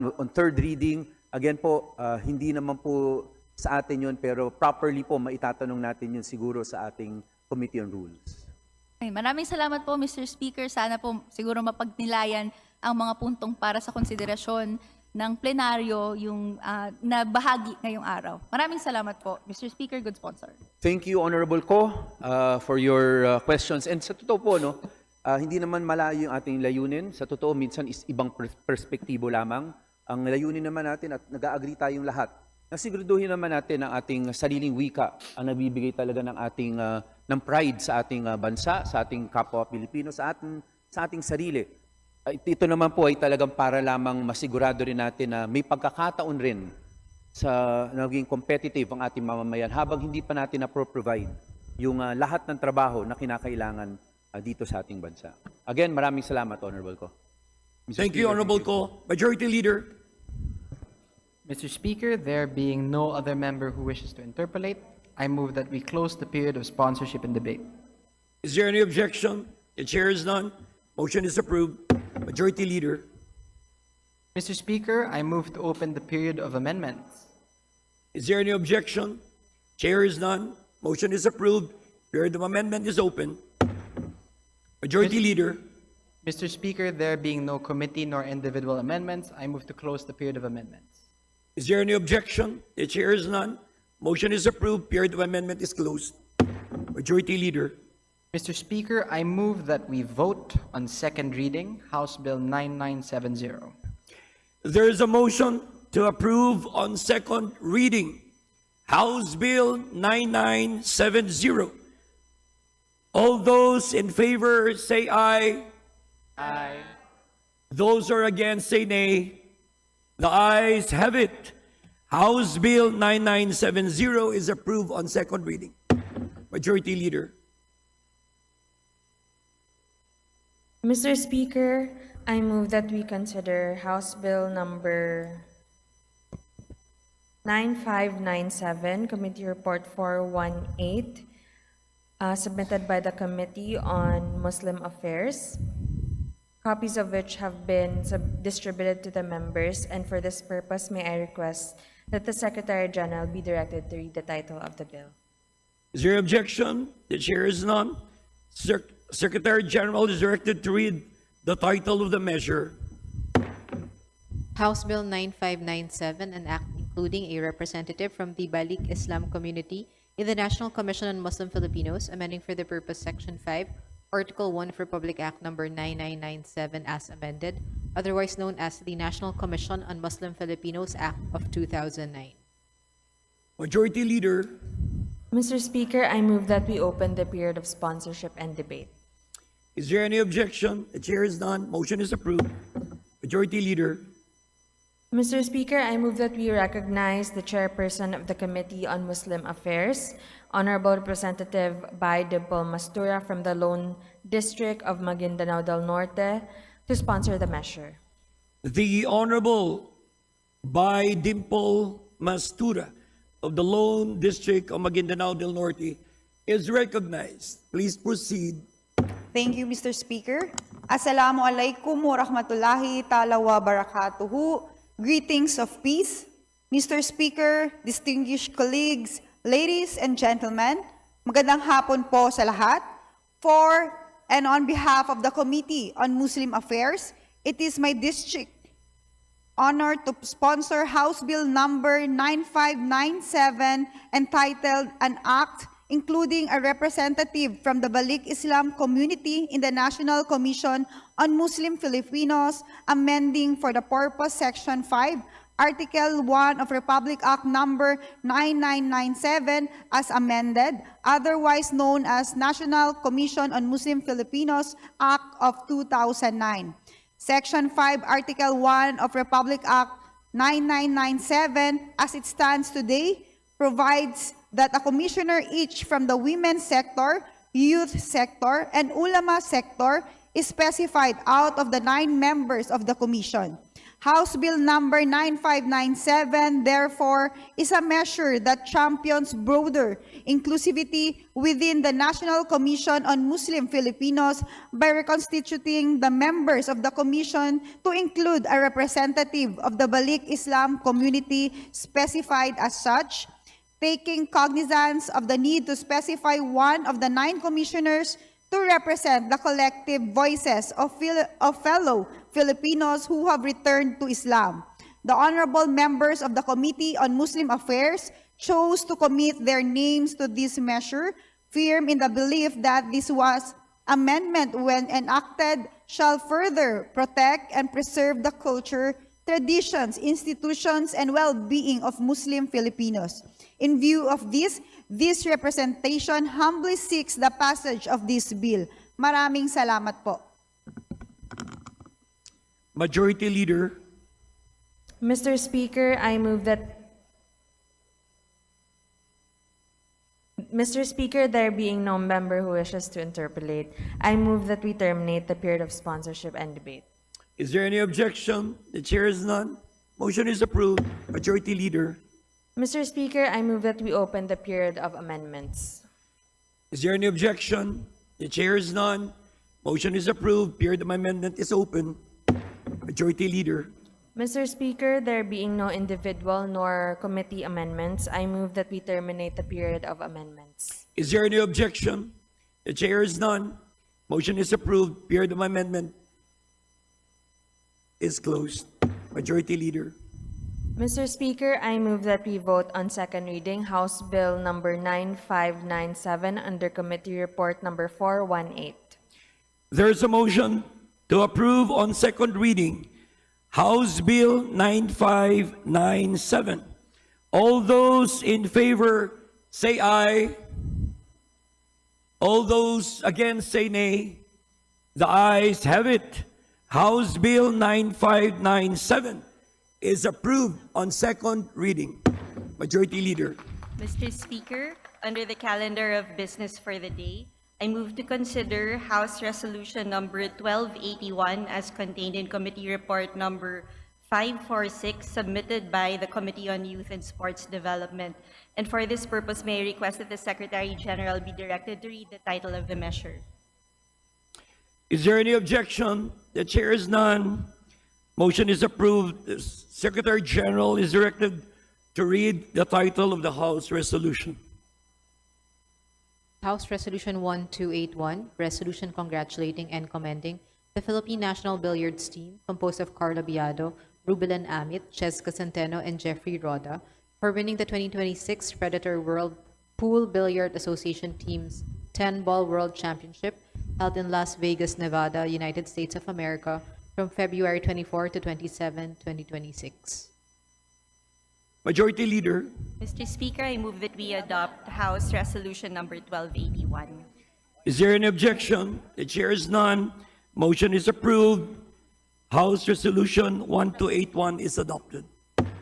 on third reading. Again po, hindi naman po sa atin yun, pero properly po maitatanong natin yun siguro sa ating Committee on Rules. Okay, maraming salamat po, Mr. Speaker. Sana po siguro mapagnilayan ang mga puntong para sa konsiderasyon ng plenaryo yung na bahagi ngayong araw. Maraming salamat po, Mr. Speaker, good sponsor. Thank you, Honorable Ko, for your questions. And sa totoo po, no, hindi naman malayo yung ating layunin. Sa totoo, minsan is ibang perspektibo lamang. Ang layunin naman natin at nag-agree tayong lahat na siguraduhin naman natin ang ating sariling wika ang nabibigay talaga ng ating ng pride sa ating bansa, sa ating kapwa Pilipino, sa ating sarili. Ito naman po ay talagang para lamang masigurado rin natin na may pagkakataon rin sa naging competitive ang ating mamamayan habang hindi pa natin na-provide yung lahat ng trabaho na kinakailangan dito sa ating bansa. Again, maraming salamat, Honorable Ko. Thank you, Honorable Ko. Majority Leader. Mr. Speaker, there being no other member who wishes to interpolate, I move that we close the period of sponsorship and debate. Is there any objection? The chair is none. Motion is approved. Majority Leader. Mr. Speaker, I move to open the period of amendments. Is there any objection? Chair is none. Motion is approved. Period of amendment is open. Majority Leader. Mr. Speaker, there being no committee nor individual amendments, I move to close the period of amendments. Is there any objection? The chair is none. Motion is approved. Period of amendment is closed. Majority Leader. Mr. Speaker, I move that we vote on second reading House Bill 9970. There is a motion to approve on second reading House Bill 9970. All those in favor say aye. Aye. Those who are against say nay. The ayes have it. House Bill 9970 is approved on second reading. Majority Leader. Mr. Speaker, I move that we consider House Bill number 9597, Committee Report 418, submitted by the Committee on Muslim Affairs, copies of which have been distributed to the members, and for this purpose, may I request that the Secretary General be directed to read the title of the bill. Is there objection? The chair is none. Secretary General is directed to read the title of the measure. House Bill 9597, an act including a representative from the Balik Islam community in the National Commission on Muslim Filipinos, amending for the purpose Section 5, Article 1 of Republic Act number 9997 as amended, otherwise known as the National Commission on Muslim Filipinos Act of 2009. Majority Leader. Mr. Speaker, I move that we open the period of sponsorship and debate. Is there any objection? The chair is none. Motion is approved. Majority Leader. Mr. Speaker, I move that we recognize the chairperson of the Committee on Muslim Affairs, Honorable Representative Bai Dimple Mastura from the Lone District of Maguindanao del Norte, to sponsor the measure. The Honorable Bai Dimple Mastura of the Lone District of Maguindanao del Norte is recognized. Please proceed. Thank you, Mr. Speaker. Assalamualaikum warahmatullahi ta'ala wa barakatuhu. Greetings of peace. Mr. Speaker, distinguished colleagues, ladies and gentlemen, magandang hapon po sa lahat. For and on behalf of the Committee on Muslim Affairs, it is my district honor to sponsor House Bill number 9597 entitled An Act including a representative from the Balik Islam community in the National Commission on Muslim Filipinos, amending for the purpose Section 5, Article 1 of Republic Act number 9997 as amended, otherwise known as National Commission on Muslim Filipinos Act of 2009. Section 5, Article 1 of Republic Act 9997, as it stands today, provides that a commissioner each from the women's sector, youth sector, and ulama sector is specified out of the 9 members of the commission. House Bill number 9597, therefore, is a measure that champions broader inclusivity within the National Commission on Muslim Filipinos by reconstituting the members of the commission to include a representative of the Balik Islam community specified as such, taking cognizance of the need to specify one of the 9 commissioners to represent the collective voices of fellow Filipinos who have returned to Islam. The honorable members of the Committee on Muslim Affairs chose to commit their names to this measure, firm in the belief that this was amendment when enacted shall further protect and preserve the culture, traditions, institutions, and well-being of Muslim Filipinos. In view of this representation humbly seeks the passage of this bill. Maraming salamat po. Majority Leader, Mr. Speaker, Mr. Speaker, there being no member who wishes to interpolate, I move that we terminate the period of sponsorship and debate. is there any objection? The chair is none. Motion is approved. Majority Leader, Mr. Speaker, I move that we open the period of amendments. is there any objection? The chair is none. Motion is approved. Period of amendment is open. Majority Leader, Mr. Speaker, there being no individual nor committee amendments, I move that we terminate the period of amendments. is there any objection? The chair is none. Motion is approved. Period of amendment is closed. Majority Leader, Mr. Speaker, I move that we vote on second reading House Bill number 9597 under Committee Report number 418. there is a motion to approve on second reading House Bill 9597. All those in favor say aye. All those against say nay. The ayes have it. House Bill 9597 is approved on second reading. Majority Leader, Mr. Speaker, under the calendar of business for the day, I move to consider House Resolution number 1281 as contained in Committee Report number 546 submitted by the Committee on Youth and Sports Development. And for this purpose, may I request that the Secretary General be directed to read the title of the measure. is there any objection? The chair is none. Motion is approved. The Secretary General is directed to read the title of the House resolution. House Resolution 1281, resolution congratulating and commending the Philippine National Billiards team, composed of Carla Biado, Rubilan Amit, Cheska Centeno, and Jeffrey Roda, for winning the 2026 Predator World Pool Billiard Association Team's 10-Ball World Championship held in Las Vegas, Nevada, United States of America, from February 24 to 27, 2026. Majority Leader, Mr. Speaker, I move that we adopt House Resolution number 1281. is there any objection? The chair is none. Motion is approved. House Resolution 1281 is adopted.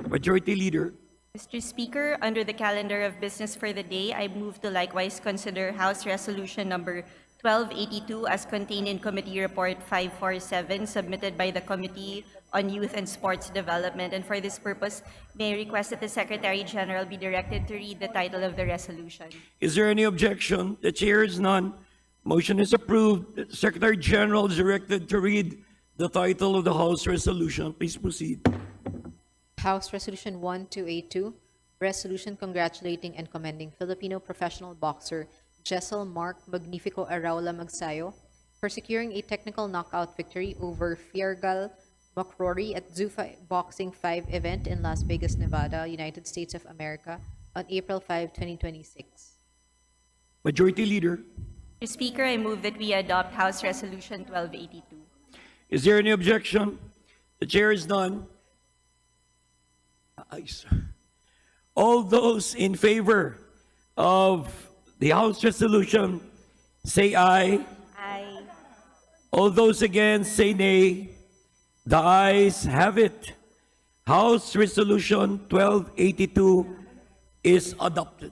Majority Leader, Mr. Speaker, under the calendar of business for the day, I move to likewise consider House Resolution number 1282 as contained in Committee Report 547 submitted by the Committee on Youth and Sports Development. And for this purpose, may I request that the Secretary General be directed to read the title of the resolution. is there any objection? The chair is none. Motion is approved. The Secretary General is directed to read the title of the House resolution. Please proceed. House Resolution 1282, resolution congratulating and commending Filipino professional boxer Jessel Mark Magnifico Araula Magsayo for securing a technical knockout victory over Fiergal McRory at Zuffa Boxing 5 event in Las Vegas, Nevada, United States of America on April 5, 2026. Majority Leader, Mr. Speaker, I move that we adopt House Resolution 1282. is there any objection? The chair is none. Ayes. All those in favor of the House resolution, say aye. Aye. All those against, say nay. The ayes have it. House Resolution 1282 is adopted.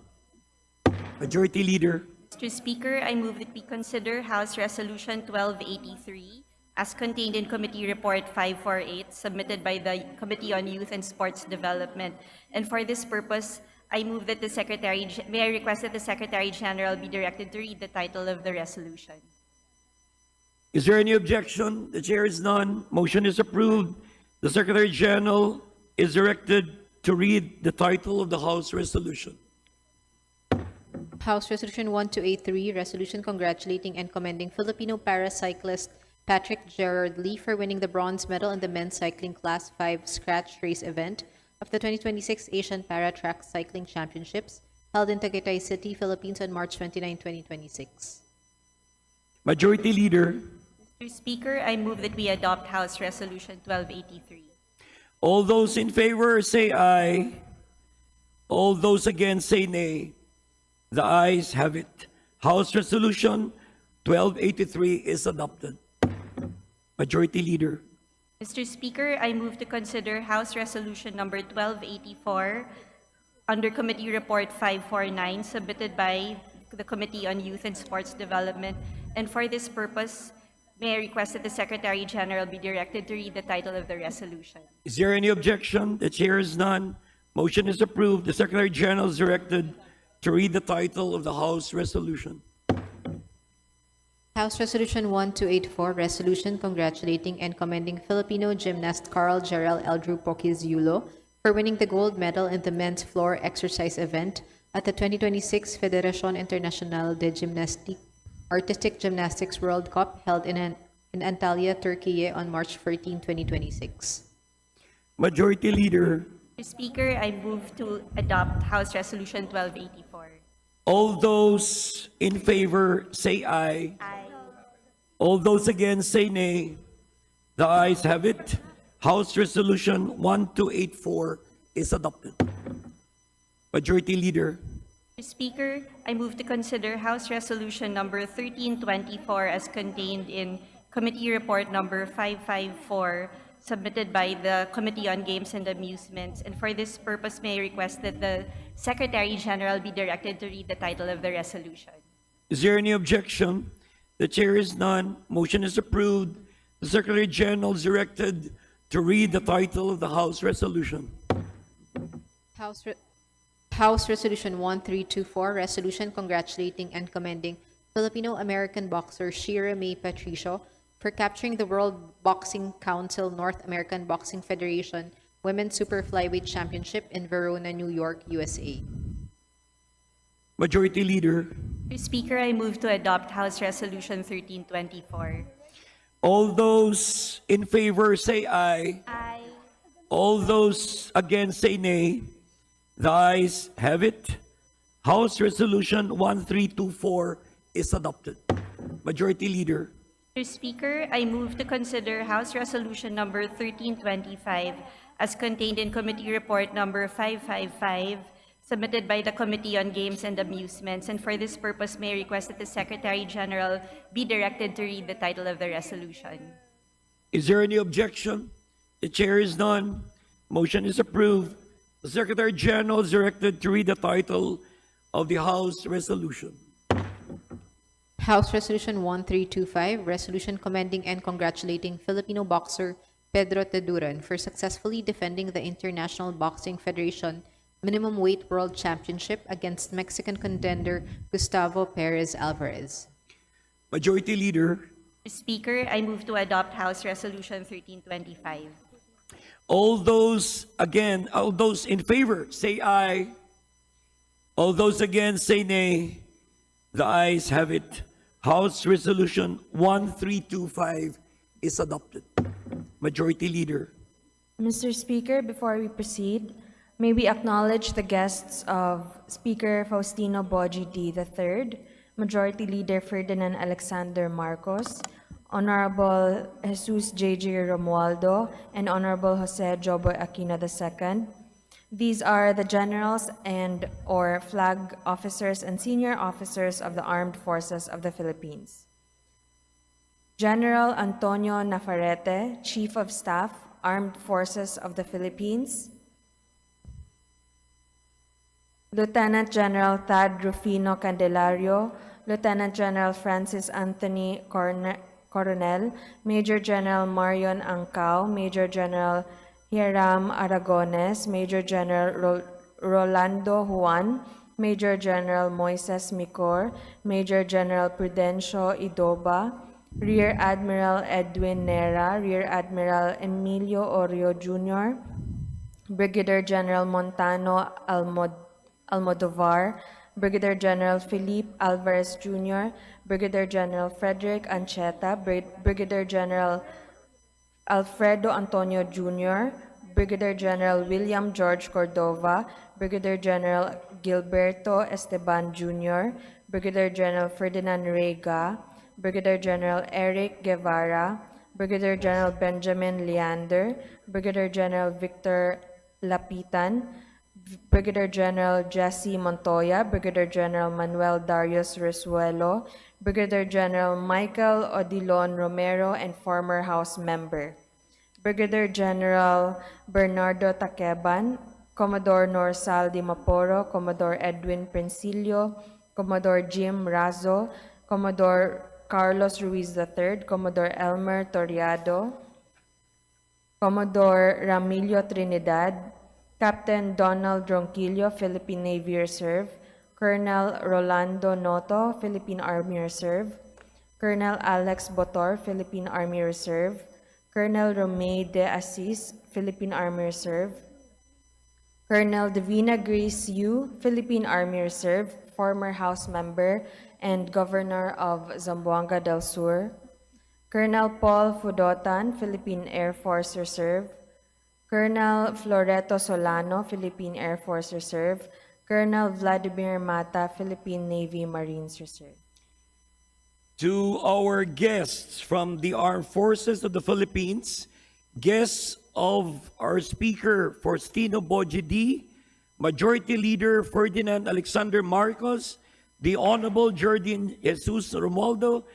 Majority Leader, Mr. Speaker, I move that we consider House Resolution 1283 as contained in Committee Report 548, submitted by the Committee on Youth and Sports Development. And for this purpose, I move that may I request that the Secretary General be directed to read the title of the resolution. Is there any objection? The chair is none. Motion is approved. The Secretary General is directed to read the title of the House resolution. House Resolution 1283, resolution congratulating and commending Filipino paracyclist Patrick Gerard Lee for winning the bronze medal in the men's cycling Class 5 scratch race event of the 2026 Asian Para Track Cycling Championships held in Tagaytay City, Philippines on March 29, 2026. Majority Leader, Mr. Speaker, I move that we adopt House Resolution 1283. all those in favor say aye. All those against say nay. The ayes have it. House Resolution 1283 is adopted. Majority Leader, Mr. Speaker, I move to consider House Resolution number 1284 under Committee Report 549, submitted by the Committee on Youth and Sports Development. And for this purpose, may I request that the Secretary General be directed to read the title of the resolution. is there any objection? The chair is none. Motion is approved. The Secretary General is directed to read the title of the House resolution. House Resolution 1284, resolution congratulating and commending Filipino gymnast Carl Jarrell Eldrew Poquiz Yulo for winning the gold medal in the men's floor exercise event at the 2026 Federación Internacional de Artistic Gymnastics World Cup held in Antalya, Turkey on March 14, 2026. Majority Leader, Mr. Speaker, I move to adopt House Resolution 1284. all those in favor say aye. Aye. All those against say nay. The ayes have it. House Resolution 1284 is adopted. Majority Leader, Mr. Speaker, I move to consider House Resolution number 1324 as contained in Committee Report number 554, submitted by the Committee on Games and Amusements. And for this purpose, may I request that the Secretary General be directed to read the title of the resolution. is there any objection? The chair is none. Motion is approved. The Secretary General is directed to read the title of the House resolution. House Resolution 1324, resolution congratulating and commending Filipino-American boxer Shira May Patricio for capturing the World Boxing Council North American Boxing Federation Women's Super Flyweight Championship in Verona, New York, USA. Majority Leader, Mr. Speaker, I move to adopt House Resolution 1324. all those in favor say aye. Aye. All those against say nay. The ayes have it. House Resolution 1324 is adopted. Majority Leader, Mr. Speaker, I move to consider House Resolution number 1325 as contained in Committee Report number 555, submitted by the Committee on Games and Amusements. And for this purpose, may I request that the Secretary General be directed to read the title of the resolution. is there any objection? The chair is none. Motion is approved. The Secretary General is directed to read the title of the House resolution. House Resolution 1325, resolution commending and congratulating Filipino boxer Pedro Teduran for successfully defending the International Boxing Federation Minimum Weight World Championship against Mexican contender Gustavo Perez Alvarez. Majority Leader, Mr. Speaker, I move to adopt House Resolution 1325. all those in favor say aye. All those against say nay. The ayes have it. House Resolution 1325 is adopted. Majority Leader, Mr. Speaker, before we proceed, may we acknowledge the guests of Speaker Faustino Boji D. III, Majority Leader Ferdinand Alexander Marcos, Honorable Jesus J.J. Romualdo, and Honorable Jose Joboy Aquino II. These are the generals and/or flag officers and senior officers of the Armed Forces of the Philippines. General Antonio Nafarrete, Chief of Staff, Armed Forces of the Philippines. Lieutenant General Thad Rufino Candelario, Lieutenant General Francis Anthony Coronel, Major General Marion Angcao, Major General Hiram Aragones, Major General Rolando Juan, Major General Moises Micor, Major General Prudencio Idoba, Rear Admiral Edwin Nera, Rear Admiral Emilio Orio Jr., Brigadier General Montano Almodovar, Brigadier General Felipe Alvarez Jr., Brigadier General Frederick Ancheta, Brigadier General Alfredo Antonio Jr., Brigadier General William George Cordova, Brigadier General Gilberto Esteban Jr., Brigadier General Ferdinand Rega, Brigadier General Eric Guevara, Brigadier General Benjamin Leander, Brigadier General Victor Lapitan, Brigadier General Jesse Montoya, Brigadier General Manuel Darius Resuelo, Brigadier General Michael Odilon Romero, and former House member. Brigadier General Bernardo Takeban, Commodore Norsal Di Maporo, Commodore Edwin Princilio, Commodore Jim Razo, Commodore Carlos Ruiz III, Commodore Elmer Toriado, Commodore Ramilio Trinidad, Captain Donald Ronquillo, Philippine Navy Reserve, Colonel Rolando Noto, Philippine Army Reserve, Colonel Alex Botor, Philippine Army Reserve, Colonel Romay de Assis, Philippine Army Reserve, Colonel Divina Grace Yu, Philippine Army Reserve, former House member and Governor of Zamboanga del Sur, Colonel Paul Fudotan, Philippine Air Force Reserve, Colonel Floreto Solano, Philippine Air Force Reserve, Colonel Vladimir Mata, Philippine Navy Marines Reserve. To our guests from the Armed Forces of the Philippines, guests of our Speaker Faustino Boje D, Majority Leader Ferdinand Alexander Marcos, the Honorable Jordan Jesus Romualdo,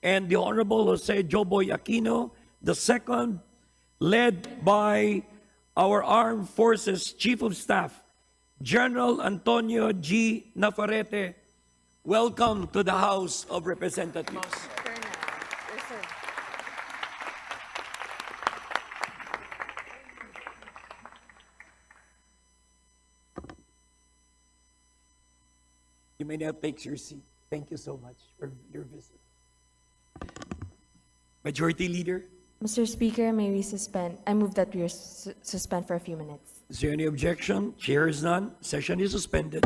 and the Honorable Jose Joboy Aquino, the second, led by our Armed Forces Chief of Staff, General Antonio G. Navarrete. Welcome to the House of Representatives. You may now take your seat. Thank you so much for your visit. Majority Leader, Mr. Speaker, may we suspend? I move that we suspend for a few minutes. is there any objection? Chair is none. Session is suspended.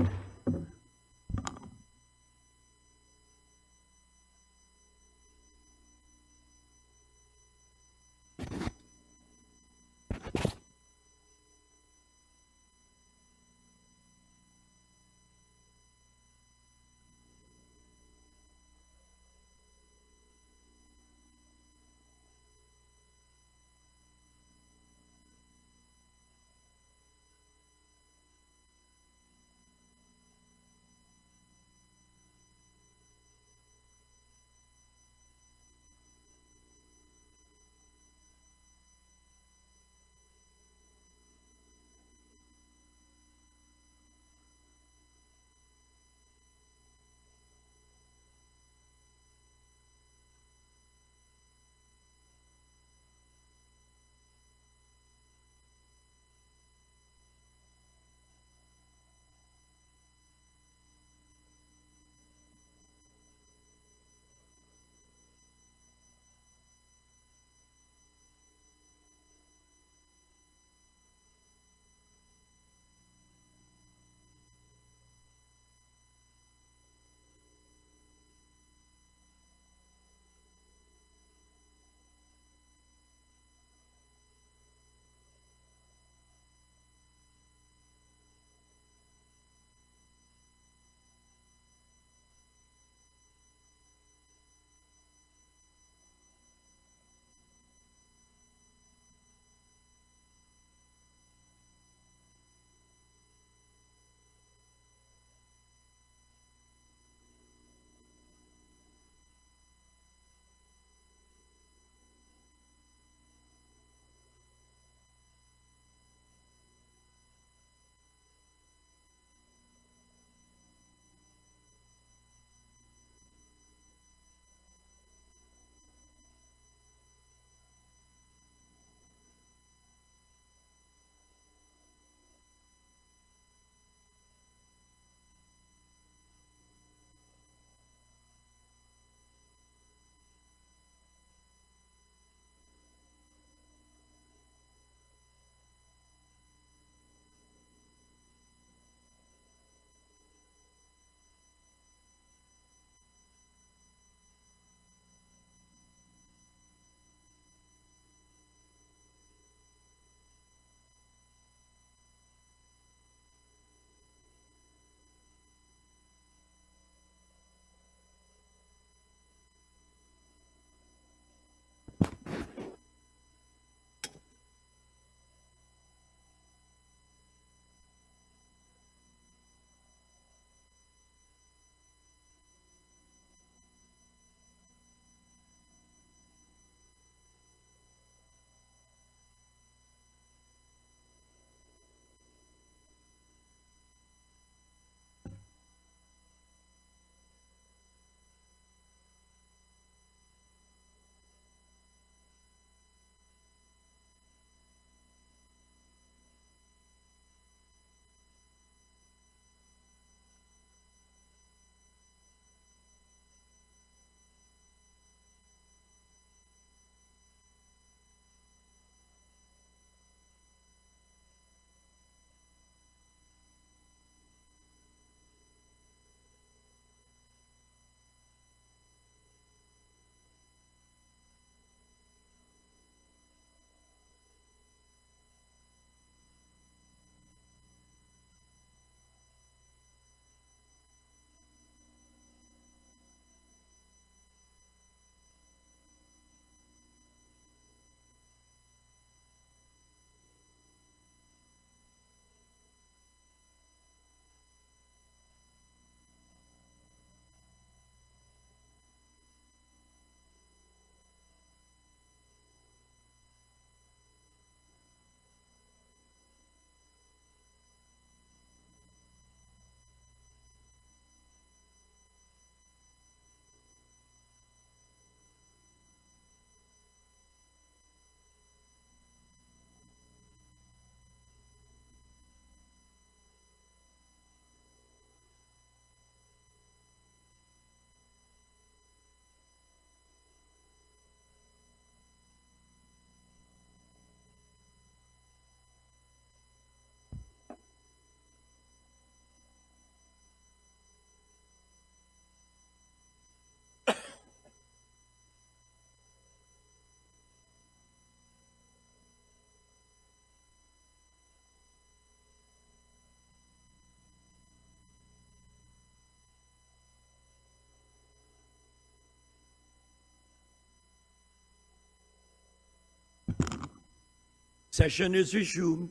Session is resumed.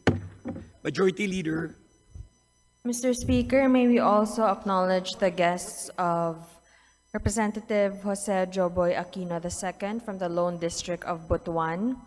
Majority Leader, Mr. Speaker, may we also acknowledge the guests of Representative Jose Joboy Aquino II from the Lone District of Butuan.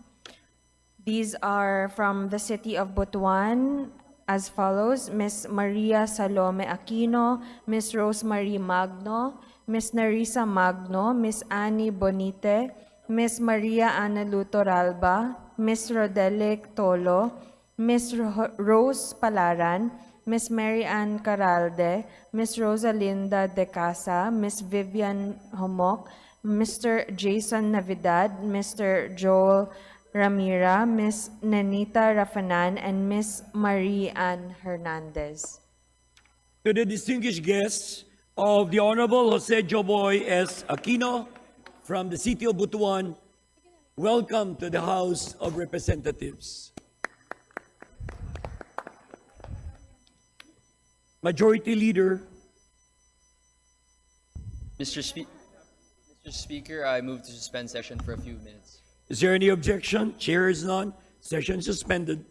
These are from the city of Butuan as follows: Ms. Maria Salome Aquino, Ms. Rosemary Magno, Ms. Narisa Magno, Ms. Annie Bonite, Ms. Maria Ana Lutoralba, Ms. Rodelic Tolo, Ms. Rose Palaran, Ms. Mary Ann Caralde, Ms. Rosalinda De Casa, Ms. Vivian Homok, Mr. Jason Navidad, Mr. Joel Ramira, Ms. Nanita Rafanan, and Ms. Marie Ann Hernandez. to the distinguished guests of the Honorable Jose Joboy S. Aquino from the city of Butuan, welcome to the House of Representatives. Majority Leader, Mr. Speaker, I move to suspend session for a few minutes. is there any objection? Chair is none. Session suspended.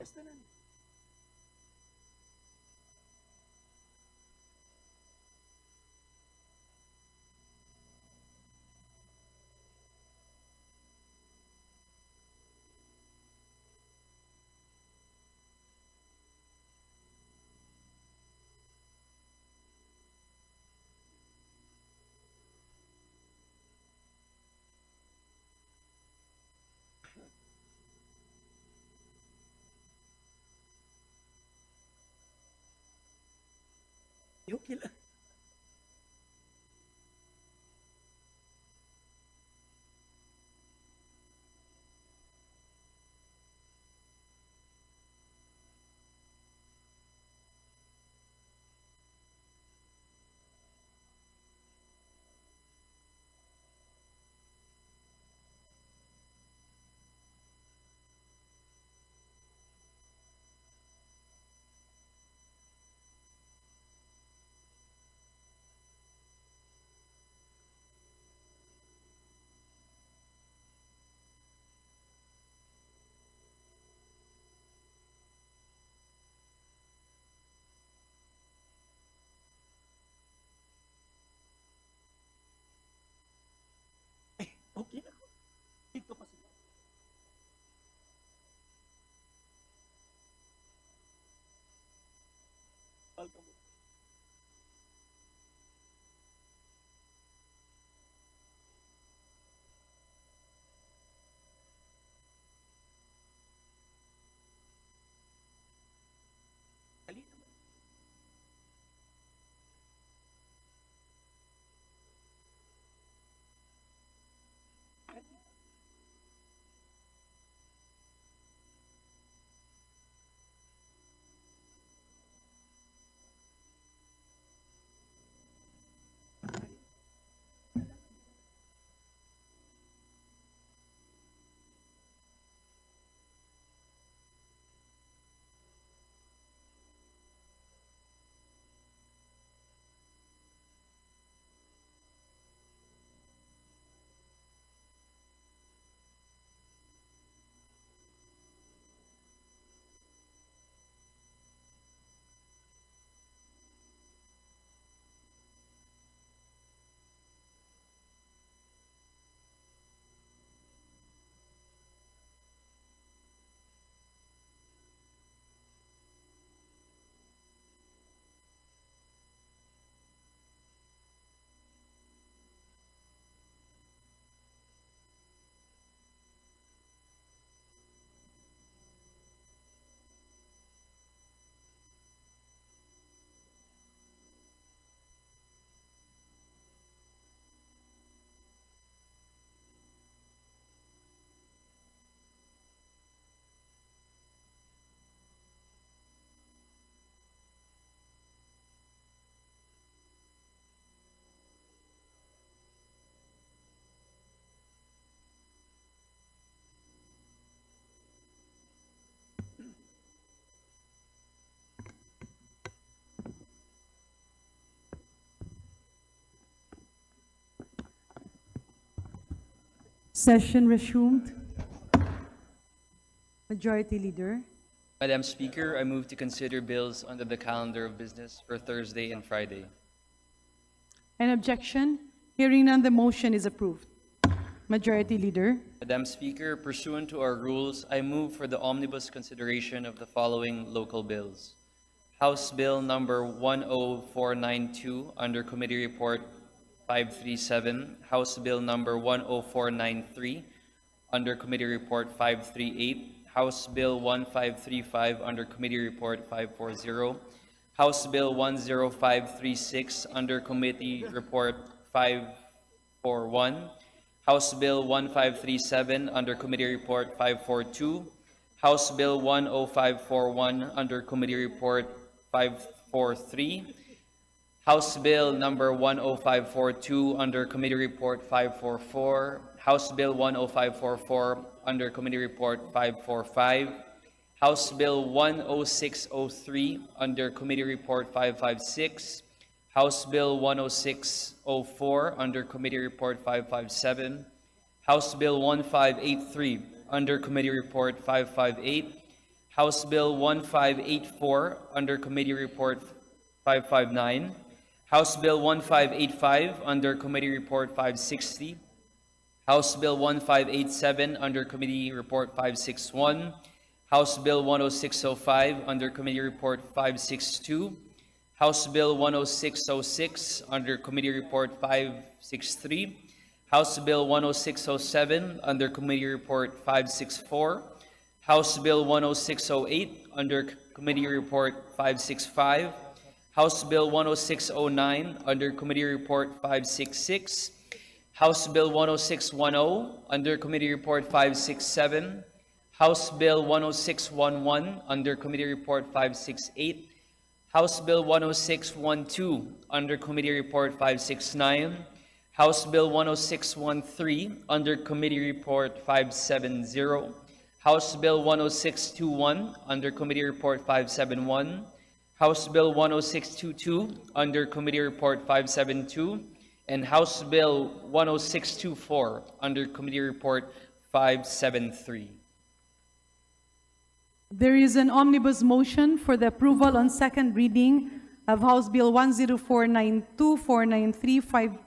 Okay lang. Okay na. Dito kasi. Welcome. Dali naman. Session resumed. Majority Leader. Madam Speaker, I move to consider bills under the calendar of business for Thursday and Friday. An objection? Hearing none, the motion is approved. Majority Leader. Madam Speaker, pursuant to our rules, I move for the omnibus consideration of the following local bills. House Bill number 10492 under Committee Report 537, House Bill number 10493 under Committee Report 538, House Bill 1535 under Committee Report 540, House Bill 10536 under Committee Report 541, House Bill 1537 under Committee Report 542, House Bill 10541 under Committee Report 543, House Bill number 10542 under Committee Report 544, House Bill 10544 under Committee Report 545, House Bill 10603 under Committee Report 556, House Bill 10604 under Committee Report 557, House Bill 1583 under Committee Report 558, House Bill 1584 under Committee Report 559, House Bill 1585 under Committee Report 560, House Bill 1587 under Committee Report 561, House Bill 10605 under Committee Report 562, House Bill 10606 under Committee Report 563, House Bill 10607 under Committee Report 564, House Bill 10608 under Committee Report 565, House Bill 10609 under Committee Report 566, House Bill 10610 under Committee Report 567, House Bill 10611 under Committee Report 568, House Bill 10612 under Committee Report 569, House Bill 10613 under Committee Report 570, House Bill 10621 under Committee Report 571, House Bill 10622 under Committee Report 572, and House Bill 10624 under Committee Report 573. There is an omnibus motion for the approval on second reading of House Bill 10492, 493, 5.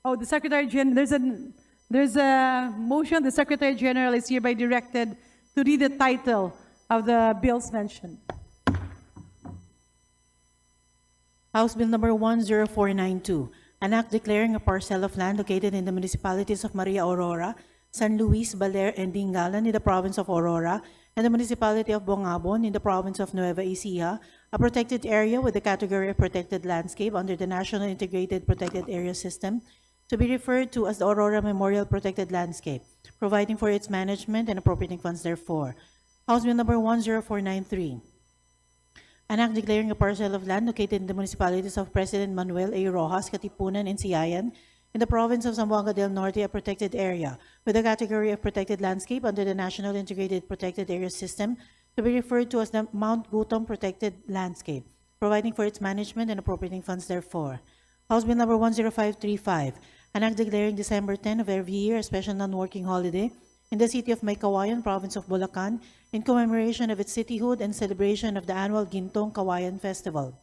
Oh, the Secretary General, there's a motion. The Secretary General is hereby directed to read the title of the bills mentioned. House Bill number 10492, an act declaring a parcel of land located in the municipalities of Maria Aurora, San Luis, Baler, and Dingalan in the province of Aurora, and the municipality of Bongabon in the province of Nueva Ecija, a protected area with the category of protected landscape under the National Integrated Protected Area System, to be referred to as the Aurora Memorial Protected Landscape, providing for its management and appropriating funds therefor. House Bill number 10493, an act declaring a parcel of land located in the municipalities of President Manuel A. Rojas, Katipunan, and Siayan in the province of Zamboanga del Norte, a protected area with the category of protected landscape under the National Integrated Protected Area System, to be referred to as the Mount Gutom Protected Landscape, providing for its management and appropriating funds therefor. House Bill number 10535, an act declaring December 10 of every year a special non-working holiday in the city of Maykawayan, province of Bulacan, in commemoration of its cityhood and celebration of the annual Gintong Kawayan Festival.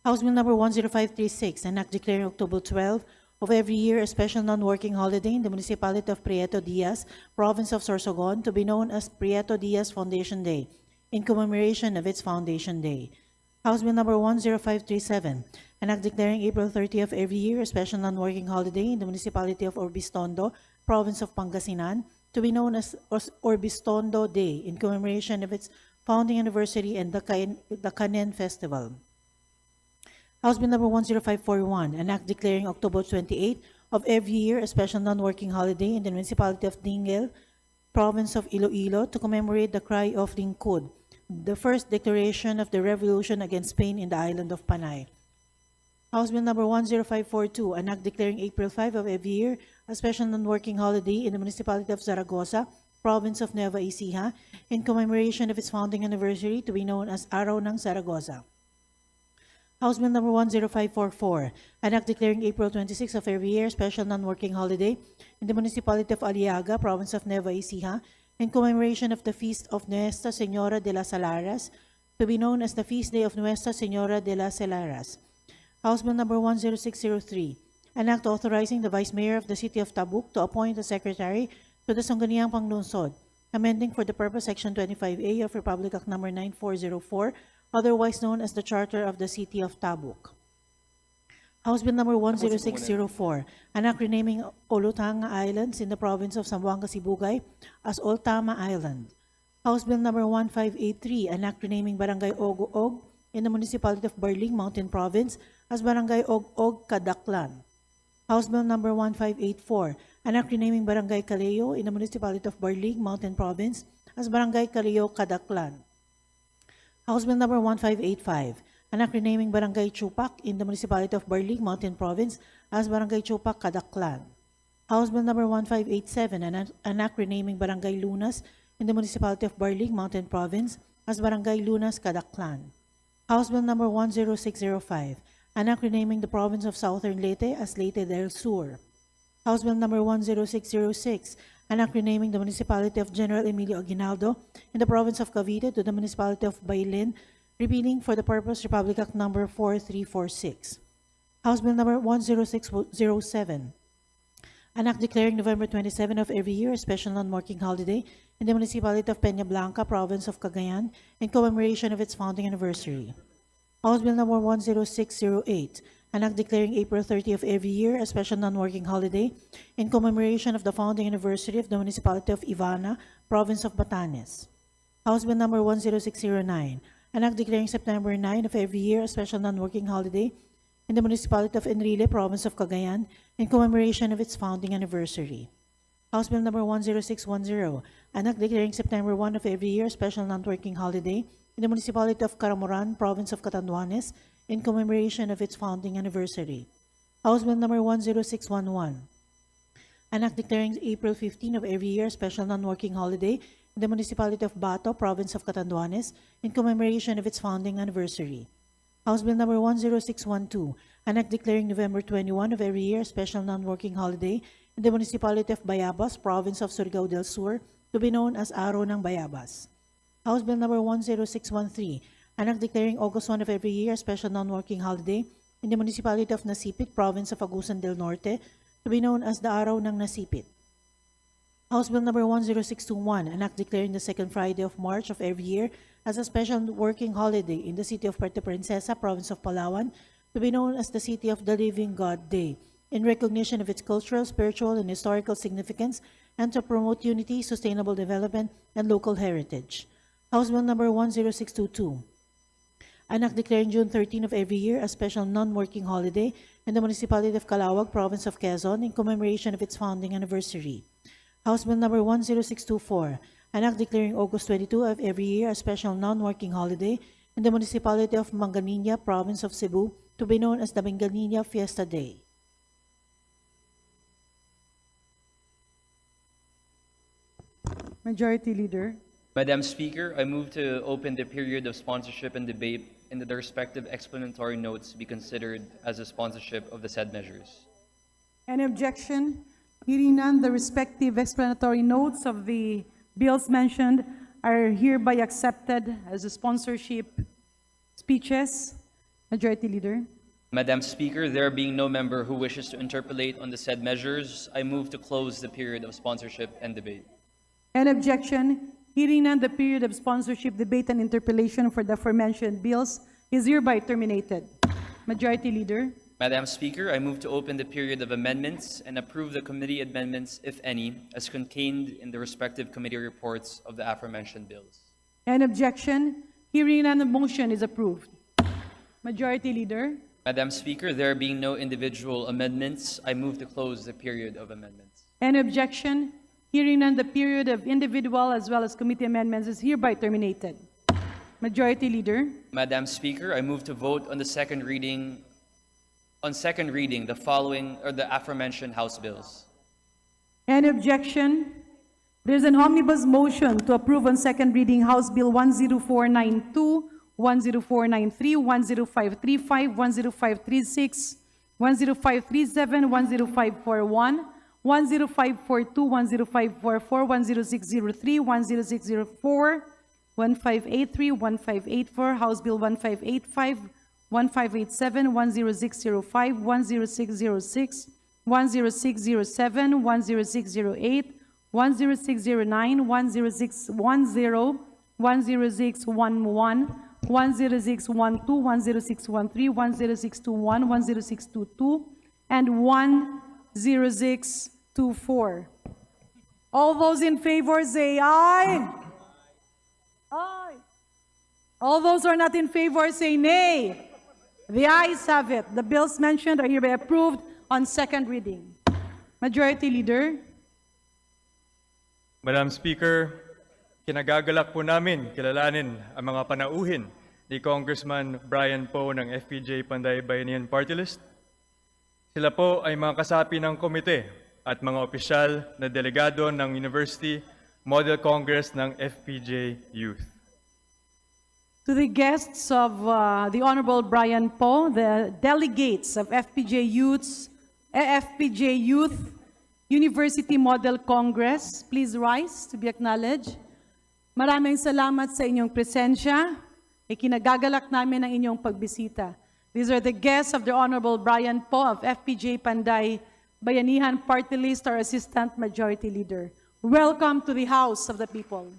House Bill number 10536, an act declaring October 12 of every year a special non-working holiday in the municipality of Prieto Diaz, province of Sorsogon, to be known as Prieto Diaz Foundation Day, in commemoration of its Foundation Day. House Bill number 10537, an act declaring April 30 of every year a special non-working holiday in the municipality of Orbistondo, province of Pangasinan, to be known as Orbistondo Day, in commemoration of its founding anniversary and the Kanen Festival. House Bill number 10541, an act declaring October 28 of every year a special non-working holiday in the municipality of Dingle, province of Iloilo, to commemorate the Cry of Lingkud, the first declaration of the revolution against Spain in the island of Panay. House Bill number 10542, an act declaring April 5 of every year a special non-working holiday in the municipality of Zaragoza, province of Nueva Ecija, in commemoration of its founding anniversary, to be known as Araw ng Zaragoza. House Bill number 10544, an act declaring April 26 of every year special non-working holiday in the municipality of Aliaga, province of Nueva Ecija, in commemoration of the feast of Nuestra Señora de las Salaras, to be known as the Feast Day of Nuestra Señora de las Salaras. House Bill number 10603, an act authorizing the Vice Mayor of the City of Tabuk to appoint a secretary to the Sangguniang Panglungsod, amending for the purpose Section 25A of Republic Act number 9404, otherwise known as the Charter of the City of Tabuk. House Bill number 10604, an act renaming Olutanga Islands in the province of Zamboanga Sibugay as Oltama Island. House Bill number 1583, an act renaming Barangay Og in the municipality of Barling, Mountain Province as Barangay Og Kadaklan. House Bill number 1584, an act renaming Barangay Caleo in the municipality of Barling, Mountain Province as Barangay Caleo Kadaklan. House Bill number 1585, an act renaming Barangay Chupak in the municipality of Barling, Mountain Province as Barangay Chupak Kadaklan. House Bill number 1587, an act renaming Barangay Lunas in the municipality of Barling, Mountain Province as Barangay Lunas Kadaklan. House Bill number 10605, an act renaming the province of Southern Leyte as Leyte del Sur. House Bill number 10606, an act renaming the municipality of General Emilio Aguinaldo in the province of Cavite to the municipality of Bailin, repealing for the purpose Republic Act number 4346. House Bill number 10607, an act declaring November 27 of every year a special non-working holiday in the municipality of Peña Blanca, province of Cagayan, in commemoration of its founding anniversary. House Bill number 10608, an act declaring April 30 of every year a special non-working holiday in commemoration of the founding anniversary of the municipality of Ivana, province of Batanes. House Bill number 10609, an act declaring September 9 of every year a special non-working holiday in the municipality of Enrile, province of Cagayan, in commemoration of its founding anniversary. House Bill number 10610, an act declaring September 1 of every year a special non-working holiday in the municipality of Caramoran, province of Catanduanes, in commemoration of its founding anniversary. House Bill number 10611, an act declaring April 15 of every year a special non-working holiday in the municipality of Bato, province of Catanduanes, in commemoration of its founding anniversary. House Bill number 10612, an act declaring November 21 of every year a special non-working holiday in the municipality of Bayabas, province of Surigao del Sur, to be known as Araw ng Bayabas. House Bill number 10613, an act declaring August 1 of every year a special non-working holiday in the municipality of Nasipit, province of Agusan del Norte, to be known as the Araw ng Nasipit. House Bill number 10621, an act declaring the second Friday of March of every year as a special working holiday in the city of Puerto Princesa, province of Palawan, to be known as the City of the Living God Day, in recognition of its cultural, spiritual, and historical significance, and to promote unity, sustainable development, and local heritage. House Bill number 10622, an act declaring June 13 of every year a special non-working holiday in the municipality of Calawag, province of Quezon, in commemoration of its founding anniversary. House Bill number 10624, an act declaring August 22 of every year a special non-working holiday in the municipality of Manganinia, province of Cebu, to be known as the Manganinia Fiesta Day. Majority Leader. Madam Speaker, I move to open the period of sponsorship and debate and that the respective explanatory notes be considered as a sponsorship of the said measures. Any objection? Hearing none, the respective explanatory notes of the bills mentioned are hereby accepted as a sponsorship speeches. Majority Leader. Madam Speaker, there being no member who wishes to interpolate on the said measures, I move to close the period of sponsorship and debate. Any objection? Hearing none, the period of sponsorship, debate, and interpellation for the aforementioned bills is hereby terminated. Majority Leader. Madam Speaker, I move to open the period of amendments and approve the committee amendments, if any, as contained in the respective committee reports of the aforementioned bills. Any objection? Hearing none, the motion is approved. Majority Leader. Madam Speaker, there being no individual amendments, I move to close the period of amendments. Any objection? Hearing none, the period of individual as well as committee amendments is hereby terminated. Majority Leader. Madam Speaker, I move to vote on the second reading the following or the aforementioned House bills. Any objection? There's an omnibus motion to approve on second reading House Bill 10492, 10493, 10535, 10536, 10537, 10541, 10542, 10544, 10603, 10604, 1583, 1584, House Bill 1585, 1587, 10605, 10606, 10607, 10608, 10609, 10610, 10611, 10612, 10613, 10621, 10622, and 10624. All those in favor say aye. Aye. All those who are not in favor say nay. The ayes have it. The bills mentioned are hereby approved on second reading. Majority Leader. Madam Speaker, kinagagalak po namin kilalanin ang mga panauhin ni Congressman Brian Poe ng FPJ Panday Bayanihan Party List. Sila po ay mga kasapi ng komite at mga opisyal na delegado ng University Model Congress ng FPJ Youth. To the guests of the Honorable Brian Poe, the delegates of FPJ Youth, University Model Congress. Please rise to be acknowledged. Maraming salamat sa inyong presensya. Ikinagagalak namin ang inyong pagbisita. These are the guests of the Honorable Brian Poe of FPJ Panday Bayanihan Party List, our Assistant Majority Leader. Welcome to the House of the People.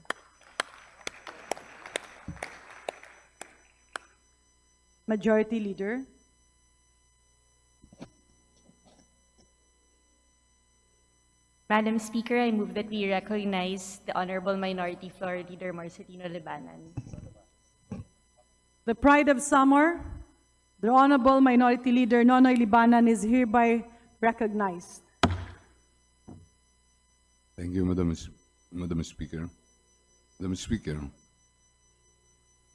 Majority Leader. Madam Speaker, I move that we recognize the Honorable Minority Floor Leader Marcelino Libanan. The pride of Samar, the Honorable Minority Leader Nonoy Libanan is hereby recognized. Thank you, Madam Speaker. Madam Speaker,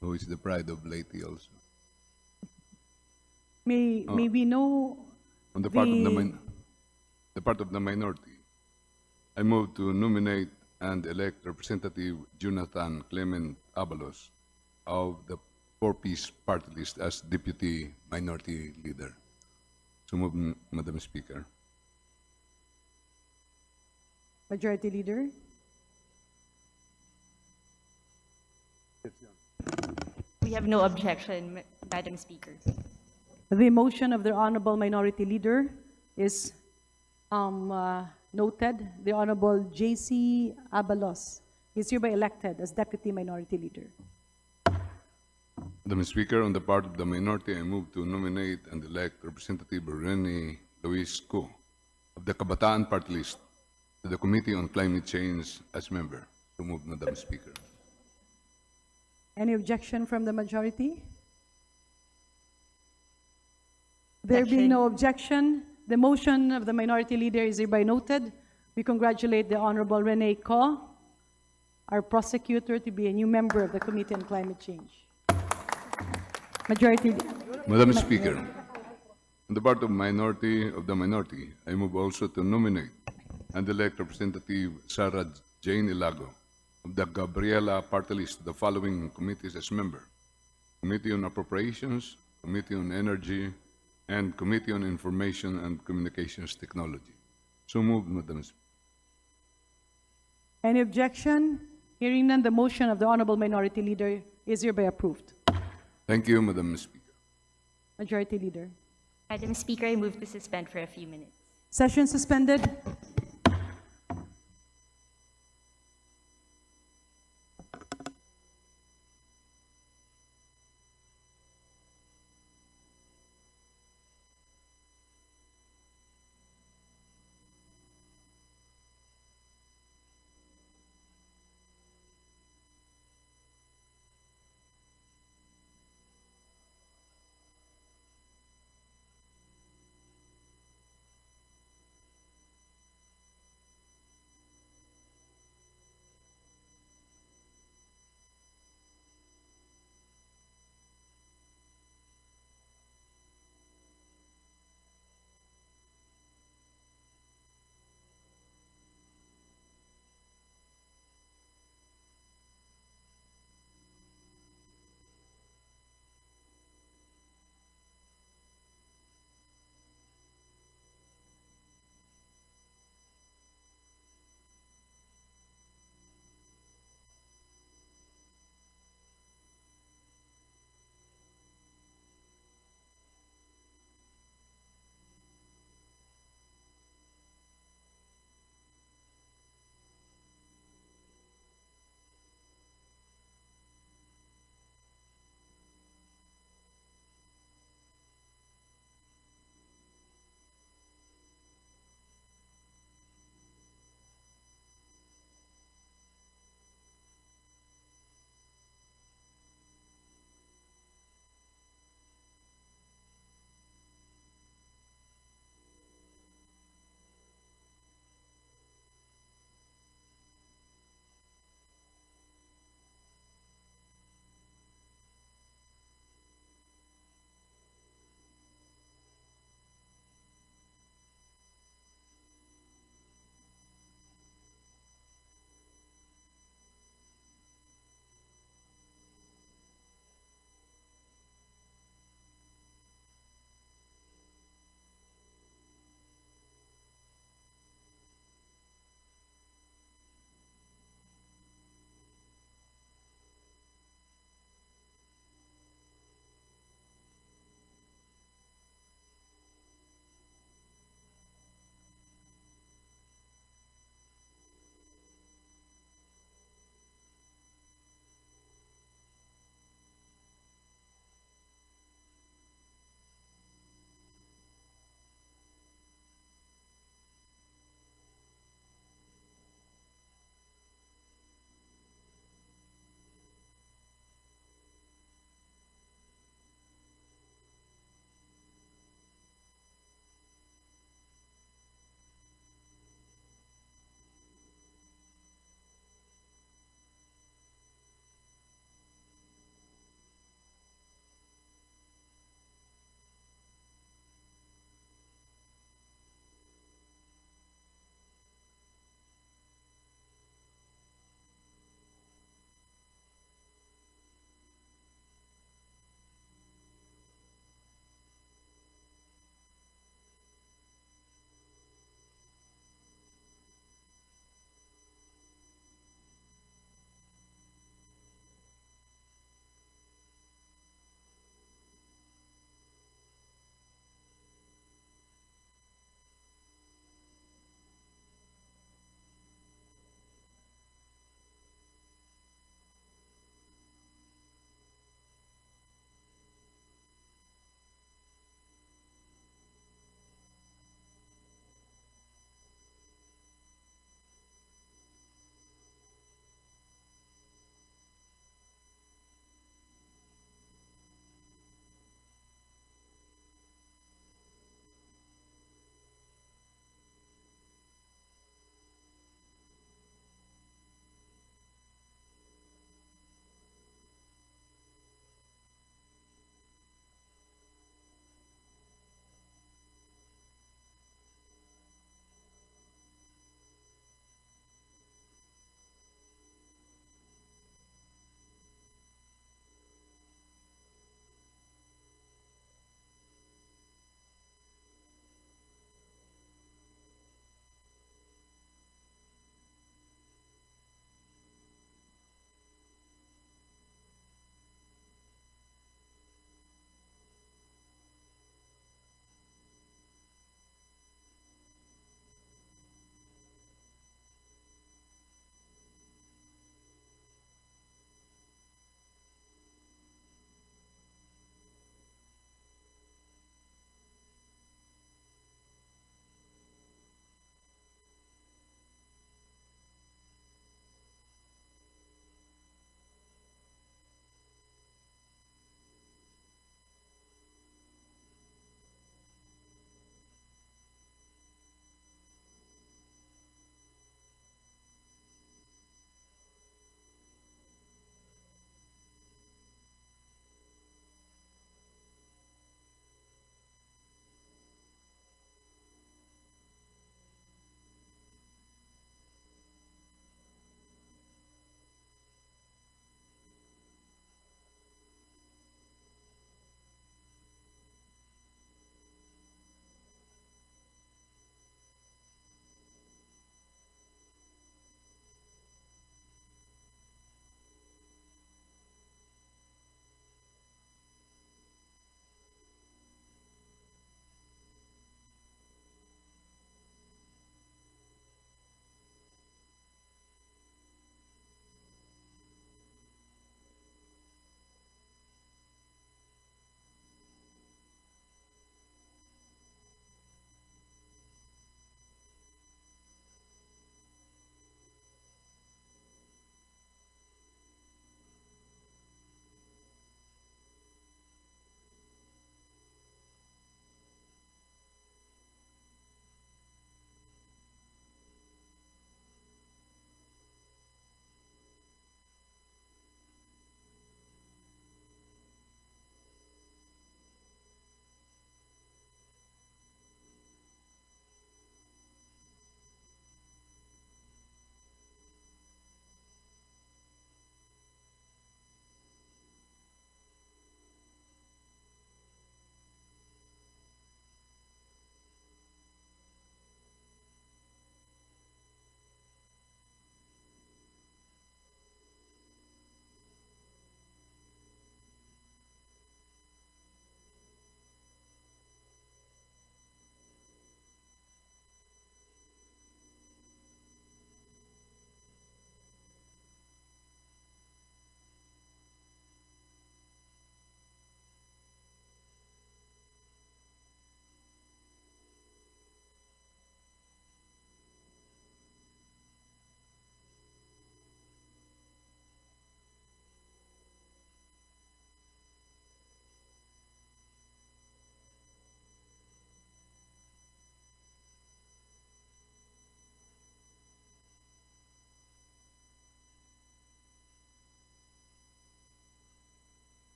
who is the pride of Leyte also. May we know On the part of the minority, I move to nominate and elect Representative Jonathan Clement Abalos of the four-piece party list as Deputy Minority Leader. So move, Madam Speaker. Majority Leader. We have no objection, Madam Speaker. The motion of the Honorable Minority Leader is noted. The Honorable J.C. Abalos is hereby elected as Deputy Minority Leader. Madam Speaker, on the part of the minority, I move to nominate and elect Representative Rene Luis Co of the Kabataan Party List to the Committee on Climate Change as member. So move, Madam Speaker. Any objection from the majority? There being no objection, the motion of the Minority Leader is hereby noted. We congratulate the Honorable Rene Co, our prosecutor, to be a new member of the Committee on Climate Change. Majority. Madam Speaker, on the part of the minority, I move also to nominate and elect Representative Sarah Jane Ilago of the Gabriela Party List to the following committees as member: Committee on Appropriations, Committee on Energy, and Committee on Information and Communications Technology. So moved, Madam Speaker. Any objection? Hearing none, the motion of the Honorable Minority Leader is hereby approved. Thank you, Madam Speaker. Majority Leader. Madam Speaker, I move to suspend for a few minutes. Session suspended.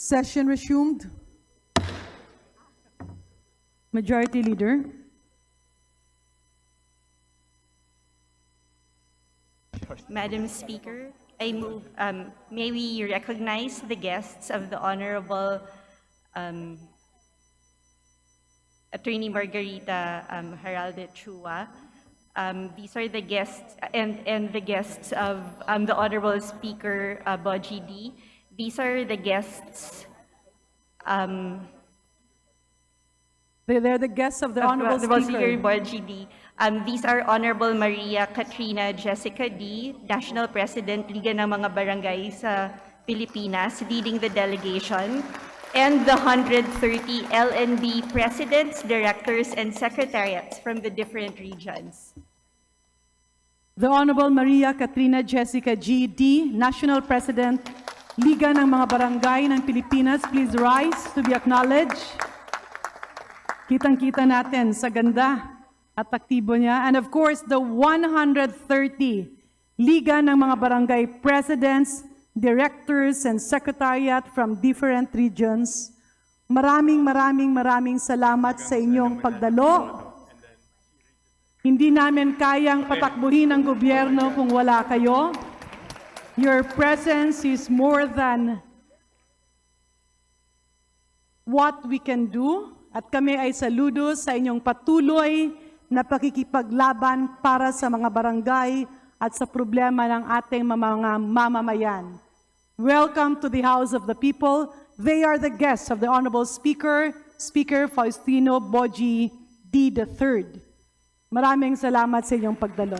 Session resumed. Majority Leader. Madam Speaker, I move, may we recognize the guests of the Honorable Attorney Margarita Heralde Chua. These are the guests and the guests of the Honorable Speaker Boji D. These are the guests They're the guests of the Honorable Speaker. Boji D. These are Honorable Maria Katrina Jessica D., National President, Liga ng mga Barangay sa Pilipinas, leading the delegation, and the 130 LNB presidents, directors, and secretariats from the different regions. The Honorable Maria Katrina Jessica G.D., National President, Liga ng mga Barangay ng Pilipinas, please rise to be acknowledged. Kitang-kita natin sa ganda at aktibo niya. And of course, the 130 Liga ng mga Barangay Presidents, Directors, and Secretariat from different regions. Maraming salamat sa inyong pagdalo. Hindi namin kayang patakbuhin ang gobyerno kung wala kayo. Your presence is more than what we can do. At kami ay saludo sa inyong patuloy na pakikipaglaban para sa mga barangay at sa problema ng ating mga mamamayan. Welcome to the House of the People. They are the guests of the Honorable Speaker, Speaker Faustino Boji D. III. Maraming salamat sa inyong pagdalo.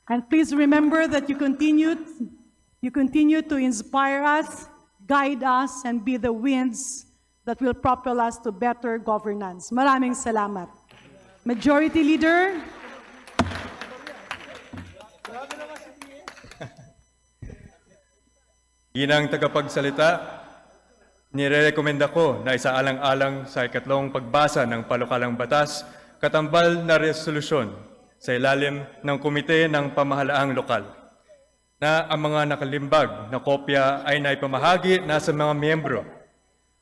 And please remember that you continue to inspire us, guide us, and be the winds that will propel us to better governance. Maraming salamat. Majority Leader. Ginang tagapagsalita, nire-rekomenda ko na isaalang-alang sa ikatlong pagbasa ng palukalang batas, katambal na resolusyon sa ilalim ng Komite ng Pamahalaang Lokal, na ang mga nakalimbag na kopya ay naipamahagi na sa mga miyembro,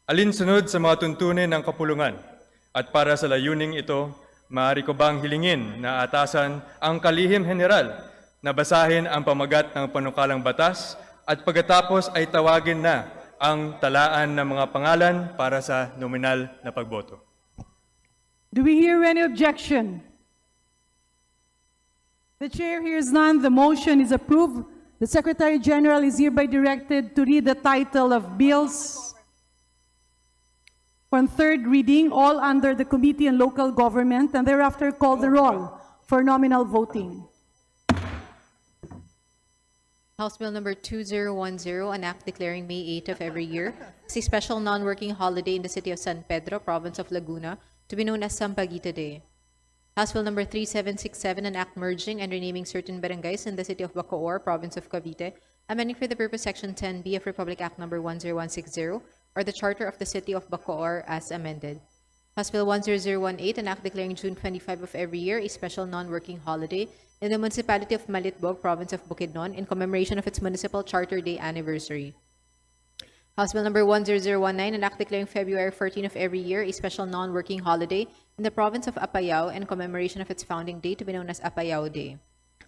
alinsunod sa mga tuntunin ng kapulungan. At para sa layuning ito, maaari ko bang hilingin na atasan ang kalihim general na basahin ang pamagat ng panukalang batas at pagkatapos ay tawagin na ang talaan ng mga pangalan para sa nominal na pagboto. Do we hear any objection? The chair hears none. The motion is approved. The Secretary General is hereby directed to read the title of bills on third reading, all under the Committee on Local Government, and thereafter call the roll for nominal voting. House Bill number 2010, an act declaring May 8 of every year as a special non-working holiday in the city of San Pedro, province of Laguna, to be known as Sampaguita Day. House Bill number 3767, an act merging and renaming certain barangays in the city of Bacoor, province of Cavite, amending for the purpose Section 10B of Republic Act number 10160, or the Charter of the City of Bacoor as amended. House Bill 10018, an act declaring June 25 of every year a special non-working holiday in the municipality of Malitbog, province of Bukidnon, in commemoration of its Municipal Charter Day anniversary. House Bill number 10019, an act declaring February 14 of every year a special non-working holiday in the province of Apayao in commemoration of its founding day to be known as Apayao Day.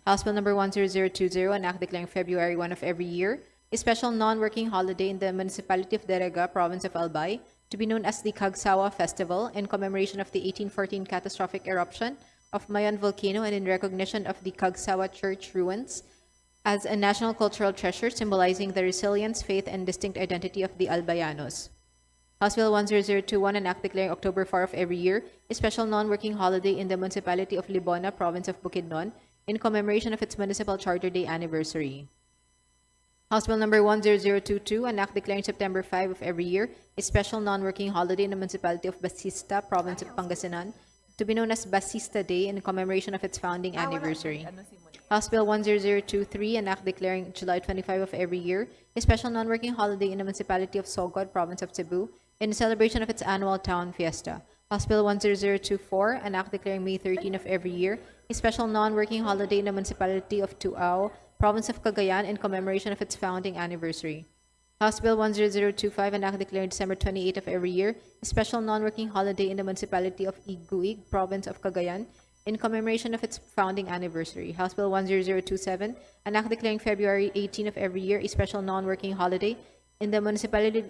House Bill number 10020, an act declaring February 1 of every year a special non-working holiday in the municipality of Daraga, province of Albay, to be known as the Kagsawa Festival in commemoration of the 1814 catastrophic eruption of Mayon volcano and in recognition of the Kagsawa Church ruins as a national cultural treasure symbolizing the resilience, faith, and distinct identity of the Albayanos. House Bill 10021, an act declaring October 4 of every year a special non-working holiday in the municipality of Libona, province of Bukidnon, in commemoration of its Municipal Charter Day anniversary. House Bill number 10022, an act declaring September 5 of every year a special non-working holiday in the municipality of Basista, province of Pangasinan, to be known as Basista Day in commemoration of its founding anniversary. House Bill 10023, an act declaring July 25 of every year a special non-working holiday in the municipality of Sogod, province of Cebu, in celebration of its annual town fiesta. House Bill 10024, an act declaring May 13 of every year a special non-working holiday in the municipality of Tuao, province of Cagayan, in commemoration of its founding anniversary. House Bill 10025, an act declaring December 28 of every year a special non-working holiday in the municipality of Iguig, province of Cagayan, in commemoration of its founding anniversary. House Bill 10027, an act declaring February 18 of every year a special non-working holiday in the municipality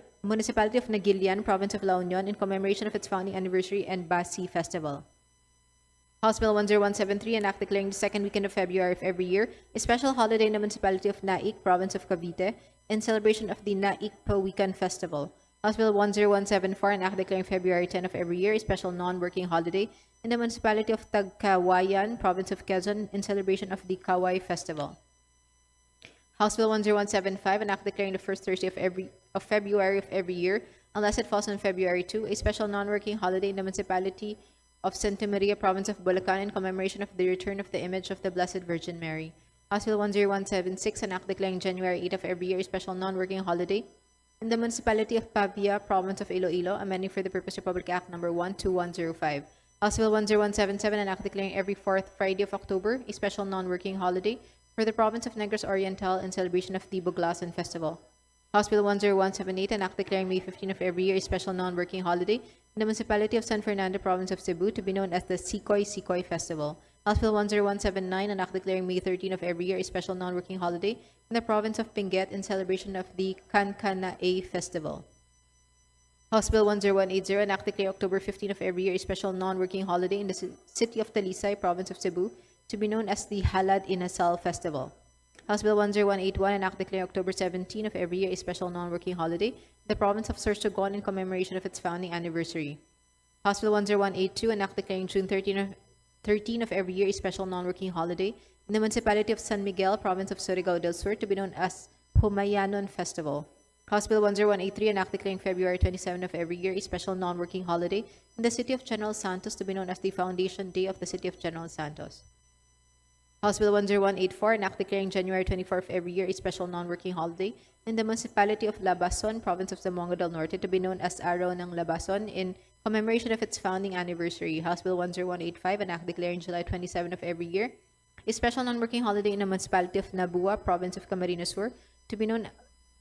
of Nagilian, province of La Union, in commemoration of its founding anniversary and Basi Festival. House Bill 10173, an act declaring the second weekend of February of every year a special holiday in the municipality of Naik, province of Cavite, in celebration of the Naik Pawikan Festival. House Bill 10174, an act declaring February 10 of every year a special non-working holiday in the municipality of Tagkawayan, province of Quezon, in celebration of the Kawai Festival. House Bill 10175, an act declaring the first Thursday of February of every year, unless it falls on February 2, a special non-working holiday in the municipality of Santa Maria, province of Bulacan, in commemoration of the return of the image of the Blessed Virgin Mary. House Bill 10176, an act declaring January 8 of every year a special non-working holiday in the municipality of Pavia, province of Iloilo, amending for the purpose Republic Act Number 12105. House Bill 10177, an act declaring every fourth Friday of October a special non-working holiday for the province of Negros Oriental in celebration of the Buglasan Festival. House Bill 10178, an act declaring May 15 of every year a special non-working holiday in the municipality of San Fernando, province of Cebu, to be known as the Sikoy Festival. House Bill 10179, an act declaring May 13 of every year a special non-working holiday in the province of Benguet in celebration of the Kankanae Festival. House Bill 10180, an act declaring October 15 of every year a special non-working holiday in the city of Talisay, province of Cebu, to be known as the Halad Inasal Festival. House Bill 10181, an act declaring October 17 of every year a special non-working holiday in the province of Sorsogon in commemoration of its founding anniversary. House Bill 10182, an act declaring June 13 of every year a special non-working holiday in the municipality of San Miguel, province of Surigao del Sur, to be known as Humayanon Festival. House Bill 10183, an act declaring February 27 of every year a special non-working holiday in the city of General Santos, to be known as the Foundation Day of the City of General Santos. House Bill 10184, an act declaring January 24 of every year a special non-working holiday in the municipality of Labason, province of Zamboanga del Norte, to be known as Araw ng Labason, in commemoration of its founding anniversary. House Bill 10185, an act declaring July 27 of every year a special non-working holiday in the municipality of Nabua, province of Camarines Sur, to be known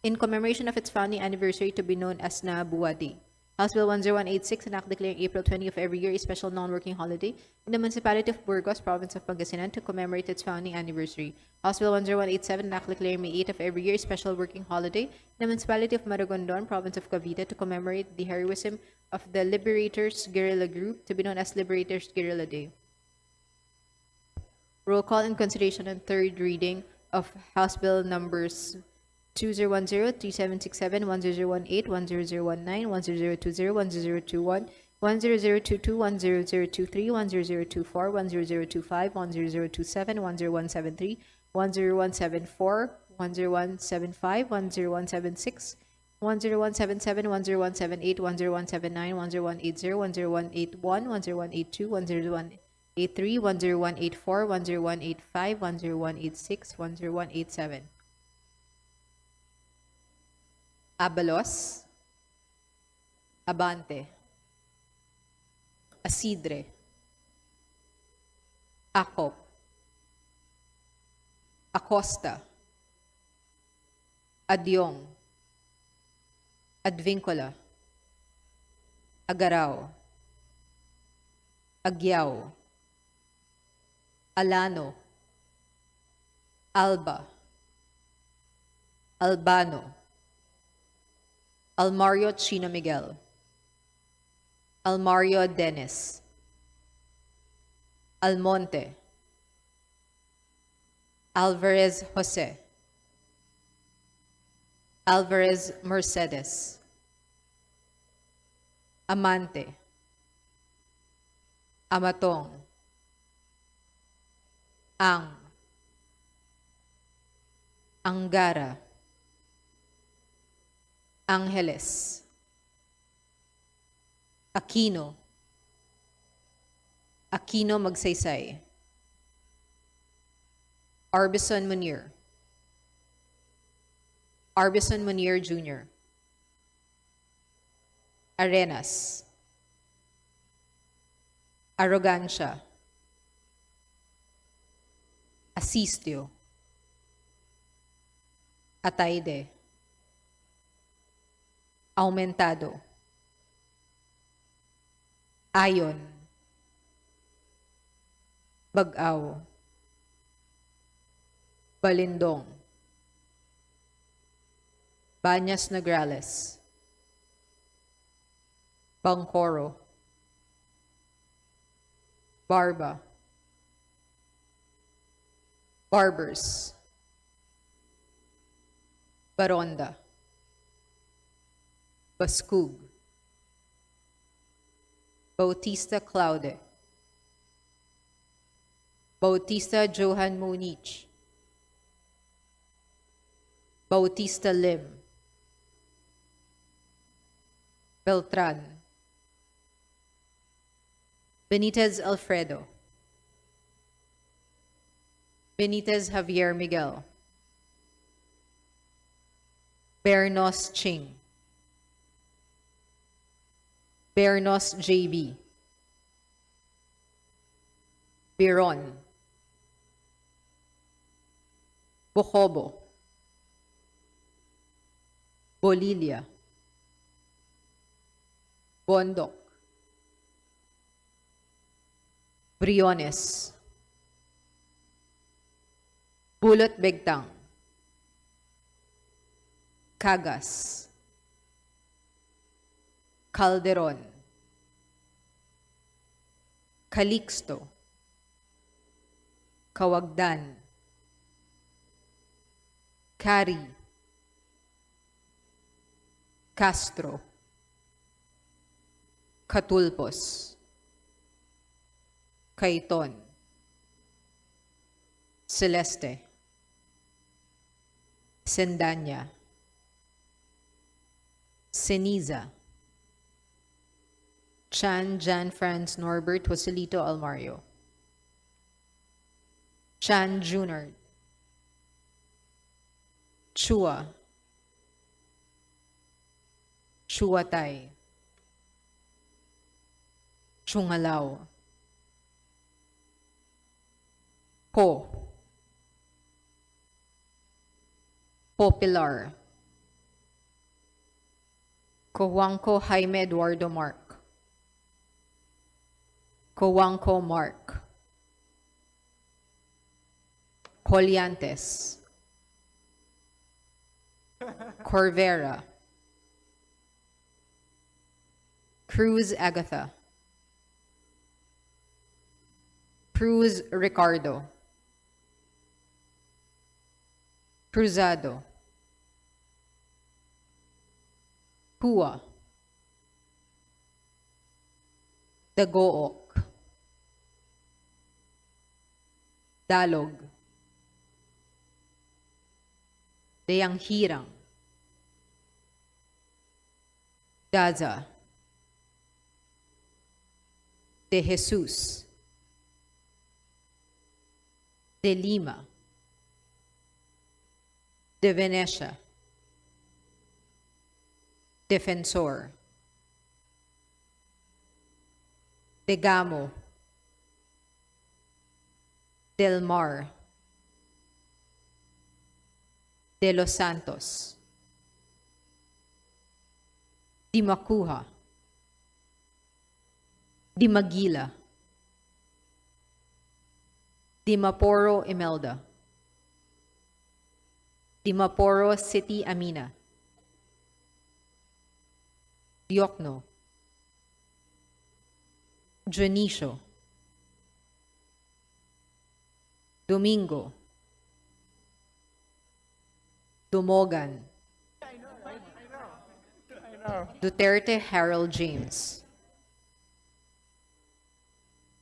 in commemoration of its founding anniversary, to be known as Nabua Day. House Bill 10186, an act declaring April 20 of every year a special non-working holiday in the municipality of Burgos, province of Pangasinan, to commemorate its founding anniversary. House Bill 10187, an act declaring May 8 of every year a special working holiday in the municipality of Maragondon, province of Cavite, to commemorate the heroism of the Liberators Guerrilla Group, to be known as Liberators Guerrilla Day. Roll call in consideration and third reading of House Bill numbers 2010, 3767, 1018, 1019, 1020, 1021, 1022, 1023, 1024, 1025, 1027, 10173, 10174, 10175, 10176, 10177, 10178, 10179, 10180, 10181, 10182, 10183, 10184, 10185, 10186, 10187. Abalos, Abante, Asidre, Acop, Acosta, Adyong, Advincola, Agarao, Agyao, Alano, Alba, Albano, Almario Chino Miguel, Almario Dennis, Almonte, Alvarez Jose, Alvarez Mercedes, Amante, Amatong, Angara, Angeles, Aquino, Aquino Magsaysay, Arbison Munir, Arbison Munir Jr., Arenas, arrogancia, asistio, ataide, aumentado, ayon, bagaw, balindong, Bañas Nograles, Bangkoro, Barba, Barbers, Baronda, Baskug, Bautista Claude, Bautista Johan Munich, Bautista Lim, Beltran, Benitez Alfredo, Benitez Javier Miguel, Bernos Ching, Bernos JB, Biron, Bojobo, Bolilia, Bondok, Briones, Bulot Begtang, Cagas, Calderon, Calixto, Kawagdan, Cari, Castro, Catulpos, Caiton, Celeste, Sendanya, Ceniza, Chan Jan Franz Norbert Joselito Almario, Chan Junard, Chua, Chuatay, Chungalaw, Po, Popular, Cojuangco Jaime Eduardo Mark, Cojuangco Mark, Colliantes, Corvera, Cruz Agatha, Cruz Ricardo, Cruzado, Hua, Dagook, Dalog, Deyanghirang, Daza, De Jesus, De Lima, De Venecia, Defensor, De Gamo, Del Mar, De Los Santos, Di Macuja, Di Maguila, Di Maporo Imelda, Di Maporo City Amina, Diokno, Junicio, Domingo, Dumogan, Duterte Harold James,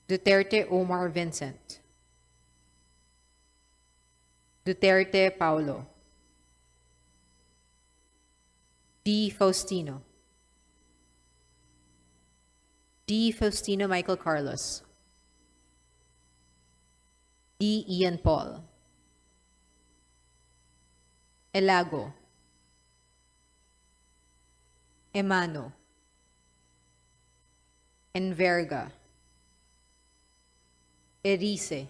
Duterte Omar Vincent, Duterte Paulo, D. Faustino, D. Faustino Michael Carlos, D. Ian Paul, Elago, Emano, Enverga, Erice,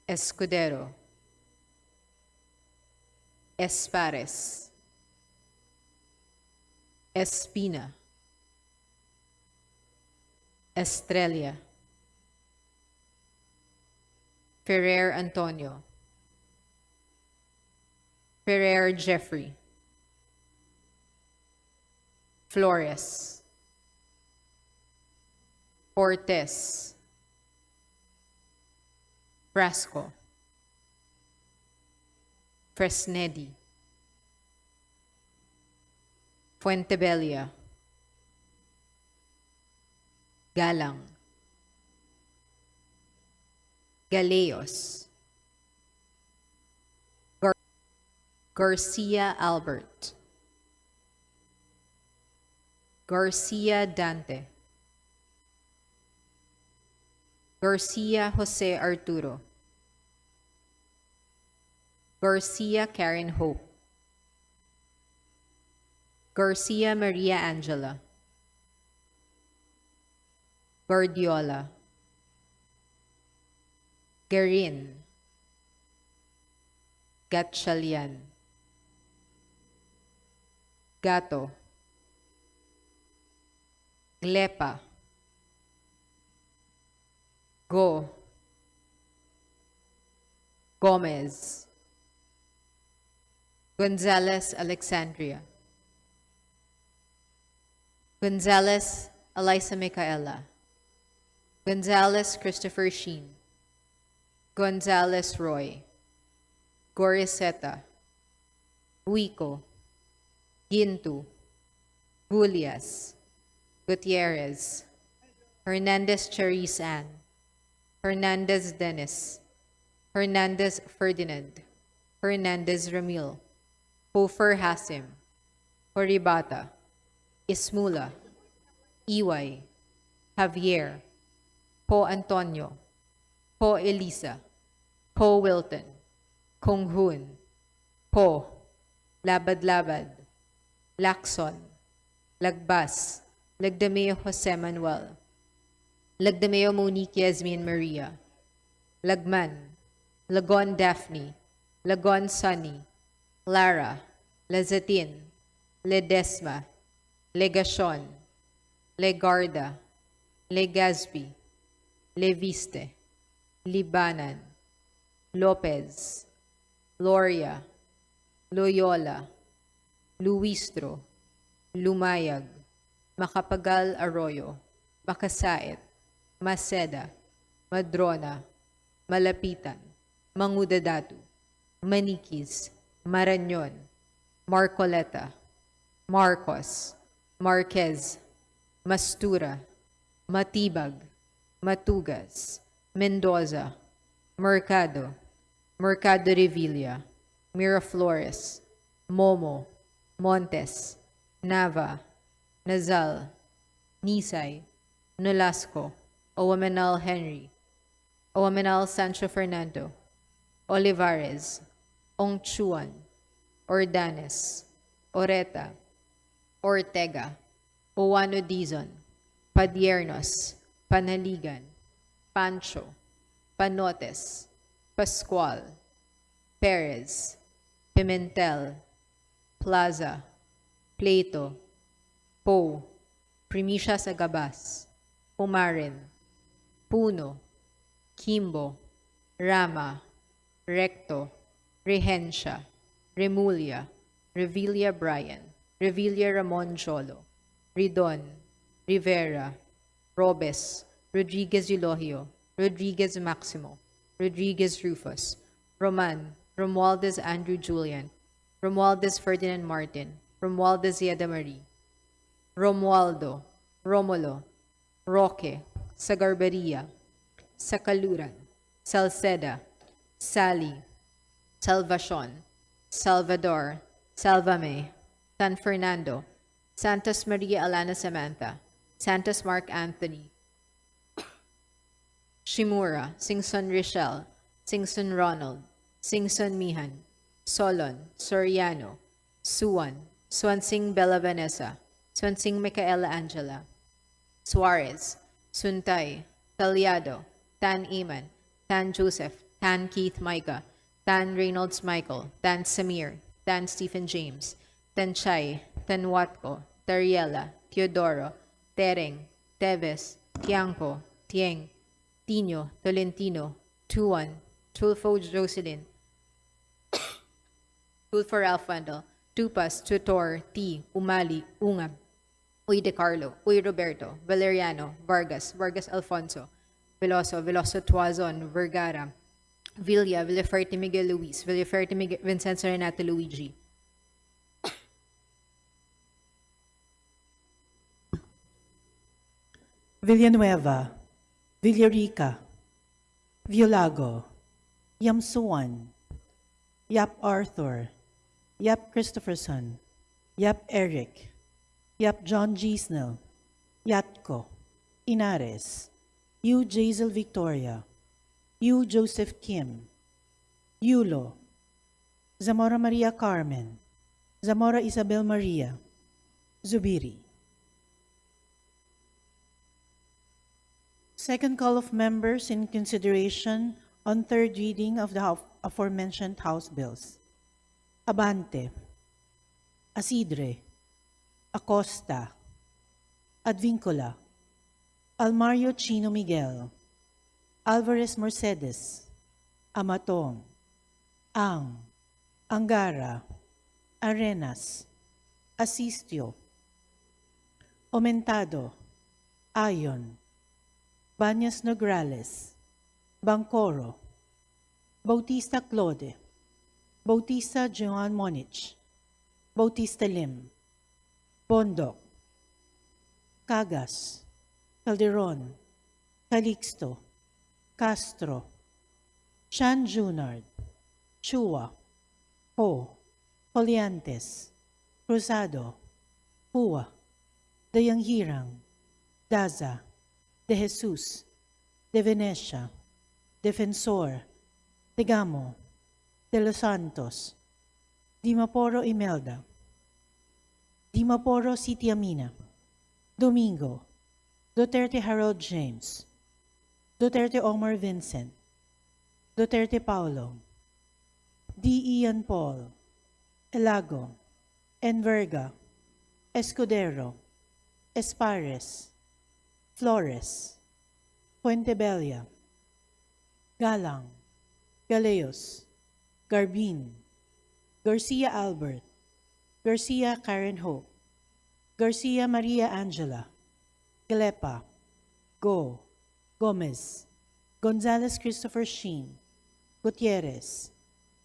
Escudero, Espares, Espina, Estrella, Ferrer Antonio, Ferrer Jeffrey, Flores, Cortez, Frasco, Fresnedi, Fuentebella, Galang, Galeos, Garcia Albert, Garcia Dante, Garcia Jose Arturo, Garcia Karen Hope, Garcia Maria Angela, Guardiola, Garin, Gatchalian, Gato, Glepa, Go, Gomez, Gonzalez Alexandria, Gonzalez Elisa Micaela, Gonzalez Christopher Sheen, Gonzalez Roy, Goriseta, Huico, Gintu, Gulias, Gutierrez, Hernandez Charis Ann, Hernandez Dennis, Hernandez Ferdinand, Hernandez Ramil, Hofer Hasim, Horibata, Ismula, Iway, Javier, Po Antonio, Po Elisa, Po Wilton, Kung Hoon, Po, Labad-Labad, Lacson, Lagbas, Lagdameo Jose Manuel, Lagdameo Monique Yasmin Maria, Lagman, Lagon Daphne, Lagon Sunny, Lara, Lazatin, Ledesma, Legacion, Legarda, Legazpi, Leviste, Libanan, Lopez, Loria, Loyola, Luistro, Lumayag, Macapagal Arroyo, Makasait, Maceda, Madrona, Malapitan, Mangudadatu, Manikis, Marañon, Marcoleta, Marcos, Marquez, Mastura, Matibag, Matugas, Mendoza, Mercado, Mercado Revilla, Miraflores, Momo, Montes, Nava, Nazal, Nisay, Nolasco, Owamanal Henry, Owamanal Sancho Fernando, Olivares, Ongchuan, Ordanes, Oreta, Ortega, Owano Dizon, Padiernos, Panaligan, Pancho, Panotes, Pascual, Perez, Pimentel, Plaza, Plato, Po, Primicia Sagabas, Pumarin, Puno, Kimbo, Rama, Recto, Rehencia, Remulia, Revilla Brian, Revilla Ramon Jolo, Ridon, Rivera, Robes, Rodriguez Eulogio, Rodriguez Maximo, Rodriguez Rufus, Roman, Romualdez Andrew Julian, Romualdez Ferdinand Martin, Romualdez Yeda Marie, Romualdo, Romulo, Roque, Sagarbaria, Sakaluran, Salceda, Sally, Salvacion, Salvador, Salvame, San Fernando, Santos Maria Alana Samantha, Santos Mark Anthony, Shimura, Singson Richelle, Singson Ronald, Singson Mihan, Solon, Soriano, Suwan, Swansing Bella Vanessa, Swansing Micaela Angela, Suarez, Suntay, Talyado, Tan Eman, Tan Joseph, Tan Keith Micah, Tan Reynolds Michael, Tan Samir, Tan Stephen James, Tan Chay, Tan Watco, Tariela, Teodoro, Tereng, Teves, Tiangco, Tieng, Tino, Tolentino, Tuan, Tulfo Jocelyn, Tulfo Ralph Wendell, Tupas, Tutor, T, Umali, Ungab, Uy De Carlo, Uy Roberto, Valeriano, Vargas, Vargas Alfonso, Veloso, Veloso Tuazon, Vergara, Villa, Villaferte Miguel Luis, Villaferte Miguel, Vincenzo Renato Luigi, Villanueva, Villarica, Violago, Yamsuan, Yap Arthur, Yap Christopherson, Yap Eric, Yap John G. Snell, Yatko, Inares, Yu Jazel Victoria, Yu Joseph Kim, Yulo, Zamora Maria Carmen, Zamora Isabel Maria, Zubiri. Second call of members in consideration on third reading of the aforementioned House bills. Abante, Asidre, Acosta, Advincula, Almario Chino Miguel, Alvarez Mercedes, Amatong, Ang, Angara, Arenas, Asistio, Omentado, Ayon, Banyas Nograles, Bangcoro, Bautista Claude, Bautista Joan Monich, Bautista Lim, Bondok, Cagas, Calderon, Calixto, Castro, Chan Junard, Chua, Ho, Poliantes, Cruzado, Pua, Dayanghirang, Daza, De Jesus, De Venecia, Defensor, De Gamo, De Los Santos, Dimaporo Imelda, Dimaporo City Amina, Domingo, Duterte Harold James, Duterte Omar Vincent, Duterte Paulo, D. Ian Paul, Elago, Enverga, Escudero, Espares, Flores, Puentebella, Galang, Galeos, Garbin, Garcia Albert, Garcia Karen Hope, Garcia Maria Angela, Galepa, Go, Gomez, Gonzalez Christopher Sheen, Gutierrez,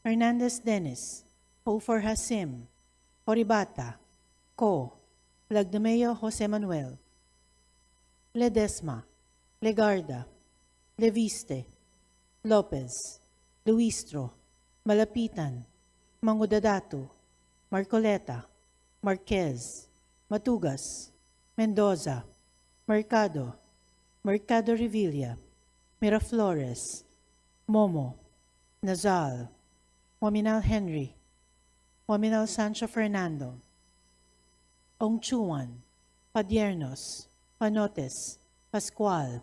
Hernandez Dennis, Hofer Hasim, Horibata, Co, Lagdameo Jose Manuel, Ledesma, Legarda, Leviste, Lopez, Luistro, Malapitan, Mangudadatu, Marcoleta, Marquez, Matugas, Mendoza, Mercado, Mercado Revilla, Miraflores, Momo, Nazal, Waminal Henry, Waminal Sancho Fernando, Ongchuan, Padiernos, Panotes, Pascual,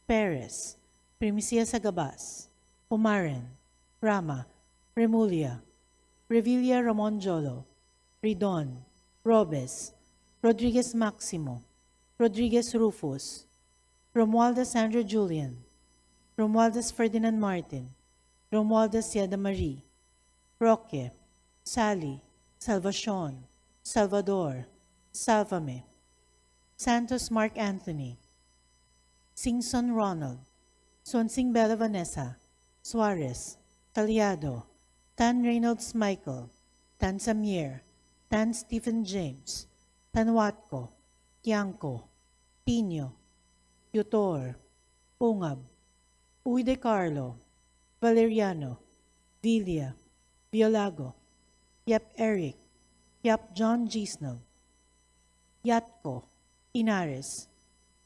Perez, Primicia Sagabas, Umaren, Rama, Remulia, Revilla Ramon Jolo, Ridon, Robes, Rodriguez Maximo, Rodriguez Rufus, Romualdez Sandra Julian, Romualdez Ferdinand Martin, Romualdez Yeda Marie, Roque, Sally, Salvacion, Salvador, Salvame, Santos Mark Anthony, Singson Ronald, Swansing Bella Vanessa, Suarez, Talyado, Tan Reynolds Michael, Tan Samir, Tan Stephen James, Tan Watco, Tiangco, Pino, Yutor, Ungab, Uy De Carlo, Valeriano, Villa, Violago, Yap Eric, Yap John G. Snell, Yatko, Inares,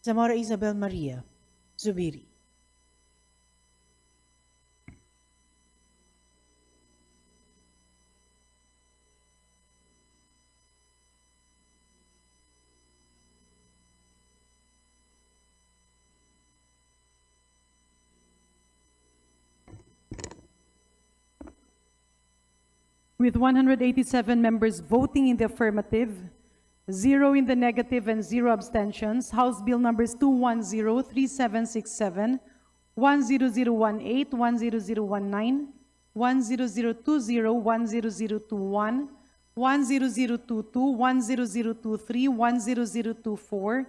Zamora Isabel Maria, Zubiri. with 187 members voting in the affirmative, 0 in the negative, and 0 abstentions, House Bill numbers 210-3767, 10018, 10019, 10020, 10021, 10022, 10023, 10024,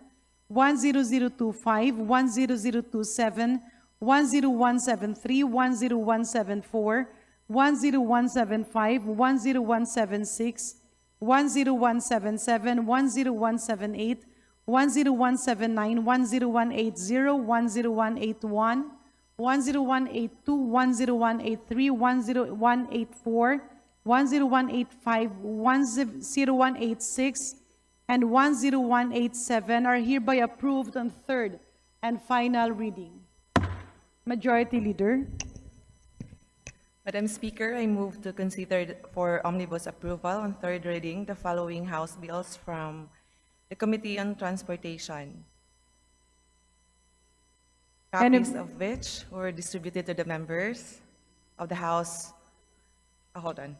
10025, 10027, 10173, 10174, 10175, 10176, 10177, 10178, 10179, 10180, 10181, 10182, 10183, 10184, 10185, 10186, and 10187 are hereby approved on third and final reading. Majority Leader. Madam Speaker, I move to consider for omnibus approval on third reading the following House bills from the Committee on Transportation, copies of which were distributed to the members of the House. Hold on.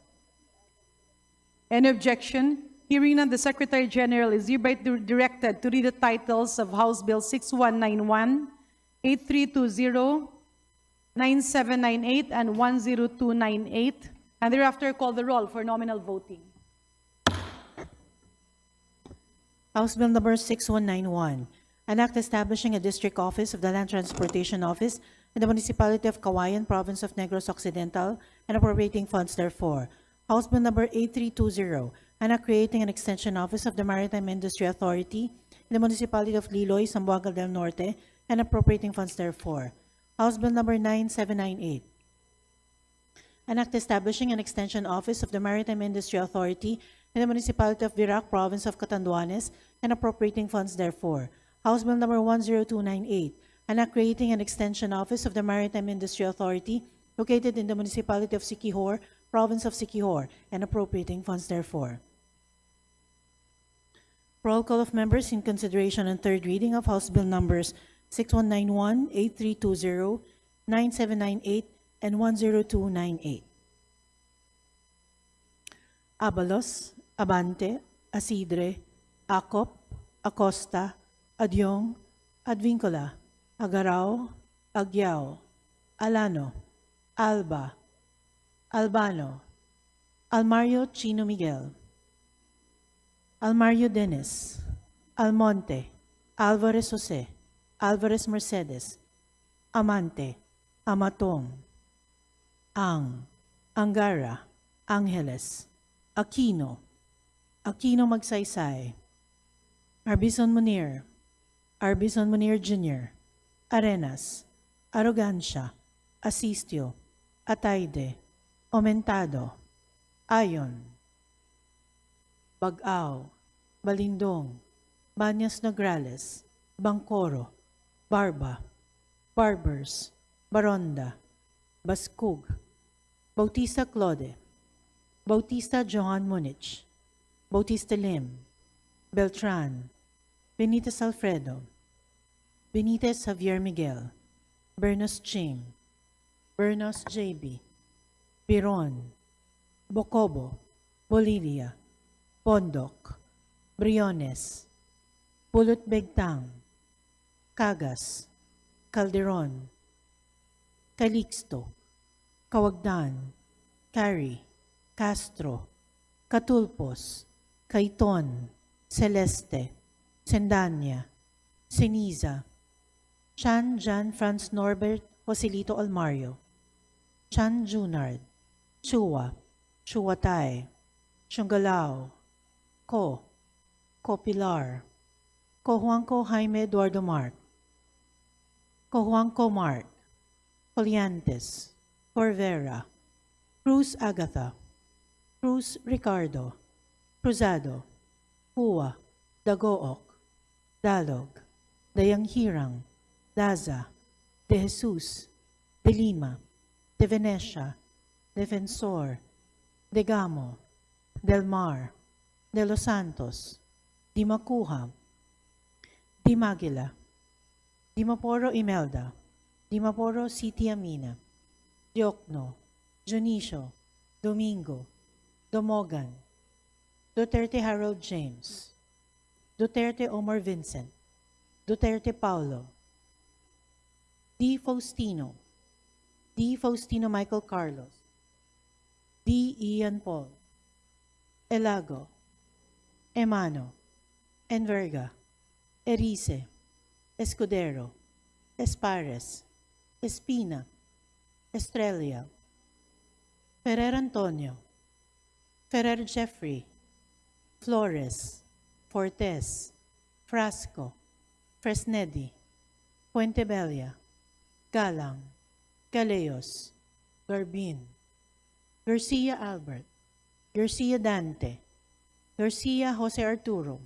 Any objection? Hearing none, the Secretary General is hereby directed to read the titles of House Bill 6191, 8320, 9798, and 10298, and thereafter call the roll for nominal voting. House Bill number 6191, an act establishing a district office of the Land Transportation Office in the Municipality of Kawayan, Province of Negros Occidental, and appropriating funds therefore. House Bill number 8320, an act creating an extension office of the Maritime Industry Authority in the Municipality of Liloy, Zamboanga del Norte, and appropriating funds therefore. House Bill number 9798, an act establishing an extension office of the Maritime Industry Authority in the Municipality of Virac, Province of Catanduanes, and appropriating funds therefore. House Bill number 10298, an act creating an extension office of the Maritime Industry Authority located in the Municipality of Siquijor, Province of Siquijor, and appropriating funds therefore. Roll call of members in consideration and third reading of House Bill numbers 6191, 8320, 9798, and 10298. Abalos, Abante, Asidre, Acop, Acosta, Adyong, Advincula, Agarao, Agyao, Alano, Alba, Albano, Almario Chino Miguel, Almario Dennis, Almonte, Alvarez Jose, Alvarez Mercedes, Amante, Amatong, Angara, Angeles, Aquino, Aquino Magsaysay, Arbison Munir, Arbison Munir Jr., Arenas, Arrogancia, Asistio, Ataide, Aumentado, Ayon, Bagao, Balindong, Banyas Nograles, Bangkoro, Barba, Barbers, Baronda, Baskug, Bautista Claude, Bautista Johan Munich, Bautista Lim, Beltran, Benitez Alfredo, Benitez Javier Miguel, Bernos Ching, Bernos JB, Biron, Bocobo, Bolivia, Pondok, Briones, Pulot Begtang, Cagas, Calderon, Calixto, Kawagdan, Cari, Castro, Catulpos, Caiton, Celeste, Sendanya, Ceniza, Chan Jan Franz Norbert Joselito Almario, Chan Junard, Chua, Chuatay, Chungalao, Ko Pilar, Ko Juanco Jaime Eduardo Mark, Ko Juanco Mark, Coliantes, Corvera, Cruz Agatha, Cruz Ricardo, Cruzado, Hua, Dagook, Dalog, Dayanghirang, Daza, De Jesus, De Lima, De Venecia, Defensor, De Gamo, Del Mar, De Los Santos, Di Macuha, Di Maguila, Di Maporo Imelda, Di Maporo City Amina, Diokno, Junicio, Domingo, Domogan, Duterte Harold James, Duterte Omar Vincent, Duterte Paulo, D. Faustino, D. Faustino Michael Carlos, D. Ian Paul, Elago, Emano, Enverga, Erice, Escudero, Espares, Espina, Estrella, Ferrer Antonio, Ferrer Jeffrey, Flores, Fortes, Frasco, Fresnedi, Puentebella, Galang, Galeos, Garbin, Garcia Albert, Garcia Dante, Garcia Jose Arturo,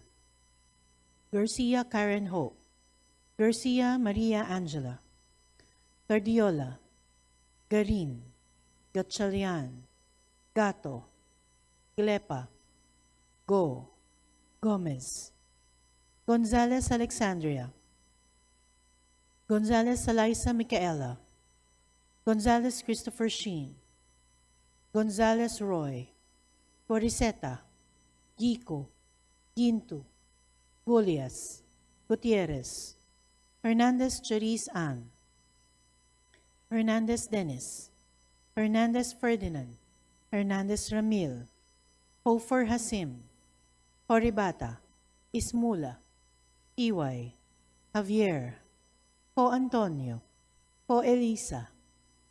Garcia Karen Hope, Garcia Maria Angela, Guardiola, Garin, Gatchalian, Gato, Glepa, Go, Gomez, Gonzalez Alexandria, Gonzalez Eliza Micaela, Gonzalez Christopher Sheen, Gonzalez Roy, Coriseta, Gico, Gintu, Gulias, Gutierrez, Hernandez Cherise Ann, Hernandez Dennis, Hernandez Ferdinand, Hernandez Ramil, Hofer Hasim, Horibata, Ismula, Iway, Javier, Ko Antonio, Ko Elisa,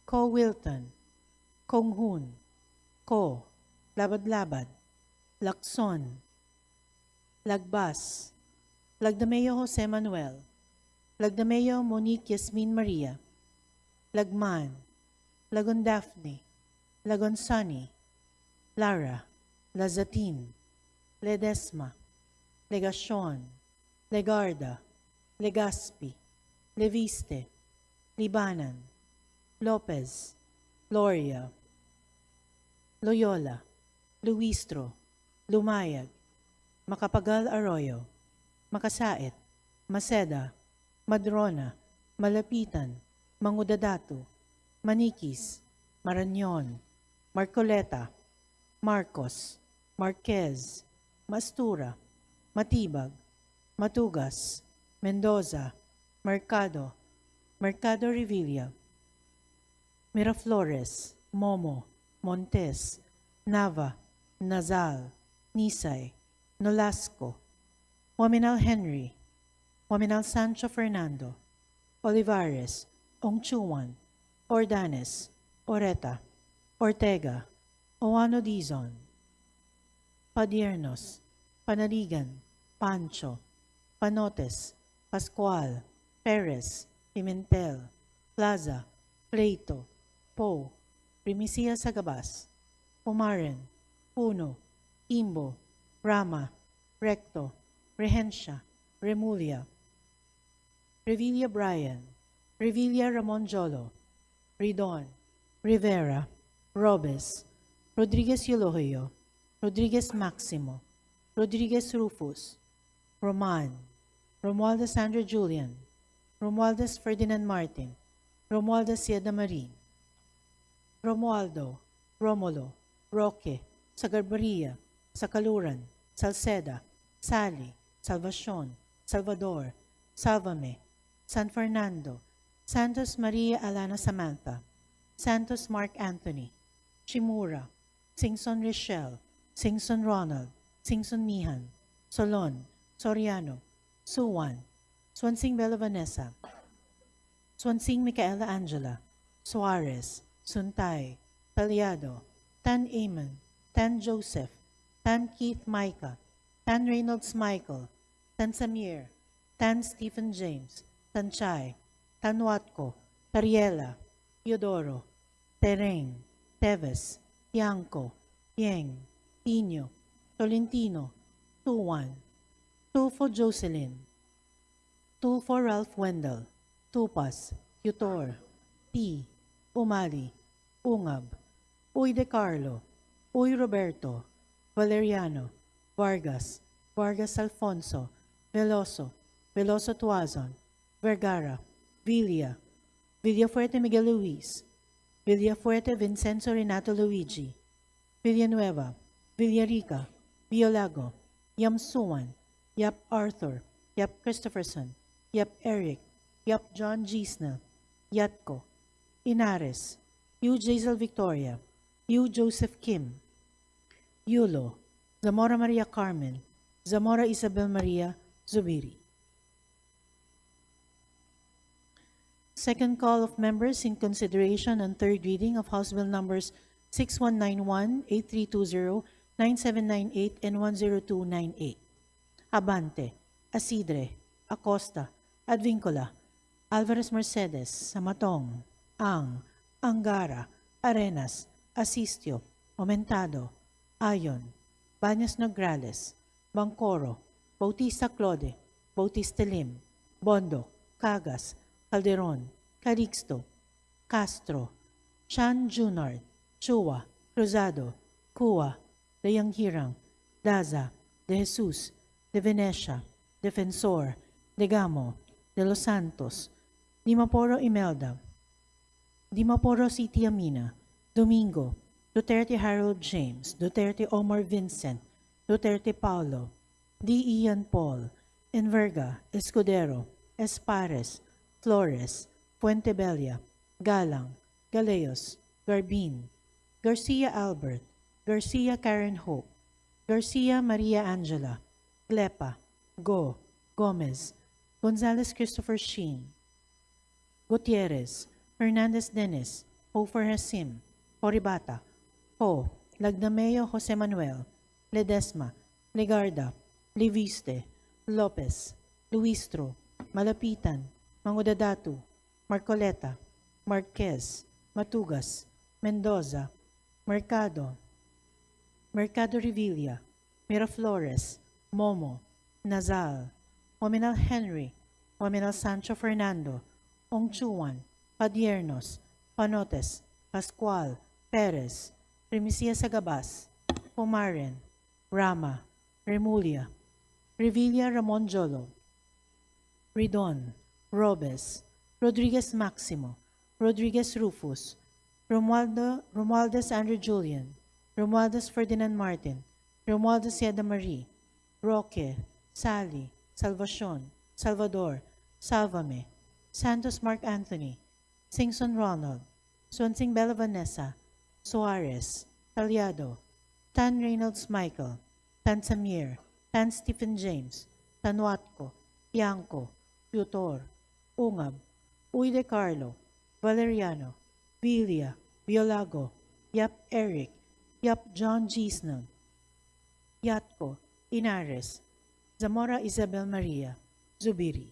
Ko Wilton, Kong Hun, Ko, Labad-Labad, Lacson, Lagbas, Lagdameo Jose Manuel, Lagdameo Monique Yasmin Maria, Lagman, Lagon Daphne, Lagon Sunny, Lara, Lazatin, Ledesma, Legacion, Legarda, Legaspi, Leviste, Libanan, Lopez, Gloria, Loyola, Luistro, Lumayag, Macapagal Arroyo, Makasait, Maceda, Madrona, Malapitan, Mangudadato, Manikis, Marañon, Marcoleta, Marcos, Marquez, Mastura, Matibag, Matugas, Mendoza, Mercado, Mercado Revilla, Miraflores, Momo, Montes, Nava, Nazal, Nisay, Nolasco, Waminal Henry, Waminal Sancho Fernando, Olivares, Ongchuan, Ordanes, Oreta, Ortega, Oano Dizon, Padiernos, Panaligan, Pancho, Panotes, Pascual, Perez, Pimentel, Plaza, Pleito, Po, Primicia Sagabas, Pumaren, Puno, Imbo, Rama, Recto, Rehencia, Remulia, Revilla Brian, Revilla Ramon Jolo, Ridon, Rivera, Robes, Rodriguez Eulogio, Rodriguez Maximo, Rodriguez Rufus, Roman, Romualdez Sandra Julian, Romualdez Ferdinand Martin, Romualdez Sieda Marie, Romualdo, Romulo, Roque, Sagarbaria, Sakaluran, Salceda, Sally, Salvacion, Salvador, Salvame, San Fernando, Santos Maria Alana Samantha, Santos Mark Anthony, Chimura, Singson Richelle, Singson Ronald, Singson Mihan, Solon, Soriano, Suwan, Swansing Bella Vanessa, Swansing Micaela Angela, Suarez, Suntay, Taliado, Tan Amon, Tan Joseph, Tan Keith Micah, Tan Reynolds Michael, Tan Samir, Tan Stephen James, Tan Chay, Tan Watco, Tariela, Teodoro, Tereng, Teves, Yanko, Yeng, Tino, Tolentino, Tuwan, Tulfo Jocelyn, Tulfo Ralph Wendell, Tupas, Yutor, T, Umali, Ungab, Uy De Carlo, Uy Roberto, Valeriano, Vargas, Vargas Alfonso, Veloso, Veloso Tuazon, Vergara, Villa, Villafuerte Miguel Luis, Villafuerte Vincenzo Renato Luigi, Villanueva, Villarica, Biolago, Yam Suwan, Yap Arthur, Yap Christopherson, Yap Eric, Yap John Gisnel, Yatko, Inares, Yu Jaisal Victoria, Yu Joseph Kim, Yulo, Zamora Maria Carmen, Zamora Isabel Maria Zubiri. Second call of members in consideration on third reading of House Bill numbers 6191, 8320, 9798, and 10298. Abante, Asidre, Acosta, Advincula, Alvarez Mercedes, Samatong, Ang, Angara, Arenas, Asistio, Aumentado, Ayon, Banyas Nograles, Bangcoro, Bautista Claude, Bautista Lim, Bondo, Cagas, Calderon, Calixto, Castro, Chan Junard, Chua, Cruzado, Cua, Dayanghirang, Daza, De Jesus, De Venecia, Defensor, De Gamo, De Los Santos, Dimaporo Imelda, Dimaporo City Amina, Domingo, Duterte Harold James, Duterte Omar Vincent, Duterte Paulo, D. Ian Paul, Enverga, Escudero, Espares, Flores, Fuentebella, Galang, Galeos, Garbin, Garcia Albert, Garcia Karen Hope, Garcia Maria Angela, Glepa, Go, Gomez, Gonzalez Christopher Sheen, Gutierrez, Hernandez Dennis, Hofer Hasim, Horibata, Ho, Lagnameo Jose Manuel, Ledesma, Legarda, Liviste, Lopez, Luistro, Malapitan, Mangudadatu, Marcoleta, Marquez, Matugas, Mendoza, Mercado, Mercado Revilla, Miraflores, Momo, Nazal, Hominal Henry, Hominal Sancho Fernando, Ongchuan, Padiernos, Panotes, Pascual, Perez, Primicia Sagabas, Pumaren, Rama, Remulia, Revilla Ramon Jolo, Ridon, Robes, Rodriguez Maximo, Rodriguez Rufus, Romualdez Andrew Julian, Romualdez Ferdinand Martin, Romualdez Yeda Marie, Roque, Sally, Salvacion, Salvador, Salvame, Santos Mark Anthony, Singson Ronald, Swansing Bella Vanessa, Suarez, Talyado, Tan Reynolds Michael, Tan Samir, Tan Stephen James, Tanuatco, Yanko, Tutor, Ungab, Uy de Carlo, Valeriano, Villa, Biolago, Yap Eric, Yap John Gisnel, Yatko, Inares, Zamora Isabel Maria, Zubiri.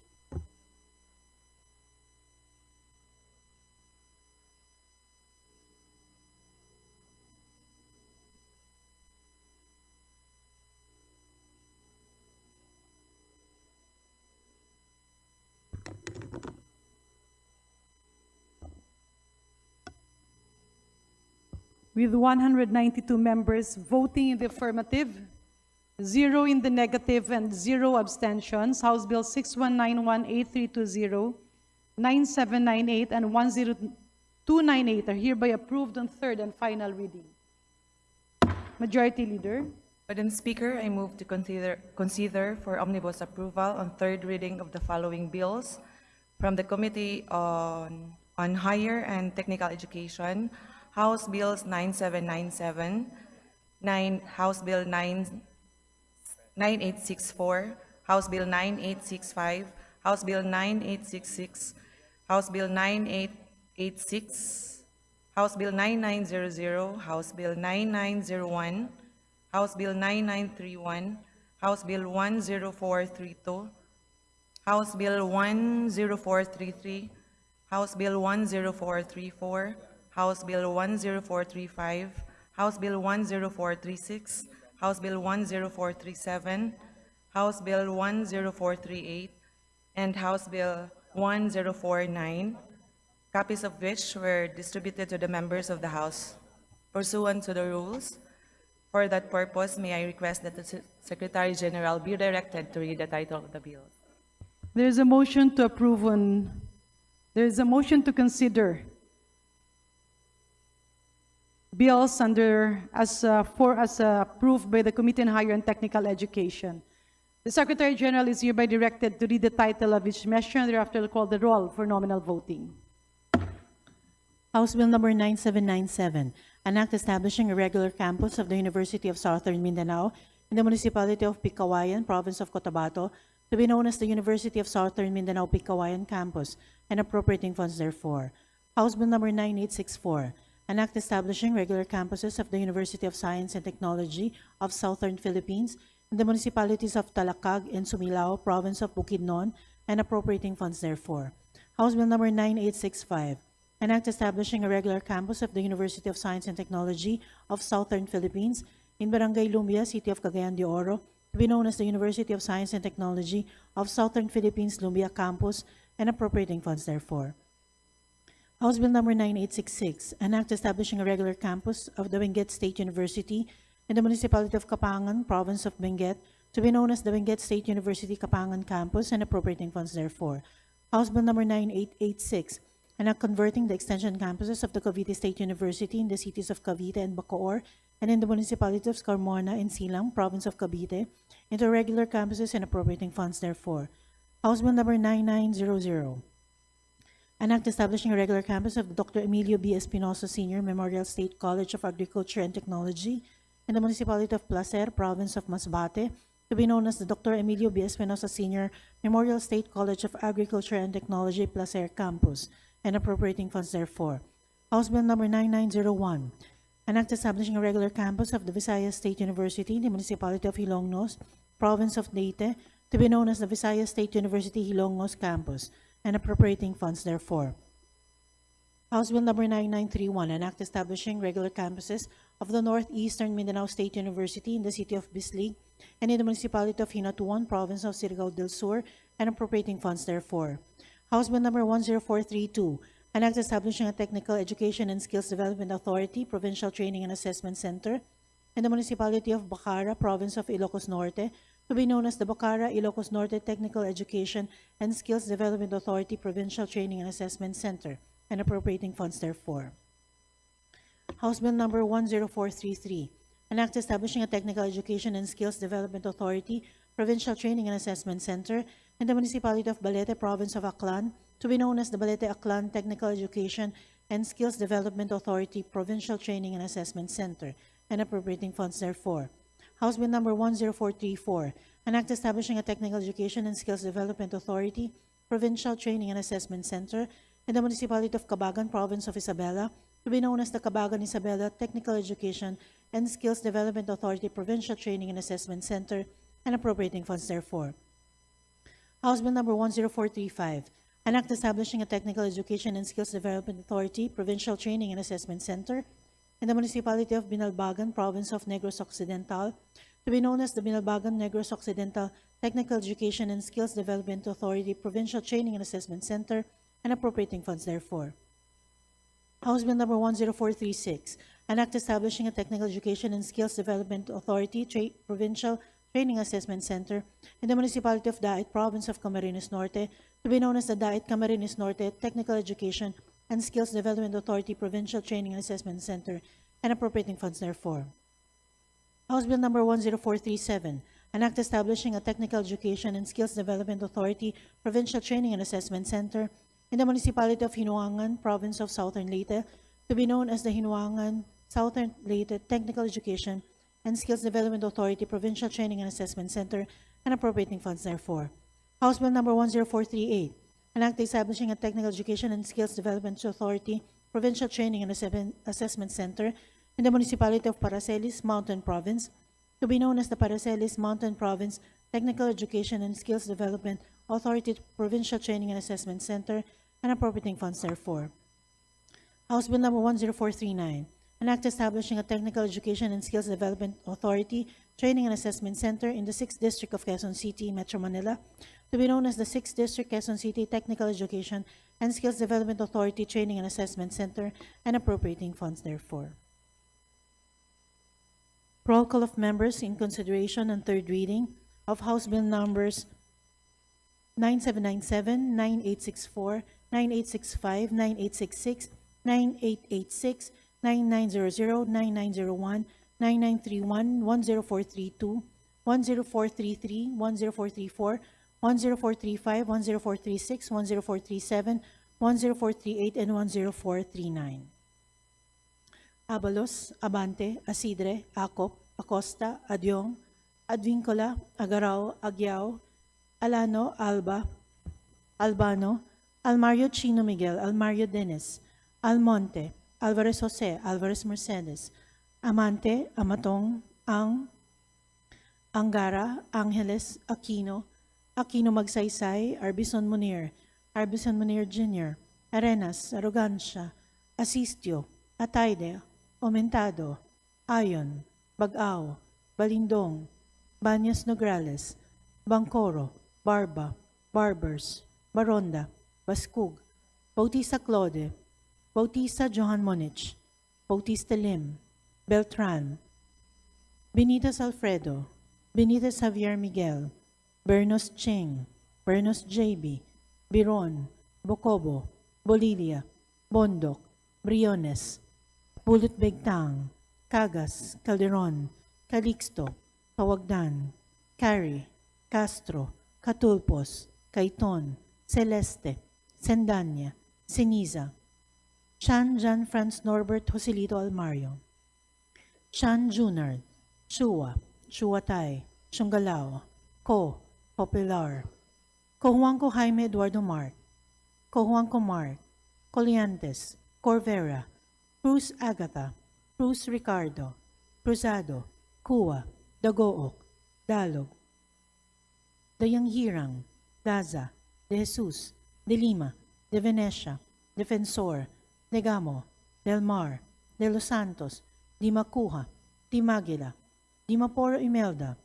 With 192 members voting in the affirmative, 0 in the negative, and 0 abstentions, House Bill 6191, 8320, 9798, and 10298 are hereby approved on third and final reading. Majority Leader. Madam Speaker, I move to consider for omnibus approval on third reading of the following bills from the Committee on Higher and Technical Education, House Bills 9797, House Bill 9864, House Bill 9865, House Bill 9866, House Bill 9886, House Bill 9900, House Bill 9901, House Bill 9931, House Bill 10432, House Bill 10433, House Bill 10434, House Bill 10435, House Bill 10436, House Bill 10437, House Bill 10438, and House Bill 1049, copies of which were distributed to the members of the House pursuant to the rules. For that purpose, may I request that the Secretary General be directed to read the title of the bill. There is a motion to approve on, there is a motion to consider bills as approved by the Committee on Higher and Technical Education. The Secretary General is hereby directed to read the title of each measure and thereafter will call the roll for nominal voting. House Bill number 9797, an act establishing a regular campus of the University of Southern Mindanao in the municipality of Picawayan, province of Cotabato, to be known as the University of Southern Mindanao Picawayan Campus, and appropriating funds therefor. House Bill number 9864, an act establishing regular campuses of the University of Science and Technology of Southern Philippines in the municipalities of Talakag and Sumilao, province of Bukidnon, and appropriating funds therefor. House Bill number 9865, an act establishing a regular campus of the University of Science and Technology of Southern Philippines in Barangay Lumbia, City of Cagayan de Oro, to be known as the University of Science and Technology of Southern Philippines Lumbia Campus, and appropriating funds therefor. House Bill number 9866, an act establishing a regular campus of the Benguet State University in the municipality of Kapangan, province of Benguet, to be known as the Benguet State University Kapangan Campus, and appropriating funds therefor. House Bill number 9886, an act converting the extension campuses of the Cavite State University in the cities of Cavite and Bacoor, and in the municipalities of Carmona and Silang, province of Cavite, into regular campuses and appropriating funds therefor. House Bill number 9900, an act establishing a regular campus of Dr. Emilio B. Espinosa Sr. Memorial State College of Agriculture and Technology in the municipality of Placer, province of Masbate, to be known as the Dr. Emilio B. Espinosa Sr. Memorial State College of Agriculture and Technology, Placer Campus, and appropriating funds therefor. House Bill number 9901, an act establishing a regular campus of the Visayas State University in the municipality of Hilongnos, province of Leyte, to be known as the Visayas State University Hilongnos Campus, and appropriating funds therefor. House Bill number 9931, an act establishing regular campuses of the Northeastern Mindanao State University in the city of Bislig and in the municipality of Hinatuan, province of Surigao del Sur, and appropriating funds therefor. House Bill number 10432, an act establishing a Technical Education and Skills Development Authority Provincial Training and Assessment Center in the municipality of Bacara, province of Ilocos Norte, to be known as the Bacara Ilocos Norte Technical Education and Skills Development Authority Provincial Training and Assessment Center, and appropriating funds therefor. House Bill number 10433, an act establishing a Technical Education and Skills Development Authority Provincial Training and Assessment Center in the municipality of Balete, province of Aklan, to be known as the Balete Aklan Technical Education and Skills Development Authority Provincial Training and Assessment Center, and appropriating funds therefor. House Bill number 10434, an act establishing a Technical Education and Skills Development Authority Provincial Training and Assessment Center in the municipality of Cabagan, province of Isabela, to be known as the Cabagan Isabela Technical Education and Skills Development Authority Provincial Training and Assessment Center, and appropriating funds therefor. House Bill number 10435, an act establishing a Technical Education and Skills Development Authority Provincial Training and Assessment Center in the municipality of Binalbagan, province of Negros Occidental, to be known as the Binalbagan Negros Occidental Technical Education and Skills Development Authority Provincial Training and Assessment Center, and appropriating funds therefor. House Bill number 10436, an act establishing a Technical Education and Skills Development Authority Provincial Training Assessment Center in the municipality of Daet, province of Camarines Norte, to be known as the Daet Camarines Norte Technical Education and Skills Development Authority Provincial Training and Assessment Center, and appropriating funds therefor. House Bill number 10437, an act establishing a Technical Education and Skills Development Authority Provincial Training and Assessment Center in the municipality of Hinuangan, province of Southern Leyte, to be known as the Hinuangan Southern Leyte Technical Education and Skills Development Authority Provincial Training and Assessment Center, and appropriating funds therefor. House Bill number 10438, an act establishing a Technical Education and Skills Development Authority Provincial Training and Assessment Center in the municipality of Paracelis Mountain Province, to be known as the Paracelis Mountain Province Technical Education and Skills Development Authority Provincial Training and Assessment Center, and appropriating funds therefor. House Bill number 10439, an act establishing a Technical Education and Skills Development Authority Training and Assessment Center in the 6th District of Quezon City, Metro Manila, to be known as the 6th District Quezon City Technical Education and Skills Development Authority Training and Assessment Center, and appropriating funds therefor. Roll call of members in consideration and third reading of House Bill numbers 9797, 9864, 9865, 9866, 9886, 9900, 9901, 9931, 10432, 10433, 10434, 10435, 10436, 10437, 10438, and 10439. Abalos, Abante, Asidre, Acop, Acosta, Adyong, Advincola, Agaraw, Agyao, Alano, Alba, Albano, Almario Chino Miguel, Almario Dennis, Almonte, Alvarez Jose, Alvarez Mercedes, Amante, Amatong, Angara, Angeles, Aquino, Aquino Magsaysay, Arbison Munir, Arbison Munir Jr., Arenas, Arrogancia, Asistio, Atayde, Aumentado, Ayon, Bagao, Balindong, Banyas Nograles, Bangkoro, Barba, Barbers, Baronda, Baskug, Bautista Claude, Bautista Johan Monich, Bautista Lim, Beltran, Benitez Alfredo, Benitez Javier Miguel, Bernos Ching, Bernos JB, Biron, Bocobo, Bolilia, Bondok, Briones, Pulot Begtang, Cagas, Calderon, Calixto, Pawagdan, Cari, Castro, Catulpos, Caiton, Celeste, Sendanya, Siniza, Chan Jan Franz Norbert Joselito Almario, Chan Junard, Chua, Chuatay, Chungalao, Popular, Juanco Jaime Eduardo Mark, Juanco Mark, Coliantes, Corvera, Cruz Agatha, Cruz Ricardo, Cruzado, Kua, Dagook, Dalog, Dayanghirang, Daza, De Jesus, De Lima, De Venecia, Defensor, De Gamo, Del Mar, De Los Santos, Di Macuja, Di Maguila, Di Maporo Imelda,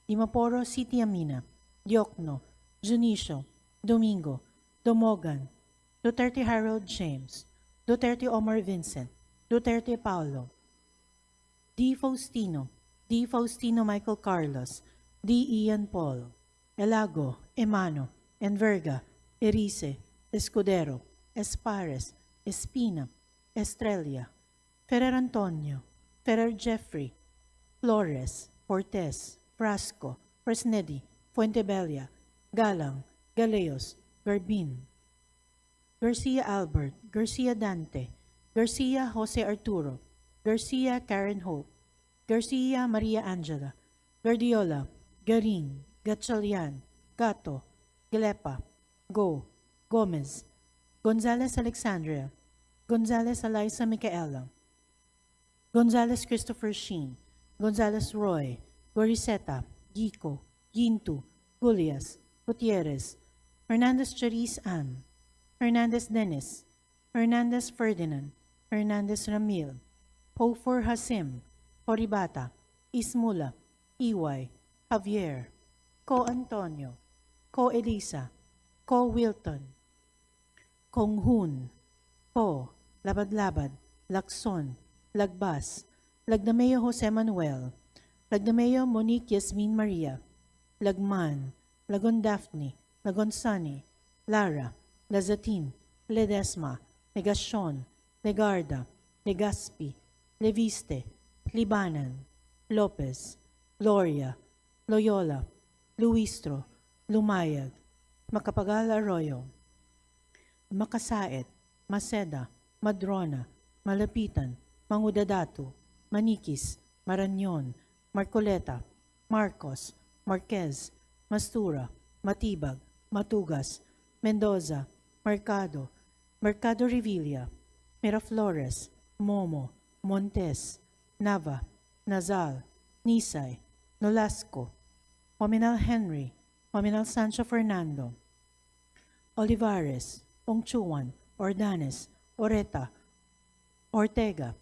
Di Maporo City Amina, Diokno, Junicio, Domingo, Domogan, Duterte Harold James, Duterte Omar Vincent, Duterte Paulo, D. Faustino Michael Carlos, D. Ian Paul, Elago, Emano, Enverga, Erice, Escudero, Espares, Espina, Estrella, Ferrer Antonio, Ferrer Jeffrey, Flores, Cortez, Frasco, Fresnedi, Fuentebella, Galang, Galeos, Garbin, Garcia Albert, Garcia Dante, Garcia Jose Arturo, Garcia Karen Hope, Garcia Maria Angela, Guardiola, Garin, Gatchalian, Gato, Gilepa, Go, Gomez, Gonzales Alexandria, Gonzales Eliza Micaela, Gonzales Christopher Sheen, Gonzales Roy, Goriseta, Gico, Gintu, Gulias, Gutierrez, Hernandez Chariz Ann, Hernandez Dennis, Hernandez Ferdinand, Hernandez Ramil, Hofor Hasim, Horibata, Ismula, Iway, Javier, Co Antonio, Co Elisa, Co Wilton, Kong Hun, Po, Labad-Labad, Lacson, Lagbas, Lagdameo Jose Manuel, Lagdameo Monique Yasmin Maria, Lagman, Lagon Daphne, Lagon Sunny, Lara, Lazatin, Ledesma, Legasyon, Legarda, Legaspi, Leviste, Libanan, Lopez, Gloria, Loyola, Luistro, Lumayag, Macapagal Arroyo, Makasaet, Maceda, Madrona, Malapitan, Mangudadatu, Manikis, Maranyon, Marcoleta, Marcos, Marquez, Mastura, Matibag, Matugas, Mendoza, Mercado, Mercado Revilla, Miraflores, Momo, Montes, Nava, Nazal, Nisay, Nolasco, Pominal Henry, Pominal Sancho Fernando, Olivares, Ongchuan, Ordanes, Oreta, Ortega,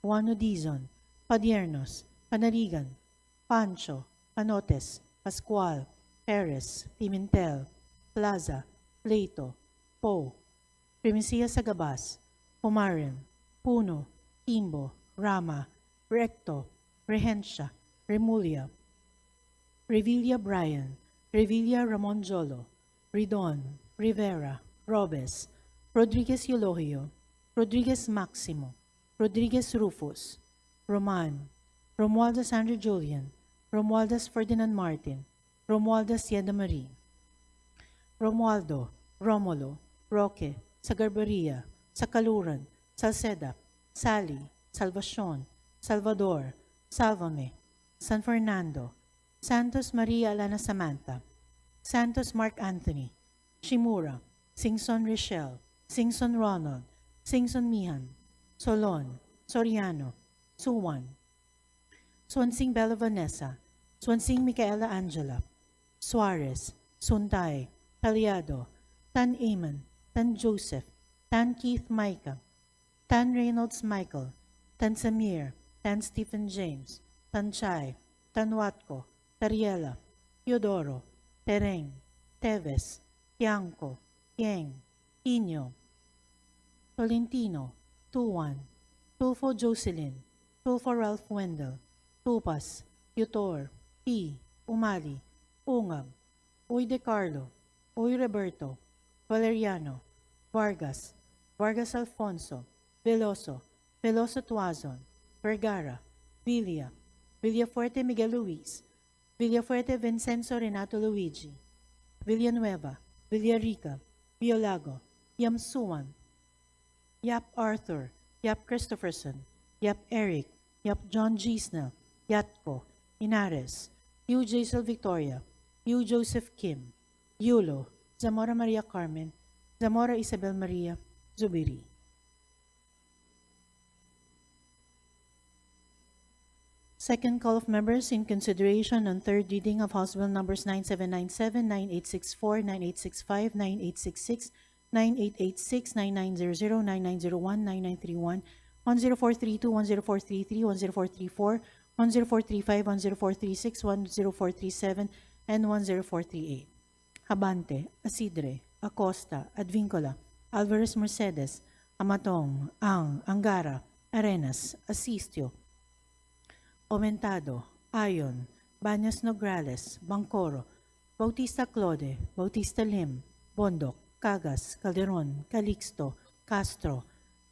Juan Dizon, Padiernos, Panarigan, Pancho, Panotes, Pascual, Perez, Pimentel, Plaza, Leito, Po, Primicia Sagabas, Pumarin, Puno, Timbo, Rama, Recto, Rehencia, Remulia, Revilla Brian, Revilla Ramon Jolo, Ridon, Rivera, Robes, Rodriguez Eulogio, Rodriguez Maximo, Rodriguez Rufus, Roman, Romualdez Andrew Julian, Romualdez Ferdinand Martin, Romualdez Yeda Marie, Romualdo, Romulo, Roque, Sagarbaria, Sakaluran, Salceda, Sally, Salvacion, Salvador, Salvame, San Fernando, Santos Maria Alana Samantha, Santos Mark Anthony, Shimura, Singson Richelle, Singson Ronald, Singson Mihan, Solon, Soriano, Suwan, Swansing Bella Vanessa, Swansing Micaela Angela, Suarez, Suntay, Taliado, Tan Amon, Tan Joseph, Tan Keith Micah, Tan Reynolds Michael, Tan Samir, Tan Stephen James, Tan Chay, Tan Watco, Tariela, Teodoro, Tereng, Teves, Tiangco, Yang, Inyo, Tolentino, Tuan, Tulfo Jocelyn, Tulfo Ralph Wendell, Tupas, Yutor, P, Umali, Ungab, Uy De Carlo, Uy Roberto, Valeriano, Vargas, Vargas Alfonso, Veloso, Veloso Tuazon, Vergara, Villa, Villafuerte Miguel Luis, Villafuerte Vincenzo Renato Luigi, Villanueva, Villarica, Biolago, Yamsuan, Yap Arthur, Yap Christopherson, Yap Eric, Yap John G. Snell, Yatko, Inares, Yu Jaisel Victoria, Yu Joseph Kim, Yulo, Zamora Maria Carmen, Zamora Isabel Maria, Zubiri. Second call of members in consideration on third reading of House Bill numbers 9797, 9864, 9865, 9866, 9886, 9900, 9901, 9931, 10432, 10433, 10434, 10435, 10436, 10437, and 10438. Habante, Asidre, Acosta, Advincola, Alvarez Mercedes, Amatong, Angara, Arenas, Asistio, Aumentado, Ayon, Banyas Nograles, Bangcoro, Bautista Claude, Bautista Lim, Bondok, Cagas, Calderon, Calixto, Castro,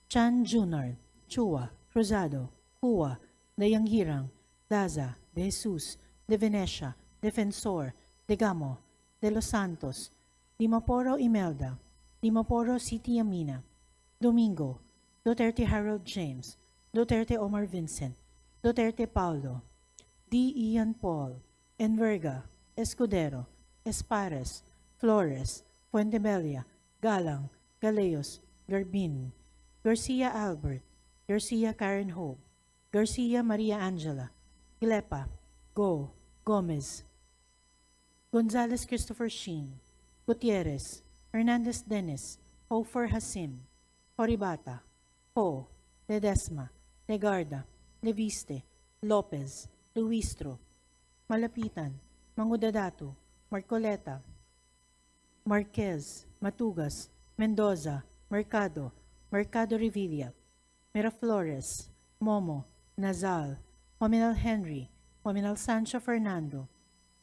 Chan Junard, Chua, Rosado, Hua, Dayanghirang, Daza, De Jesus, De Venecia, Defensor, De Gamo, De Los Santos, Dimaporo Imelda, Dimaporo City Amina, Domingo, Duterte Harold James, Duterte Omar Vincent, Duterte Paulo, D. Ian Paul, Enverga, Escudero, Espares, Flores, Fuentebella, Galang, Galeos, Garbin, Garcia Albert, Garcia Karen Hope, Garcia Maria Angela, Gilepa, Go, Gomez, Gonzalez Christopher Sheen, Gutierrez, Hernandez Dennis, Hofer Hasim, Horibata, Ho, Ledesma, Legarda, Leviste, Lopez, Luistro, Malapitan, Mangudadato, Marcoleta, Marquez, Matugas, Mendoza, Mercado, Mercado Revilla, Miraflores, Momo, Nazal, Pominal Henry, Pominal Sancho Fernando,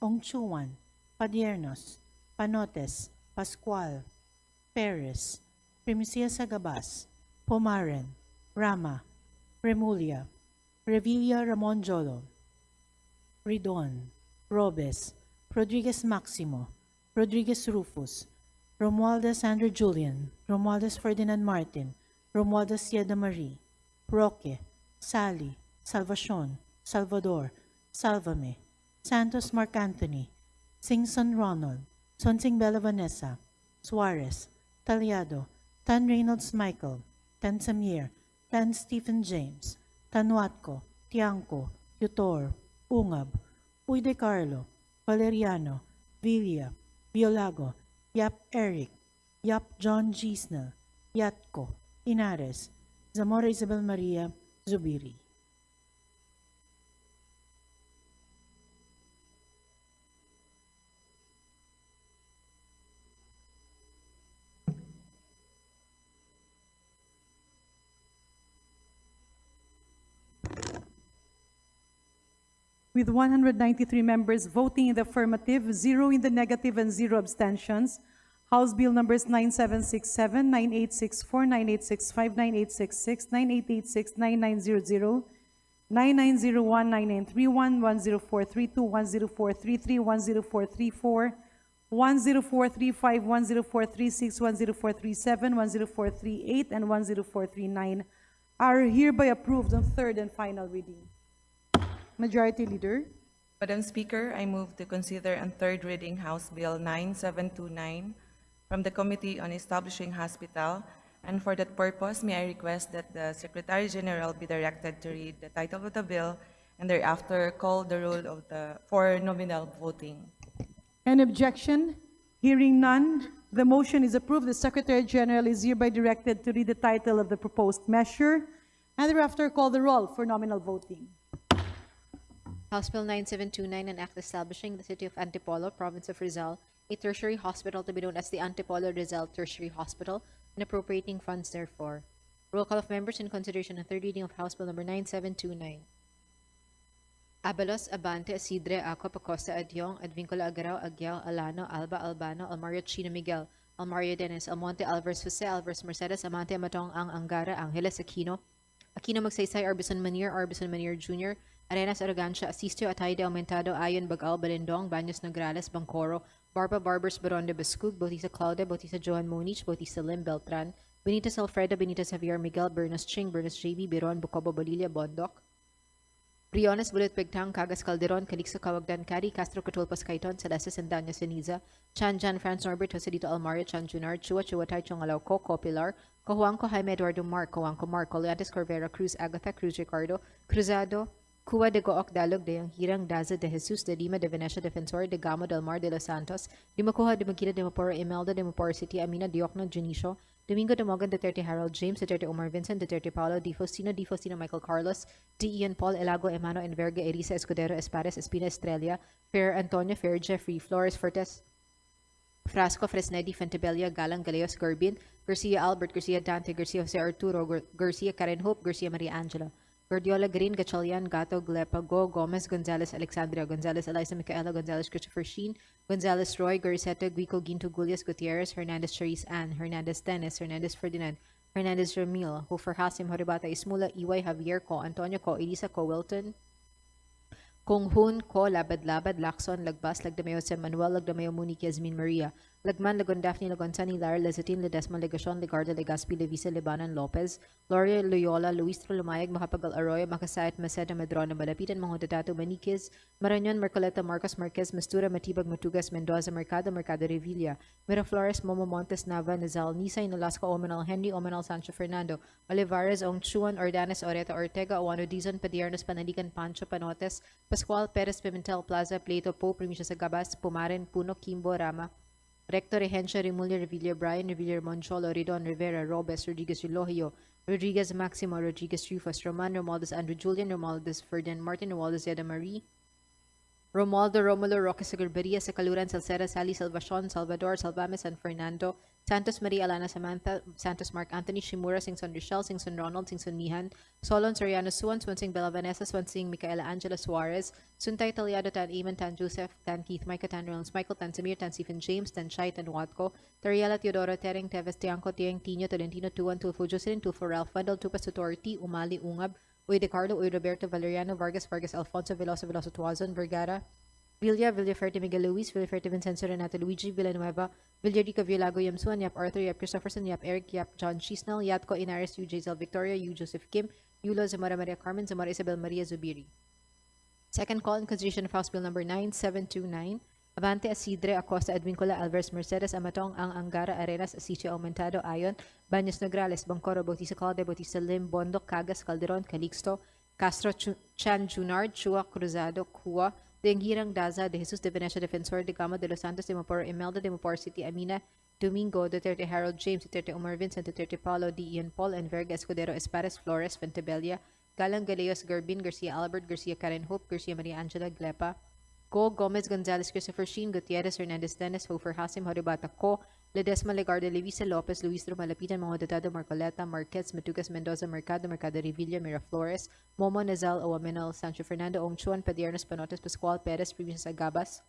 Ongchuan, Padiernos, Panotes, Pascual, Perez, Primicia Sagabas, Pomaren, Rama, Remulia, Revilla Ramon Jolo, Ridon, Robes, Rodriguez Maximo, Rodriguez Rufus, Romualdez Andrew Julian, Romualdez Ferdinand Martin, Romualdez Yeda Marie, Roque, Sally, Salvacion, Salvador, Salvame, Santos Mark Anthony, Singson Ronald, Sonsing Bella Vanessa, Suarez, Taliado, Tan Reynolds Michael, Tan Samir, Tan Stephen James, Tan Watco, Tiangco, Yutor, Ungab, Uy De Carlo, Valeriano, Villa, Biolago, Yap Eric, Yap John G. Snell, Yatko, Inares, Zamora Isabel Maria, Zubiri. With 193 members voting in the affirmative, 0 in the negative, and 0 abstentions, House Bill numbers 9767, 9864, 9865, 9866, 9886, 9900, 9901, 9931, 10432, 10433, 10434, 10435, 10436, 10437, 10438, and 10439 are hereby approved on third and final reading. Majority Leader. Madam Speaker, I move to consider on third reading House Bill 9729 from the Committee on Establishing Hospital, and for that purpose, may I request that the Secretary General be directed to read the title of the bill and thereafter call the roll for nominal voting. Any objection? Hearing none, the motion is approved. The Secretary General is hereby directed to read the title of the proposed measure and thereafter call the roll for nominal voting. House Bill 9729, an act establishing the city of Antipolo, province of Rizal, a tertiary hospital to be known as the Antipolo Rizal Tertiary Hospital, and appropriating funds therefore. Roll call of members in consideration of third reading of House Bill number 9729. Abalos, Abante, Isidre, Acop, Acosta, Adyong, Advincula, Agaraw, Agyao, Alano, Alba, Albano, Almario, Chino, Miguel, Almario, Dennis, Almonte, Alvarez, Jose, Alvarez, Mercedes, Amante, Matong, Ang, Angara, Angeles, Aquino, Aquino, Magsaysay, Arbison, Manier Jr., Arenas, Arrogancia, Asisto, Atayde, Aumentado, Ayon, Bagal, Balindong, Baños, Nograles, Bangcoro, Barba, Barbers, Baronde, Bascug, Bautista, Claude, Bautista, Joan Monich, Bautista, Lim, Beltran, Benitez, Alfredo, Benitez, Javier, Miguel, Bernas, Ching, Bernas, JB, Biron, Bucobo, Bolilla, Bondoc, Briones, Bullet, Pigtang, Cagas, Calderon, Calixto, Cawagdan, Cari, Castro, Catulpas, Caiton, Celestes, and Danya, Seniza, Chan, Jan, Franz, Norbert, Joselito, Almario, Chan, Junar, Chua, Chuatay, Chongalaw, Copilar, Cojuanco, Jaime, Eduardo, Cojuanco, Marco, Leantes, Corvera, Cruz, Agatha, Cruz, Ricardo, Cruzado, Cuba de Gooc, Dalog, de Hirang, Daza, de Jesus, de Lima, de Venecia, Defensor, de Gamo, del Mar, de Los Santos, de Macuha, de Maquila, de Maporo, Imelda, de Maporo City, Amina, Diokno, Junicio, Domingo de Mogan, de Duterte, Harold James, de Duterte, Omar Vincent, de Duterte, Paulo, Di Faustino, Michael Carlos, D. Ian Paul, Elago, Emano, Enverga, Erisa, Escudero, Espares, Espina, Estrella, Fair, Antonio, Fair, Jeffrey, Flores, Fortes, Frasco, Fresnedi, Fentebella, Galang, Galeos, Gurbin, Garcia, Albert, Garcia, Dante, Garcia, Jose Arturo, Garcia, Karen Hope, Garcia, Maria Angela, Gordiola, Green, Gachalian, Gato, Glepa, Go, Gomez, Gonzalez, Alexandria, Gonzalez, Eliza, Micaela, Gonzalez, Christopher Sheen, Gonzalez, Roy, Goriseta, Guico, Ginto, Gulias, Gutierrez, Hernandez, Charisse, Ann, Hernandez, Dennis, Hernandez, Ferdinand, Hernandez, Ramil, Hofer, Hasim, Horibata, Ismula, Iway, Javier, Co, Antonio, Co, Elisa, Co, Wilton, Kung Hun, Ko, Labad, Lacson, Lagbas, Lagdameo, Sem Manuel, Lagdameo, Monique, Yasmin, Maria, Lagman, Lagon, Daphne, Lagon, Sunny, Lara, Lezatin, Ledesma, Legacion, Legarda, Legaspi, Levisa, Lebanon, Lopez, Gloria, Loyola, Luis Lumayag, Macapagal, Arroyo, Macasayat, Maceda, Medrona, Malapitan, Mahondatato, Maniquez, Marañon, Marcoleta, Marcos Marquez, Mastura, Matibag, Matugas, Mendoza, Mercado Revilla, Miraflores, Momo Montes, Nava, Nazal, Nisay, Nolasco, Omenal, Henry, Omenal, Sancho, Fernando, Olivares, Ong Chuan, Ordanes, Oreta, Ortega, Oano, Dizon, Padiernos, Panaligan, Pancho, Panotes, Pascual, Perez, Pimentel, Plaza, Plato, Po, Primicia, Sagabas, Pumarin, Puno, Kimbo, Rama, Rector, Regencia, Remulla, Revilla, Brian, Revilla, Moncholo, Ridon, Rivera, Robes, Rodriguez, Relogio, Rodriguez, Maximo, Rodriguez, Rufus, Roman, Romualdez, Andrew Julian, Romualdez, Ferdinand, Martin, Romualdez, Yeda Marie, Romualdo, Romulo, Roque, Sagarbaria, Sacaluran, Salceda, Sally, Salvacion, Salvador, Salvame, San Fernando, Santos, Maria Alana, Samantha, Santos, Mark Anthony, Shimura, Singson, Rochelle, Singson, Ronald, Singson, Mihan, Solon, Soriano, Suan, Swansing, Bella Vanessa, Swansing, Micaela Angela Suarez, Suntay, Taliado, Tan Eamon, Tan Joseph, Tan Keith, Micah, Tan Reynolds, Michael, Tan Samir, Tan Stephen James, Tan Shai, Tan Watco, Tariela, Teodoro, Tereng, Teves, Tiangco, Tiang, Tino, Tolentino, Tuan, Tulfo, Jocelyn, Tulfo, Ralph, Vandal, Tupas, Tutorti, Umali, Ungab, Uy de Carlo, Uy Roberto, Valeriano, Vargas, Alfonso, Veloso, Tuazon, Vergara, Villaferte, Miguel Luis, Villaferte, Vincenzo, Renato, Luigi, Villanueva, Villarica, Villago, Yamsuan, Yap Arthur, Yap Christopherson, Yap Eric, Yap John Chisnell, Yatco, Inares, U. Giselle Victoria, U. Joseph Kim, Yulo, Zamora Maria Carmen, Zamora Isabel Maria Zubiri. Second call in consideration of House Bill number 9729, Abante, Isidre, Acosta, Advincula, Alvarez, Mercedes, Amatong, Ang, Angara, Arenas, Asicio, Aumentado, Ayon, Baños Nograles, Bangcoro, Bautista Calde, Bautista Lim, Bondoc, Cagas, Calderon, Calixto, Castro, Chan, Junard, Chua, Cruzado, Cua, de Angirang Daza, de Jesus de Venecia, Defensor, de Gama de Los Santos, de Maporo, Imelda, de Maporo City, Amina, Domingo, Duterte, Harold James, Duterte, Omar Vincent, Duterte, Paulo, D. Ian Paul, Enverga, Escudero, Espares, Flores, Fentebella, Galang, Galeos, Gurbin, Garcia, Albert, Garcia, Karen Hope, Garcia, Maria Angela, Glepa, Go, Gomez, Gonzalez, Christopher Sheen, Gutierrez, Hernandez, Dennis, Hofer, Hasim, Horibata, Co, Ledesma, Legarda, Levisa, Lopez, Luis Malapitan, Mahondotado, Marcoleta, Marquez, Matugas, Mendoza, Mercado Revilla, Miraflores, Momo, Nazal, Oamenal, Sancho Fernando, Ong Chuan, Padiernos, Panotes, Pascual, Perez, Primicia Agabas,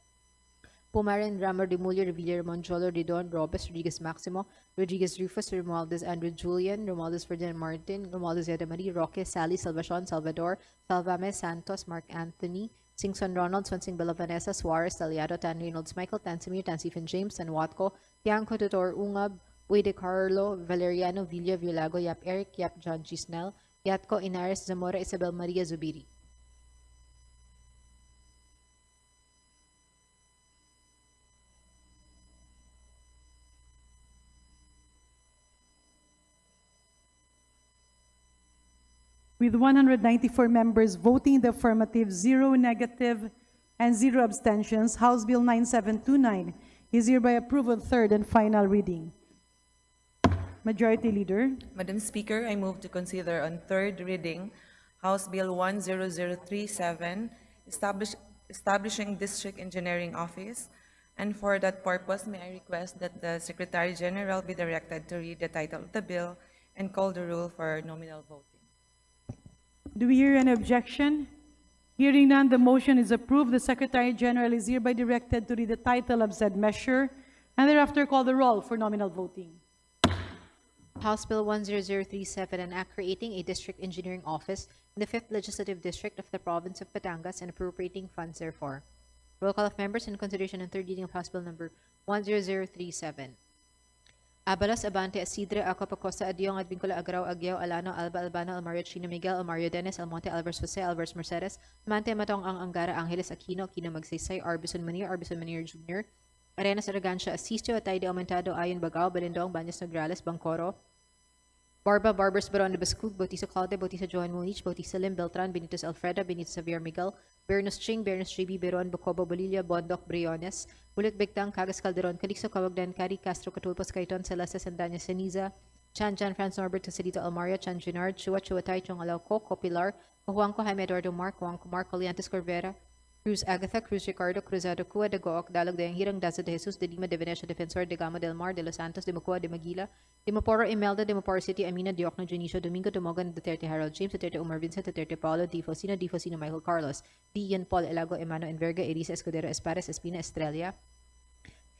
Pumaren, Ramos, Remulla, Revilla, Monjolo, Ridon, Robes, Rodriguez Maximo, Rodriguez Rufus, Romualdez Andrew Julian, Romualdez Ferdinand Martin, Romualdez Yadamari, Roque, Sally, Salvacion, Salvador, Salvame, Santos, Mark Anthony, Singson Ronald, Swansing Bella Vanessa, Suarez, Taliado, Tan Reynolds Michael, Tansimir, Tansifin James, San Watco, Tiangco Tutor Ungab, Uide Carlo, Valeriano, Villa, Villago, Yap Eric, Yap John Gisnel, Yatco, Inares, Zamora, Isabel Maria Zubiri. With 194 members voting in the affirmative, 0 negative, and 0 abstentions, House Bill 9729 is hereby approved on third and final reading. Majority Leader. Madam Speaker, I move to consider on third reading House Bill 10037, establishing District Engineering Office. And for that purpose, may I request that the Secretary General be directed to read the title of the bill and call the roll for nominal voting. Do we hear any objection? Hearing none, the motion is approved. The Secretary General is hereby directed to read the title of said measure and thereafter call the roll for nominal voting. House Bill 10037, an act creating a district engineering office in the 5th Legislative District of the Province of Batangas and appropriating funds therefore. Roll call of members in consideration and third reading of House Bill number 10037. Abalos, Abante, Asidre, Acopacosta, Adiong, Advincula, Agrao, Agueo, Alano, Alba, Albano, Almario, Chino, Miguel, Almario, Dennis, Almonte, Alvarez, Jose, Alvarez, Mercedes, Amante, Matong, Ang, Angara, Angeles, Aquino, Aquino, Magsaysay, Arbison Manir Jr., Arenas, Aragancia, Asistio, Atay de Aumentado, Ayon, Bagao, Balindong, Banyas, Nograles, Bangcoro, Barba, Barbers, Baron de Bascug, Bautista Calde, Bautista Johan Munich, Bautista Lim, Beltran, Benitez Alfreda, Benitez Xavier Miguel, Bernos Ching, Bernos JB, Beron, Bocobo, Bolilla, Bondoc, Briones, Bulit Bigtang, Cagas Calderon, Calixto, Cawagdan, Cari, Castro, Catulpos, Caiton, Celeste, Sandanya, Ceniza, Chan France Norbert, Tosilito, Almario, Chan Junard, Chua, Chuatay, Chong Alauco, Copilar, Cojuanco, Jaime Eduardo Mark, Juanco Mark, Coliantes Corvera, Cruz Agatha, Cruz Ricardo, Cruzado, Cua, de Gooc, Dalog, de Hirang, Daza de Jesus, de Lima, de Venecia, Defensor, de Gama del Mar, de Los Santos, de Macua, de Maguila, de Maporo, Imelda, de Maporo City, Amina, Diokno, Junicio, Domingo, Dumogan, Duterte, Harold James, Duterte, Umar Vincent, Duterte, Paulo, Di Focino, Michael Carlos, D. Ian Paul, Elago, Emano, Enverga, Elisa, Escudero, Espares, Espina, Estrella,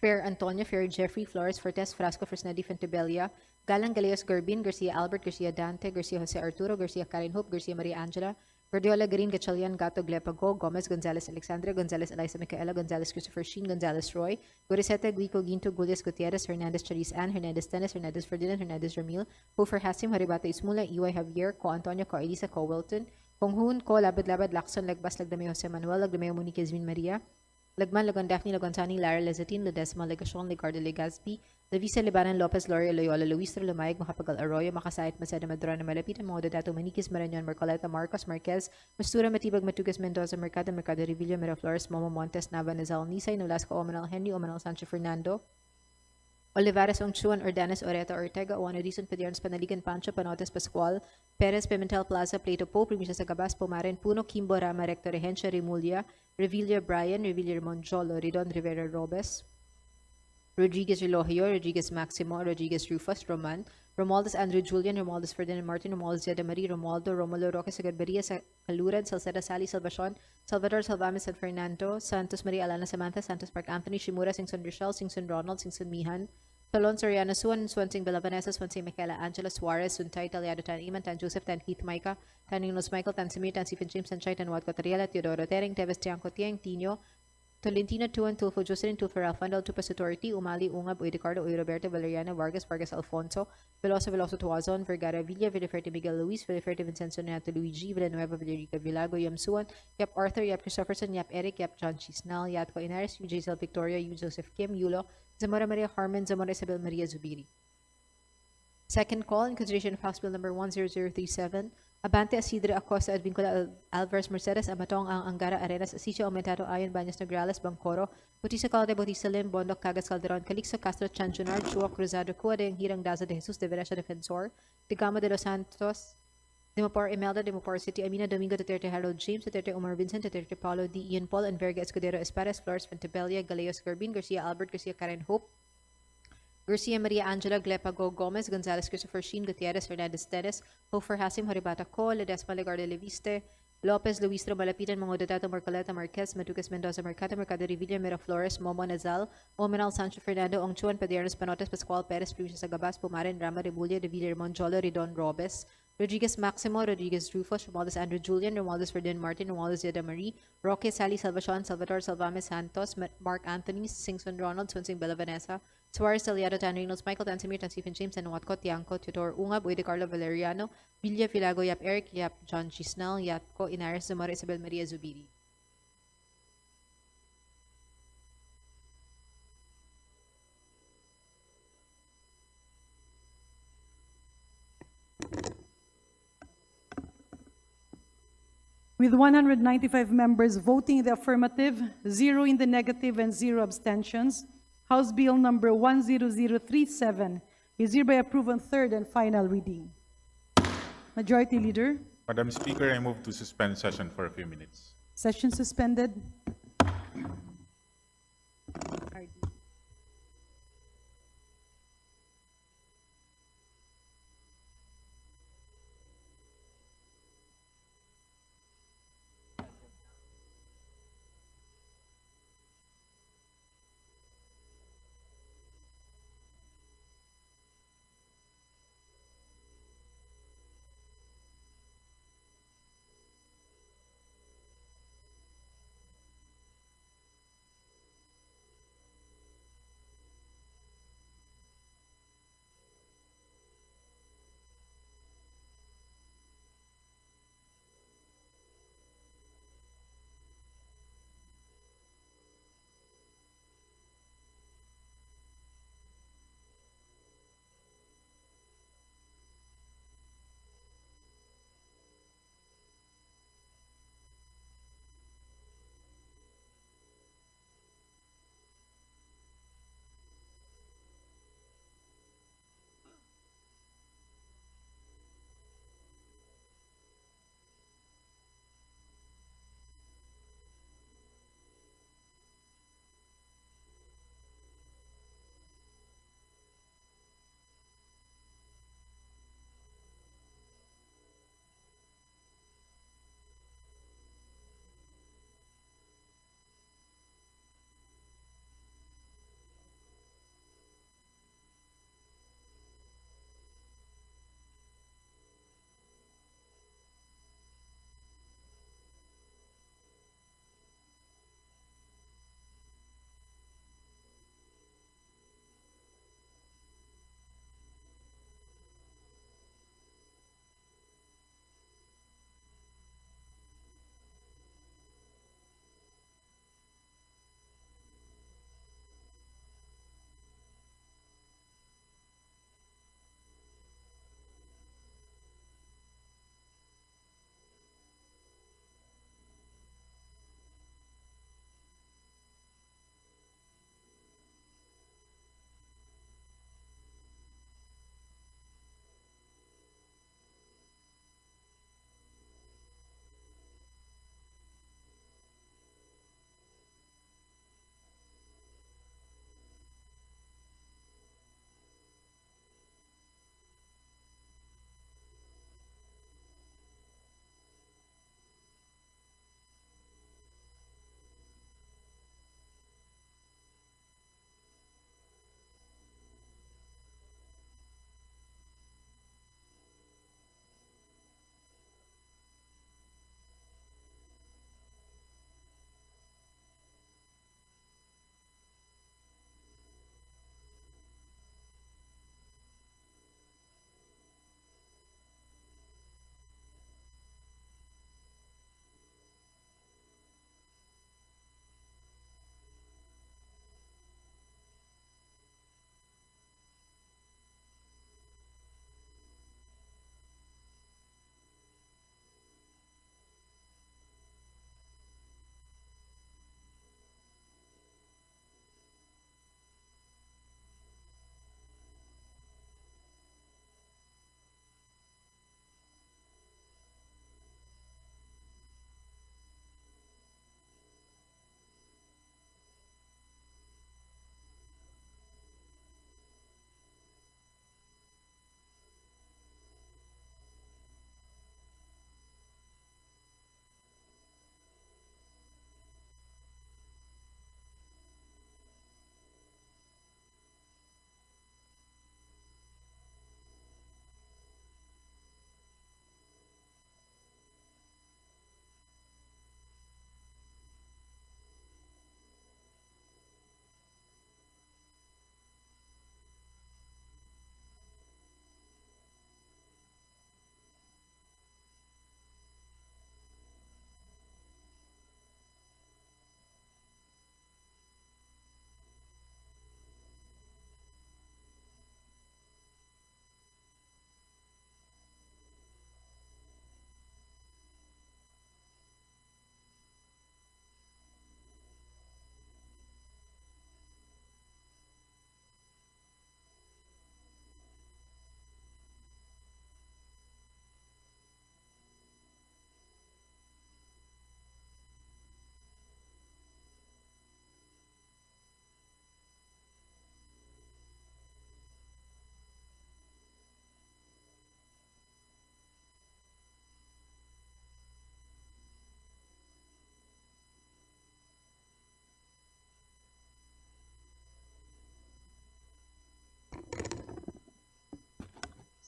Fair Antonio, Fair Jeffrey, Flores, Fortes, Frasco, Fresnedi, Fentebella, Galang, Galeos, Garbin, Garcia Albert, Garcia Dante, Garcia Jose Arturo, Garcia Karen Hope, Garcia Maria Angela, Guardiola, Garin, Gatchalian, Gato, Glepago, Gomez, Gonzalez, Alexandra, Gonzalez, Eliza, Micaela, Gonzalez, Christopher Sheen, Gonzalez, Roy, Goriseta, Guico, Ginto, Gulias, Gutierrez, Hernandez, Charis Ann, Hernandez, Tennis, Hernandez, Ferdinand, Hernandez, Ramil, Hofer, Hasim, Haribata, Ismula, EY, Javier, Co Antonio, Co Elisa, Co Wilton, Konghun, Ko Labad, Lacson, Lagbas, Lagdameo, Jose Manuel, Lagdameo, Monique, Ezmin Maria, Lagman, Lagon Daphne, Lagonsani, Lara Lezatin, Ledesma, Legashon, Legardo, Legazpi, Lavisa, Libanan, Lopez, Loria, Loyola, Luis, Lumayag, Macapagal, Arroyo, Makasait, Masada, Madrona, Malapit, Moda, Dato, Maniquis, Marañon, Marcoleta, Marcos, Marquez, Mastura, Matibag, Matugas, Mendoza, Mercado, Revilla, Miraflores, Momo Montes, Nava, Nazal, Nisay, Nolasco, Omanal, Henry, Omanal, Sancho, Fernando, Olivares, Ongchuan, Ordanes, Oreta, Ortega, Oano, Dizon, Pediarns, Panaligan, Pancho, Panotes, Pascual, Perez, Pimentel Plaza, Plato Po, Primisya Sagabas, Pomaren, Puno, Kimbo, Rama, Recto, Regencia, Remulla, Revilla, Brian, Revilla, Monjolo, Ridon, Rivera, Robes, Rodriguez Relogio, Rodriguez Maximo, Rodriguez Rufus, Roman, Romualdez Andrew Julian, Romualdez Ferdinand Martin, Romualdez Yada Marie, Romualdo, Romulo Roque, Sagadbaria, Calurad, Salceda Sally, Salvacion, Salvador Salvames, San Fernando, Santos Maria Alana Samantha, Santos Park Anthony, Shimura, Singson Rochelle, Singson Ronald, Singson Mihan, Talon Soriano Suan, Swansing Bella Vanessa, Swansing Michaela Angela Suarez, Suntay, Taliado Tan Iman, Tan Joseph, Tan Keith Micah, Tan Ninos Michael, Tan Samir, Tan Stephen James, Tan Chay, Tan Watco Tariela, Teodoro Tering, Teves Tiangco Tiang, Tino, Tolentino, Tuan, Tulfo, Jocelyn, Tulfo, Ralfandal, Tupas Authority, Umali, Ungab, Ricardo, Roberto, Valeriano, Vargas, Alfonso, Veloso Tuazon, Vergara Villa, Villaferte Miguel Luis, Villaferte Vincenzo Neto Luigi, Villanueva, Villarica Villago, Yam Suan, Yap Arthur, Yap Christopherson, Yap Eric, Yap John Chisnal, Yatco Inares, UJ Victoria, U Joseph Kim, Yulo, Zamora Maria Harmon, Zamora Isabel Maria Zubiri. Second call in consideration of House Bill number 10037, Abante Asidre Acosta Advincula Alvarez Mercedes Amatong Ang Angara Arenas Asisio Aumentado Ayon Baños Nograles Bangcoro Bautista Calde Bautista Lim Bondoc Cagas Calderon Calixto Castro Chanchunar Chua Cruzado Cua de Hirang Daza de Jesus de Venecia Defensor de Gama de los Santos de Mapor Imelda de Mapor City Amina Domingo Duterte Harold James Duterte Omar Vincent Duterte Paulo D. Ian Paul and Verga Escudero Espares Flores Fentebella Galeos Garbin Garcia Albert Garcia Karen Hope Garcia Maria Angela Glepago Gomez Gonzalez Christopher Sheen Gutierrez Hernandez Teres Hofer Hasim Haribata Co Ledesma Legarde Leviste Lopez, Luistro, Malapitan, Mangodotato, Marcoleta, Marquez, Matucas, Mendoza, Mercado Revilla, Miraflores, Momo Nazal, Omenal, Sancho Fernando, Ongchuan, Paderos, Panotes, Pascual, Perez, Luisa Sagabas, Pumarin, Rama, Remulla, De Villarmon, Jolo, Ridon, Robes, Rodriguez Maximo, Rodriguez Rufus, Romualdez Andrew Julian, Romualdez Ferdinand Martin, Romualdez Yeda Marie, Roque Sally Salvacion, Salvador Salvame Santos, Mark Anthony, Singson Ronald, Swinsing Bella Vanessa, Suarez Aliado, Tan Reynolds, Michael Tansimir, Tansifin James, and Watco, Tiangco, Tutor Ungab, Uy de Carlo Valeriano, Villa Filago, Yap Eric, Yap John Chisnell, Yapco, Inares, Zamora, Isabel Maria Zubiri. With 195 members voting in the affirmative, 0 in the negative, and 0 abstentions, House Bill number 10037 is hereby approved on third and final reading. Majority Leader, Madam Speaker, I move to suspend session for a few minutes. session suspended.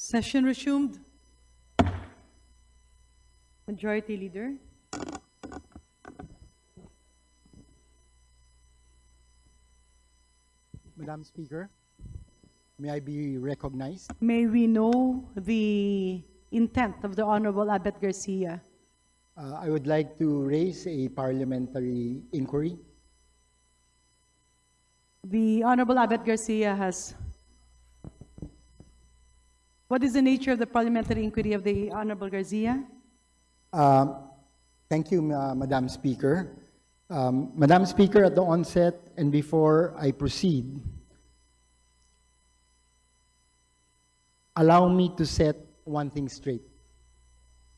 Session resumed. Majority Leader. Madam Speaker, may I be recognized? May we know the intent of the Honorable Abet Garcia? I would like to raise a parliamentary inquiry. The Honorable Abet Garcia has. What is the nature of the parliamentary inquiry of the Honorable Garcia? Thank you, Madam Speaker. Madam Speaker, at the onset and before I proceed, allow me to set one thing straight.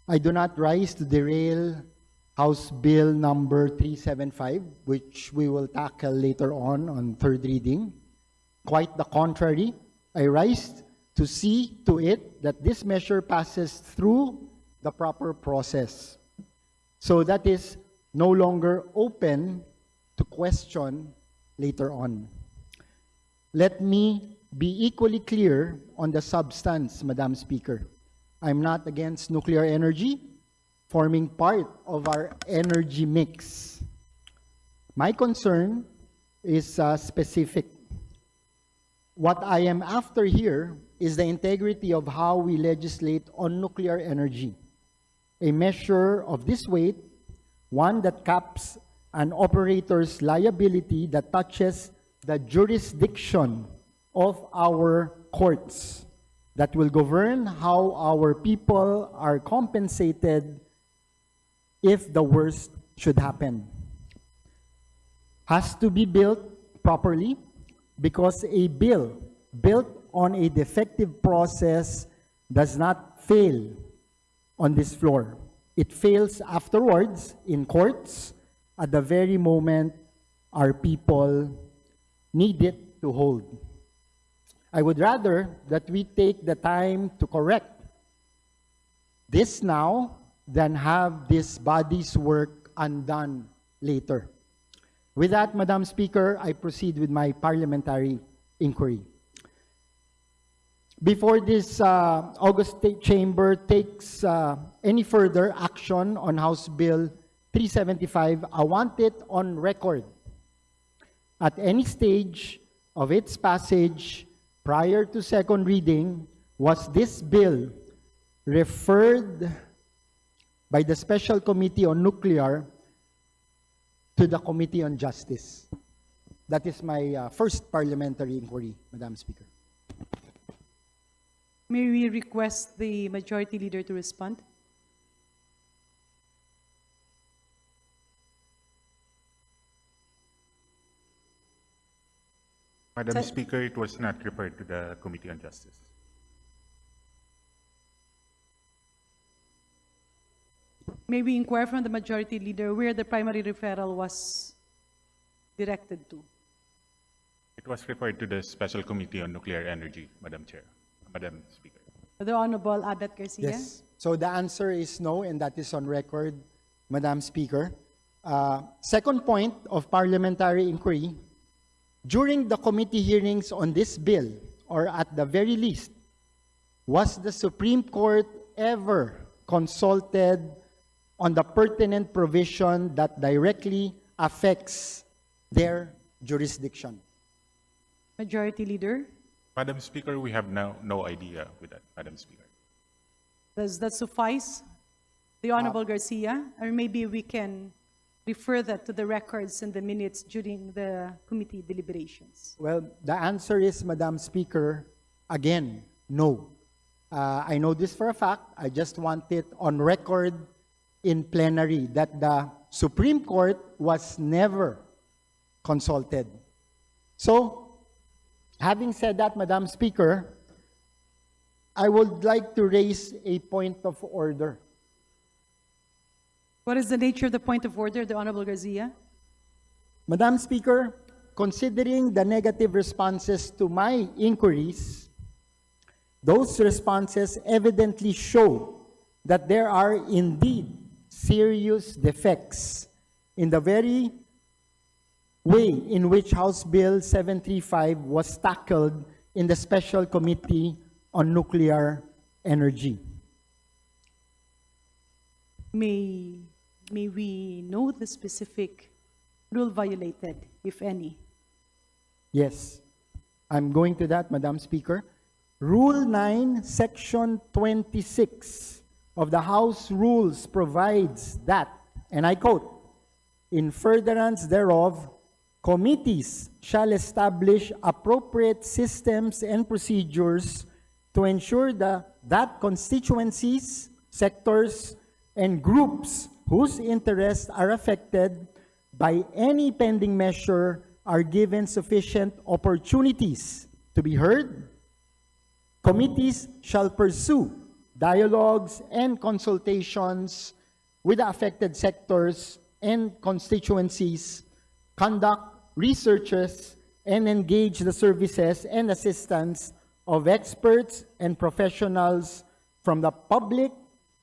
I do not rise to derail House Bill number 375, which we will tackle later on third reading. Quite the contrary, I rise to see to it that this measure passes through the proper process. So that is no longer open to question later on. Let me be equally clear on the substance, Madam Speaker. I'm not against nuclear energy forming part of our energy mix. My concern is specific. What I am after here is the integrity of how we legislate on nuclear energy. A measure of this weight, one that caps an operator's liability that touches the jurisdiction of our courts, that will govern how our people are compensated if the worst should happen, has to be built properly, because a bill built on a defective process does not fail on this floor. It fails afterwards in courts at the very moment our people need it to hold. I would rather that we take the time to correct this now than have this body's work undone later. With that, Madam Speaker, I proceed with my parliamentary inquiry. Before this August State Chamber takes any further action on House Bill 375, I want it on record. At any stage of its passage prior to second reading, was this bill referred by the Special Committee on Nuclear to the Committee on Justice? That is my first parliamentary inquiry, Madam Speaker. May we request the Majority Leader to respond? Madam Speaker, it was not referred to the Committee on Justice. May we inquire from the Majority Leader where the primary referral was directed to? It was referred to the Special Committee on Nuclear Energy, Madam Chair, Madam Speaker. The Honorable Abet Garcia? Yes. So the answer is no, and that is on record, Madam Speaker. Second point of parliamentary inquiry, during the committee hearings on this bill, or at the very least, was the Supreme Court ever consulted on the pertinent provision that directly affects their jurisdiction? Majority Leader? Madam Speaker, we have no idea with that, Madam Speaker. Does that suffice? The Honorable Garcia? Or maybe we can refer that to the records and the minutes during the committee deliberations. Well, the answer is, Madam Speaker, again, no. I know this for a fact. I just want it on record in plenary that the Supreme Court was never consulted. So, having said that, Madam Speaker, I would like to raise a point of order. What is the nature of the point of order, the Honorable Garcia? Madam Speaker, considering the negative responses to my inquiries, those responses evidently show that there are indeed serious defects in the very way in which House Bill 735 was tackled in the Special Committee on Nuclear Energy. May we know the specific rule violated, if any? Yes, I'm going to that, Madam Speaker. Rule 9, Section 26 of the House Rules provides that, and I quote, "In furtherance thereof, committees shall establish appropriate systems and procedures to ensure that constituencies, sectors, and groups whose interests are affected by any pending measure are given sufficient opportunities to be heard. Committees shall pursue dialogues and consultations with the affected sectors and constituencies, conduct researches, and engage the services and assistance of experts and professionals from the public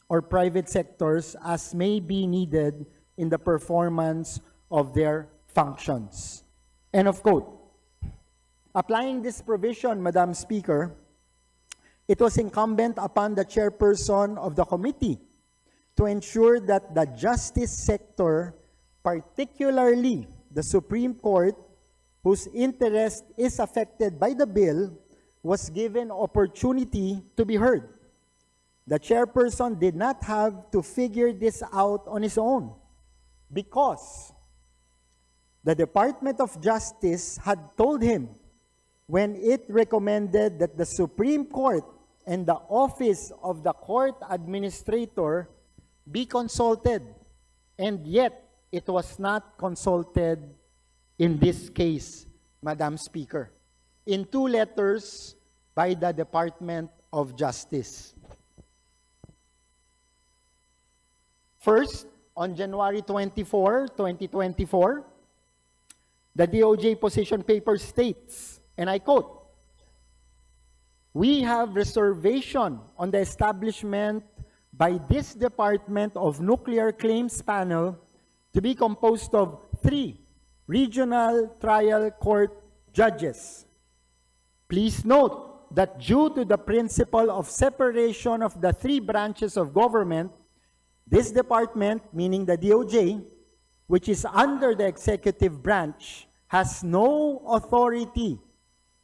or private sectors as may be needed in the performance of their functions." End of quote. Applying this provision, Madam Speaker, it was incumbent upon the chairperson of the committee to ensure that the justice sector, particularly the Supreme Court, whose interest is affected by the bill, was given opportunity to be heard. The chairperson did not have to figure this out on his own because the Department of Justice had told him when it recommended that the Supreme Court and the Office of the Court Administrator be consulted, and yet it was not consulted in this case, Madam Speaker, in 2 letters by the Department of Justice. First, on January 24, 2024, the DOJ position paper states, and I quote, "We have reservation on the establishment by this Department of Nuclear Claims Panel to be composed of 3 regional trial court judges. Please note that due to the principle of separation of the 3 branches of government, this department, meaning the DOJ, which is under the executive branch, has no authority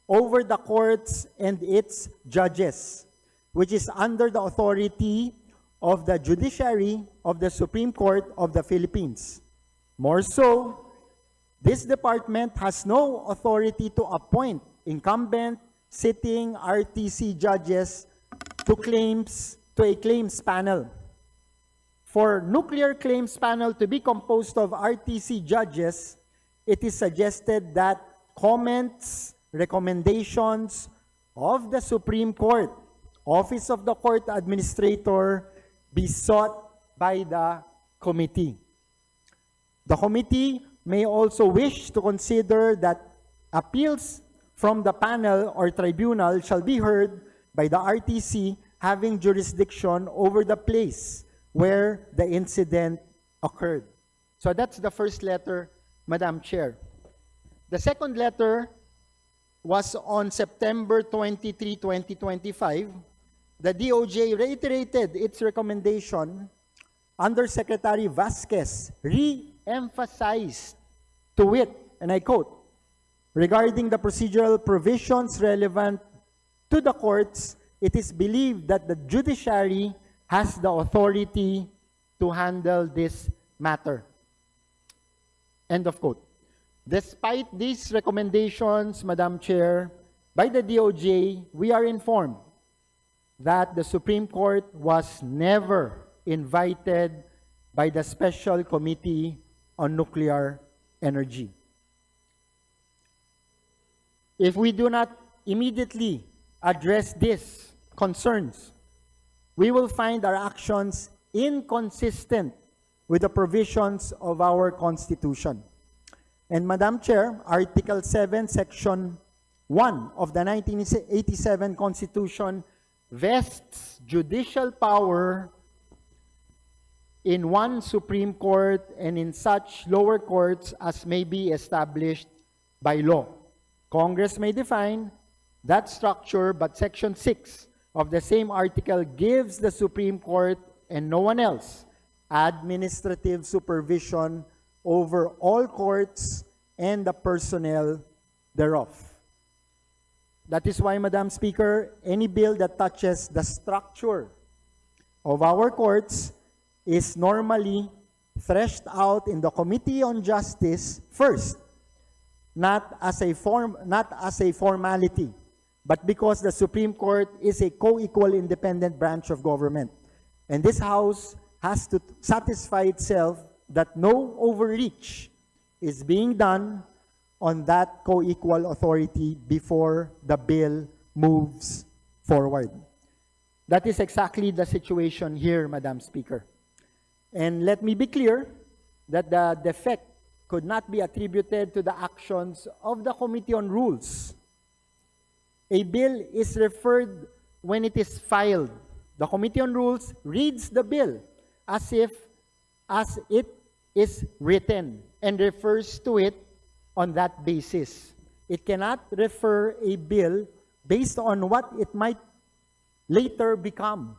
over the courts and its judges, which is under the authority of the judiciary of the Supreme Court of the Philippines. More so, this department has no authority to appoint incumbent sitting RTC judges to a claims panel. For nuclear claims panel to be composed of RTC judges, it is suggested that comments, recommendations of the Supreme Court, Office of the Court Administrator, be sought by the committee. The committee may also wish to consider that appeals from the panel or tribunal shall be heard by the RTC having jurisdiction over the place where the incident occurred. So that's the first letter, Madam Chair. The second letter was on September 23, 2025. The DOJ reiterated its recommendation. Undersecretary Vasquez re-emphasized to it, and I quote, "Regarding the procedural provisions relevant to the courts, it is believed that the judiciary has the authority to handle this matter." End of quote. Despite these recommendations, Madam Chair, by the DOJ, we are informed that the Supreme Court was never invited by the Special Committee on Nuclear Energy. If we do not immediately address these concerns, we will find our actions inconsistent with the provisions of our Constitution. And Madam Chair, Article 7, Section 1 of the 1987 Constitution vests judicial power in one Supreme Court and in such lower courts as may be established by law. Congress may define that structure, but Section 6 of the same article gives the Supreme Court and no one else administrative supervision over all courts and the personnel thereof. That is why, Madam Speaker, any bill that touches the structure of our courts is normally threshed out in the Committee on Justice first, not as a formality, but because the Supreme Court is a co-equal independent branch of government. And this House has to satisfy itself that no overreach is being done on that co-equal authority before the bill moves forward. That is exactly the situation here, Madam Speaker. And let me be clear that the defect could not be attributed to the actions of the Committee on Rules. A bill is referred when it is filed. The Committee on Rules reads the bill as it is written and refers to it on that basis. It cannot refer a bill based on what it might later become.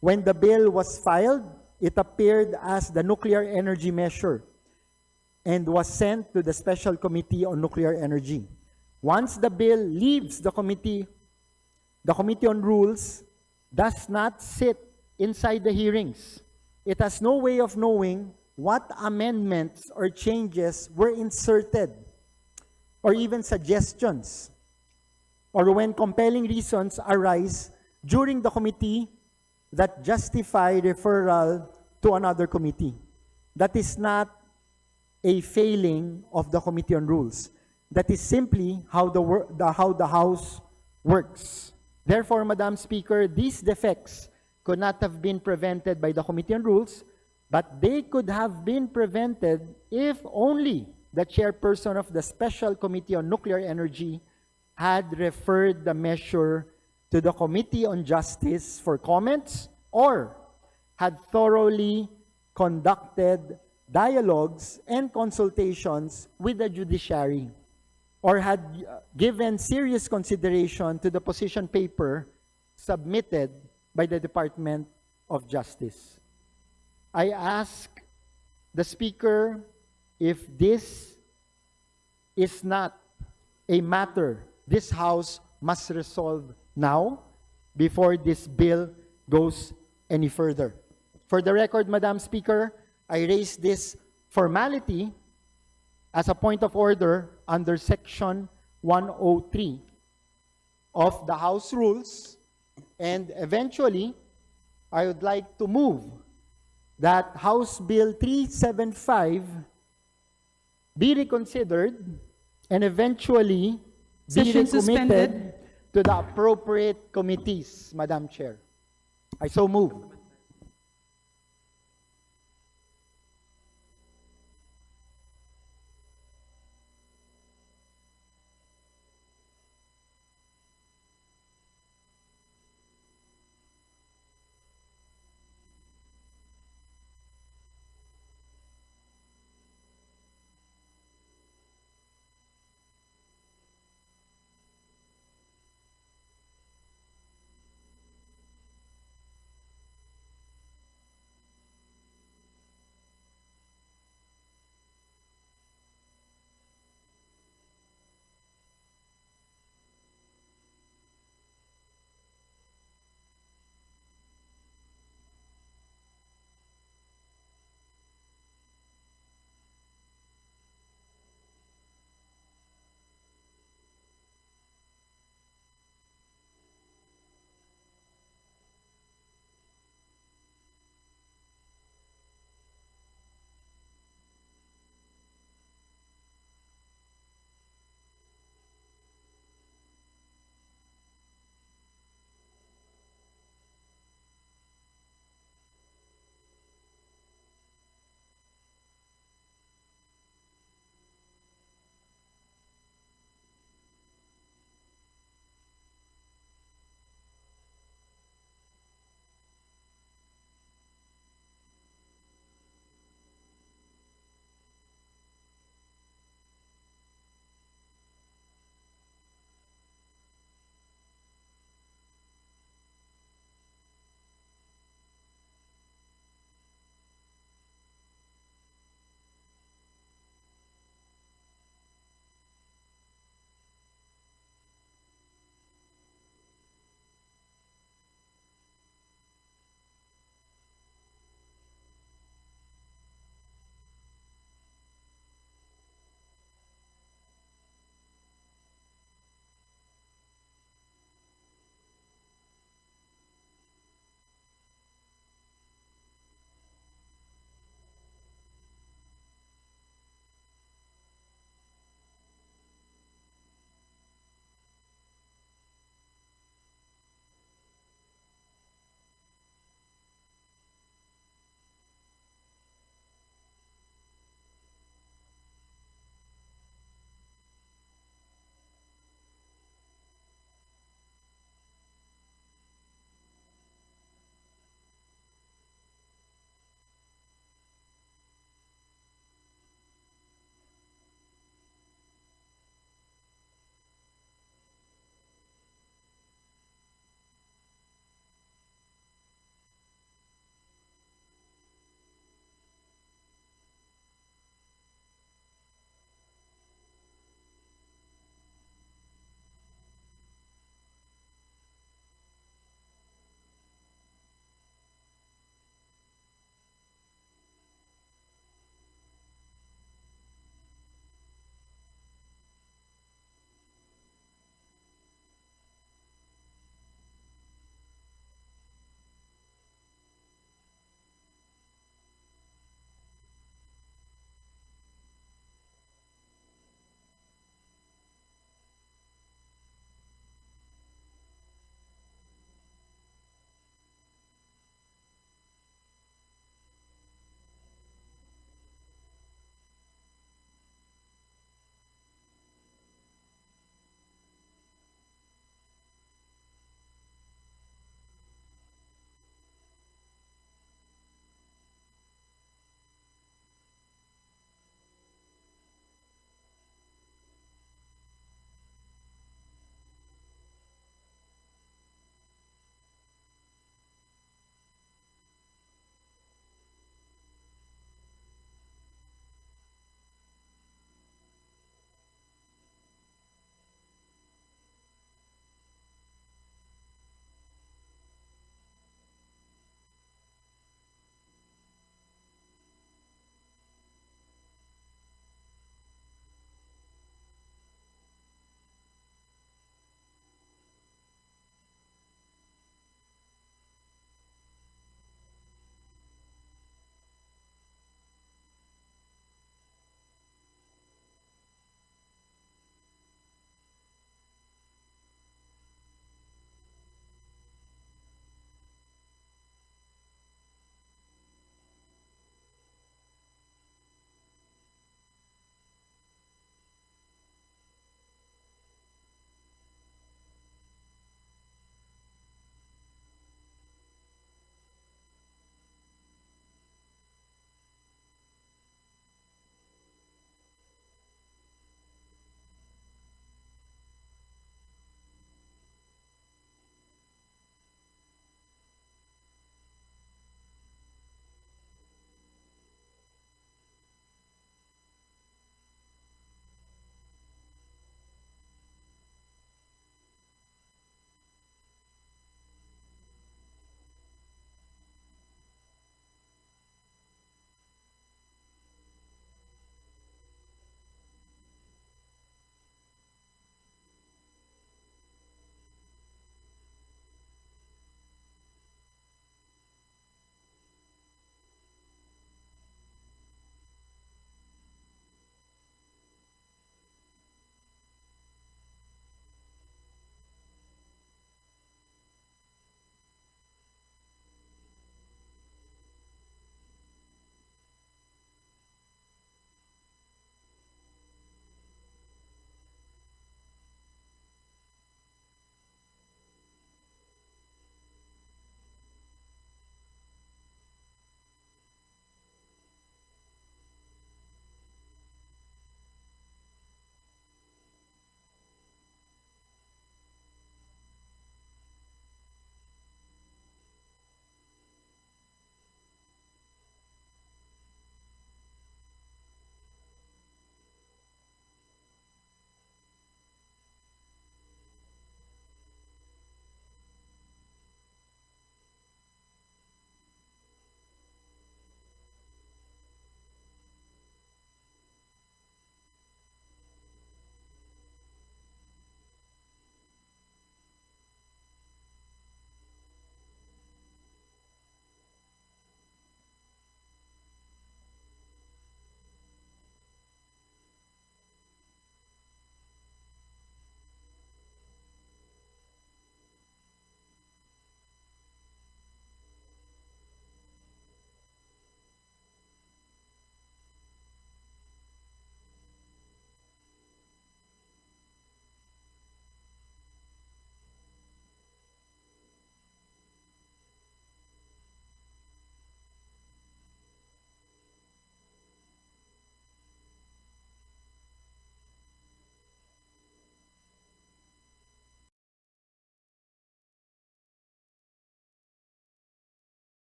When the bill was filed, it appeared as the nuclear energy measure and was sent to the Special Committee on Nuclear Energy. Once the bill leaves the Committee on Rules does not sit inside the hearings. It has no way of knowing what amendments or changes were inserted, or even suggestions, or when compelling reasons arise during the committee that justify referral to another committee. That is not a failing of the Committee on Rules. That is simply how the House works. Therefore, Madam Speaker, these defects could not have been prevented by the Committee on Rules, but they could have been prevented if only the chairperson of the Special Committee on Nuclear Energy had referred the measure to the Committee on Justice for comments, or had thoroughly conducted dialogues and consultations with the judiciary, or had given serious consideration to the position paper submitted by the Department of Justice. I ask the Speaker if this is not a matter this House must resolve now before this bill goes any further. For the record, Madam Speaker, I raise this formality as a point of order under Section 103 of the House Rules, and eventually, I would like to move that House Bill 375 be reconsidered and eventually be Session recommitted suspended. to the appropriate committees, Madam Chair. I so move.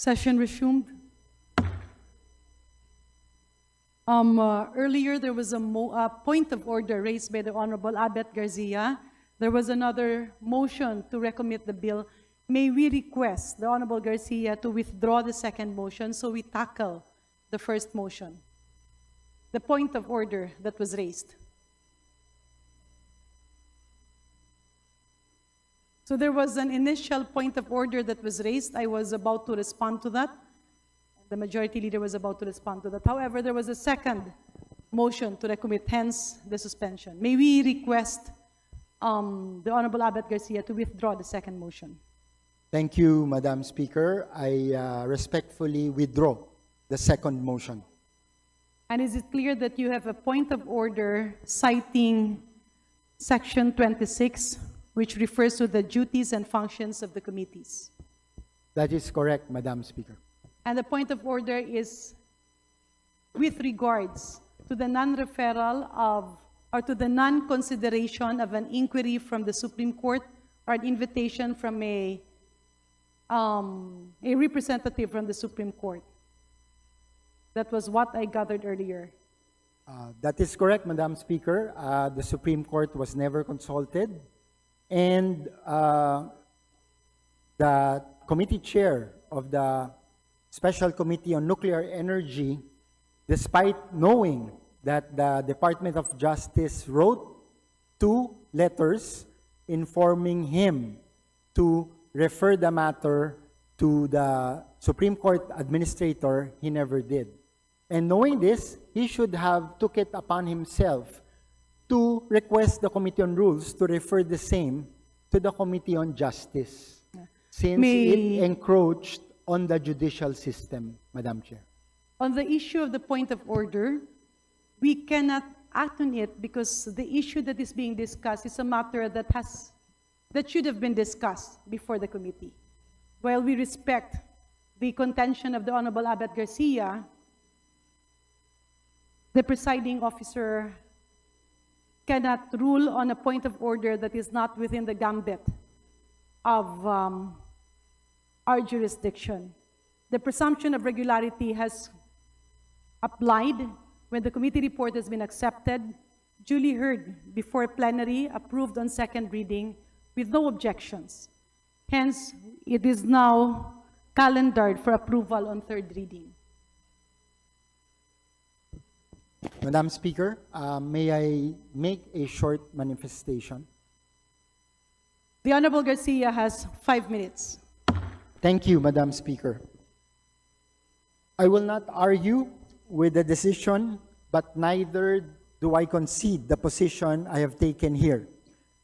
Session resumed. Earlier, there was a point of order raised by the Honorable Abet Garcia. There was another motion to recommit the bill. May we request the Honorable Garcia to withdraw the second motion so we tackle the first motion? The point of order that was raised. So there was an initial point of order that was raised. I was about to respond to that. The majority leader was about to respond to that. However, there was a second motion to recommit, hence the suspension. May we request the Honorable Abet Garcia to withdraw the second motion? Thank you, Madam Speaker. I respectfully withdraw the second motion. And is it clear that you have a point of order citing Section 26, which refers to the duties and functions of the committees? That is correct, Madam Speaker. And the point of order is with regards to the non-referral of, or to the non-consideration of an inquiry from the Supreme Court or an invitation from a representative from the Supreme Court. That was what I gathered earlier. That is correct, Madam Speaker. The Supreme Court was never consulted, and the committee chair of the Special Committee on Nuclear Energy, despite knowing that the Department of Justice wrote 2 letters informing him to refer the matter to the Supreme Court administrator, he never did. And knowing this, he should have took it upon himself to request the Committee on Rules to refer the same to the Committee on Justice, since it encroached on the judicial system, Madam Chair. On the issue of the point of order, we cannot act on it because the issue that is being discussed is a matter that should have been discussed before the committee. While we respect the contention of the Honorable Abet Garcia, the presiding officer cannot rule on a point of order that is not within the gambit of our jurisdiction. The presumption of regularity has applied when the committee report has been accepted, duly heard before plenary, approved on second reading with no objections. Hence, it is now calendared for approval on third reading. Madam Speaker, may I make a short manifestation? The Honorable Garcia has 5 minutes. Thank you, Madam Speaker. I will not argue with the decision, but neither do I concede the position I have taken here.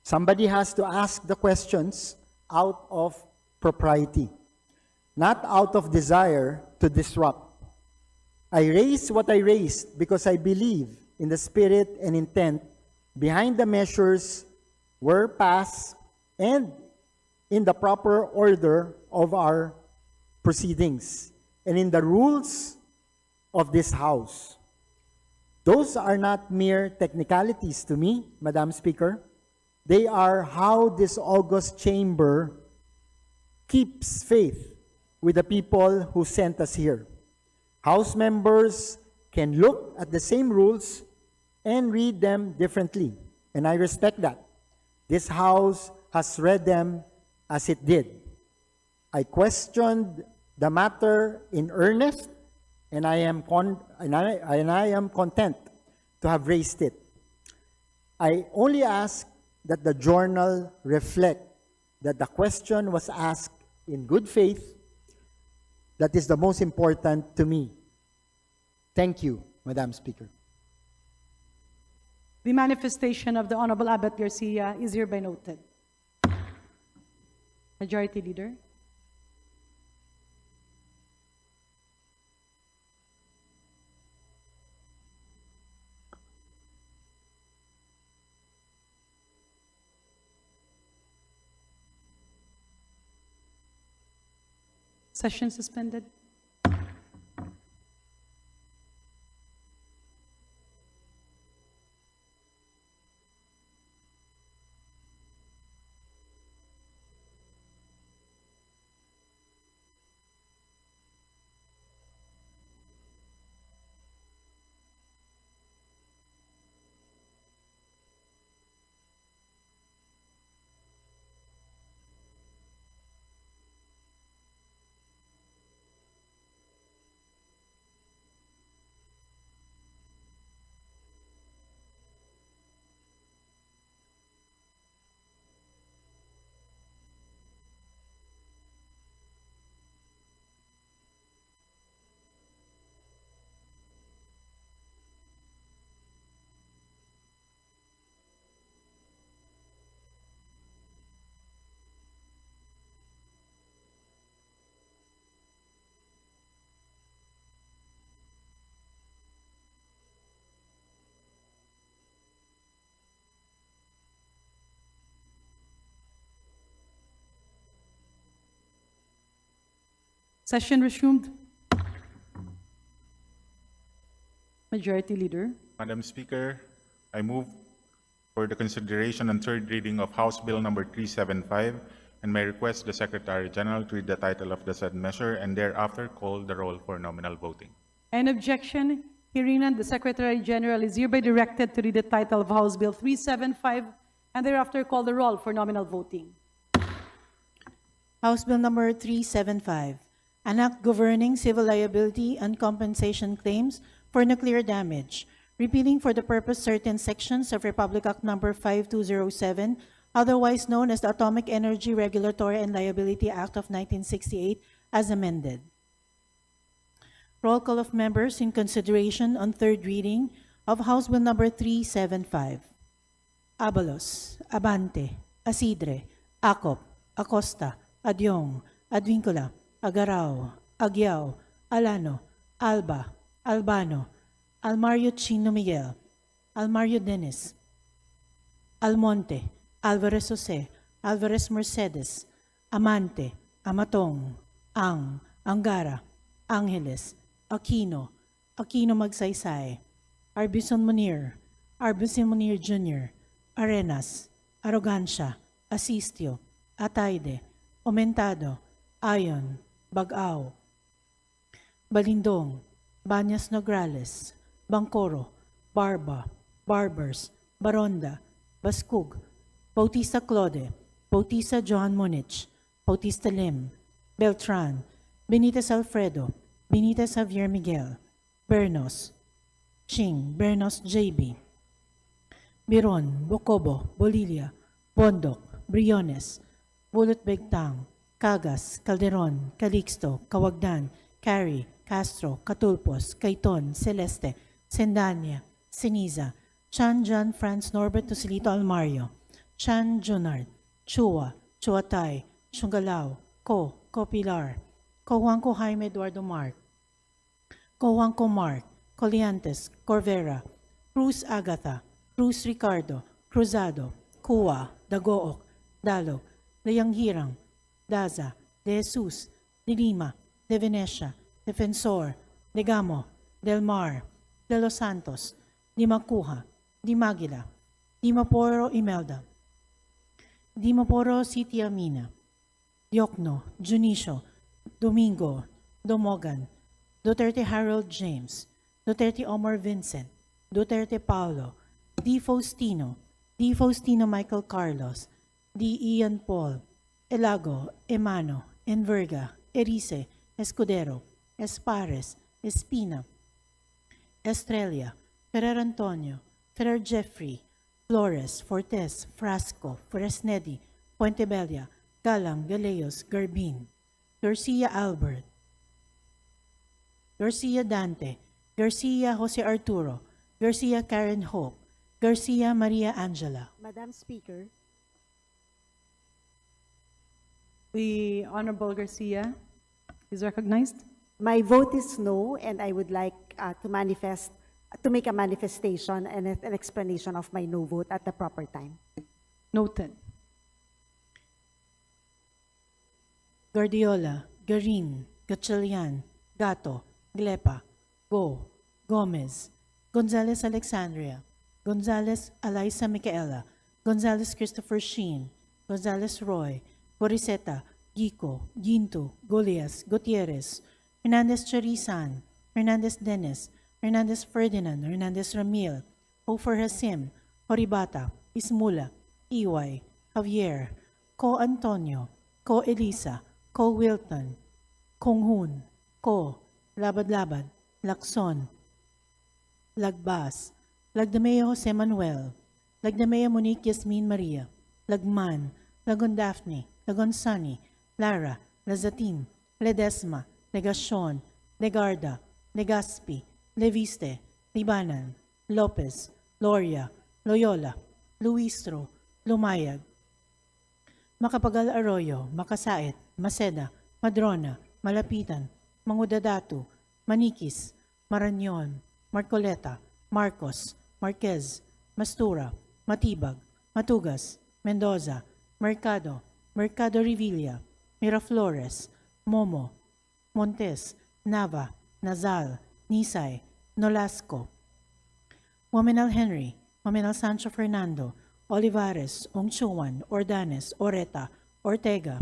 Somebody has to ask the questions out of propriety, not out of desire to disrupt. I raised what I raised because I believe in the spirit and intent behind the measures were passed and in the proper order of our proceedings and in the rules of this House. Those are not mere technicalities to me, Madam Speaker. They are how this august chamber keeps faith with the people who sent us here. House members can look at the same rules and read them differently, and I respect that. This House has read them as it did. I questioned the matter in earnest, and I am content to have raised it. I only ask that the journal reflect that the question was asked in good faith. That is the most important to me. Thank you, Madam Speaker. The manifestation of the Honorable Abet Garcia is hereby noted. Majority Leader. Session suspended. Session resumed. Majority Leader. Madam Speaker, I move for the consideration and third reading of House Bill number 375 and may request the Secretary General to read the title of the said measure and thereafter call the roll for nominal voting. Any objection? Hearing none, the Secretary General is hereby directed to read the title of House Bill 375 and thereafter call the roll for nominal voting. House Bill number 375, an act governing civil liability and compensation claims for nuclear damage, repealing for the purpose certain sections of Republic Act number 5207, otherwise known as the Atomic Energy Regulatory and Liability Act of 1968, as amended. Roll call of members in consideration on third reading of House Bill number 375. Abalos, Abante, Asidre, Acop, Acosta, Adyong, Advincula, Agarao, Agyao, Alano, Alba, Albano, Almario Chino Miguel, Almario Dennis, Almonte, Alvarez Jose, Alvarez Mercedes, Amante, Amatong, Ang, Angara, Angeles, Aquino, Aquino Magsaysay, Arbison Munir, Arbison Munir Jr., Arenas, Arrogancia, Asistio, Ataide, Omentado, Ayon, Bagao, Balindong, Banyas Nograles, Bangkoro, Barba, Barbers, Baronda, Baskug, Bautista Claude, Bautista Johan Monich, Bautista Lim, Beltran, Benitez Alfredo, Benitez Javier Miguel, Bernos, Ching, Bernos JB, Biron, Bocobo, Bolilia, Bondok, Briones, Bulot Begtang, Cagas, Calderon, Calixto, Kawagdan, Cari, Castro, Catulpos, Cayton, Celeste, Sendania, Siniza, Chan John Franz Norbert Tosilito Almario, Chan Junard, Chua, Chuatay, Chungalao, Co Pilar, Juanco Jaime Eduardo Mark, Juanco Mark, Coliantes, Corvera, Cruz Agatha, Cruz Ricardo, Cruzado, Kua, Dagook, Dalog, Leyanghirang, Daza, De Jesus, De Lima, De Venecia, Defensor, De Gamo, Del Mar, De Los Santos, Di Macuja, Di Maguila, Di Maporo Imelda, Di Maporo City Amina, Diokno, Junicio, Domingo, Domogan, Duterte Harold James, Duterte Omar Vincent, Duterte Paulo, Di Faustino Michael Carlos, Di Ian Paul, Elago, Emano, Enverga, Erice, Escudero, Espares, Espina, Estrella, Ferrer Antonio, Ferrer Jeffrey, Flores, Fortes, Frasco, Fresnedi, Puentebella, Galang, Galeos, Garbin, Garcia Albert, Garcia Dante, Garcia Jose Arturo, Garcia Karen Hope, Garcia Maria Angela. Madam Speaker, The Honorable Garcia is recognized. my vote is no, and I would like to make a manifestation and an explanation of my no vote at the proper time. Noted. Guardiola, Garin, Gatchalian, Gato, Glepa, Go, Gomez, Gonzales Alexandria, Gonzales Alaisa Micaela, Gonzales Christopher Sheen, Gonzales Roy, Goriseta, Gico, Ginto, Golias, Gutierrez, Hernandez Charisan, Hernandez Dennis, Hernandez Ferdinand, Hernandez Ramil, Hofer Hasim, Horibata, Ismula, Iway, Javier, Ko Antonio, Ko Elisa, Ko Wilton, Kong Hun, Ko, Labad-Labad, Lacson, Lagbas, Lagdameo Jose Manuel, Lagdameo Monique Yasmin Maria, Lagman, Lagon Daphne, Lagon Sunny, Lara, Lazatin, Ledesma, Legacion, Legarda, Legaspi, Leviste, Libanan, Lopez, Loria, Loyola, Luistro, Lumayag, Macapagal Arroyo, Makasait, Maceda, Madrona, Malapitan, Mangudadatu, Manikis, Marañon, Marcoleta, Marcos, Marquez, Mastura, Matibag, Matugas, Mendoza, Mercado, Mercado Revilla, Miraflores, Momo, Montes, Nava, Nazal, Nisay, Nolasco, Womenal Henry, Womenal Sancho Fernando, Olivares, Ongchuan, Ordanes, Oreta, Ortega,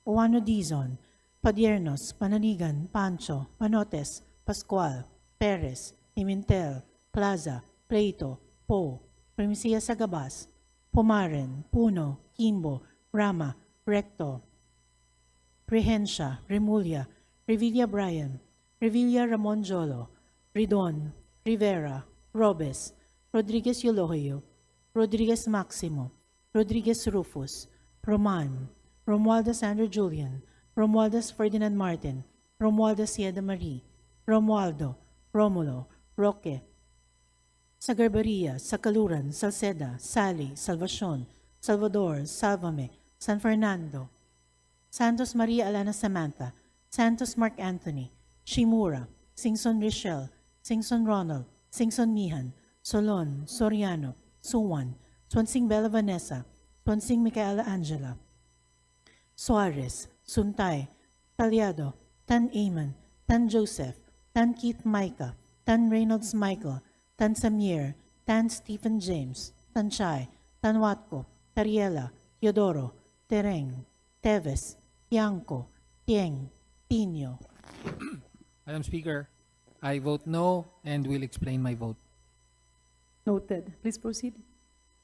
Uwano Dizon, Padiernos, Pananigan, Pancho, Panotes, Pascual, Perez, Pimentel, Plaza, Pleito, Po, Primicia Sagabas, Pumaren, Puno, Kimbo, Rama, Recto, Rehencia, Remulla, Revilla Brian, Revilla Ramon Jolo, Ridon, Rivera, Robes, Rodriguez Eulogio, Rodriguez Maximo, Rodriguez Rufus, Roman, Romualdez Andrew Julian, Romualdez Ferdinand Martin, Romualdez Sieda Marie, Romualdo, Romulo, Roque, Sagarbaria, Sakaluran, Salceda, Sally, Salvacion, Salvador, Salvame, San Fernando, Santos Maria Alana Samantha, Santos Mark Anthony, Shimura, Singson Richelle, Singson Ronald, Singson Mihan, Solon, Soriano, Suwan, Swansing Bella Vanessa, Swansing Micaela Angela, Suarez, Suntay, Talyado, Tan Aman, Tan Joseph, Tan Keith Micah, Tan Reynolds Michael, Tan Samir, Tan Stephen James, Tan Chai, Tan Watco, Tariela, Teodoro, Tereng, Teves, Tiangco, Tieng, Tino. Madam Speaker, I vote no and will explain my vote. Noted. Please proceed.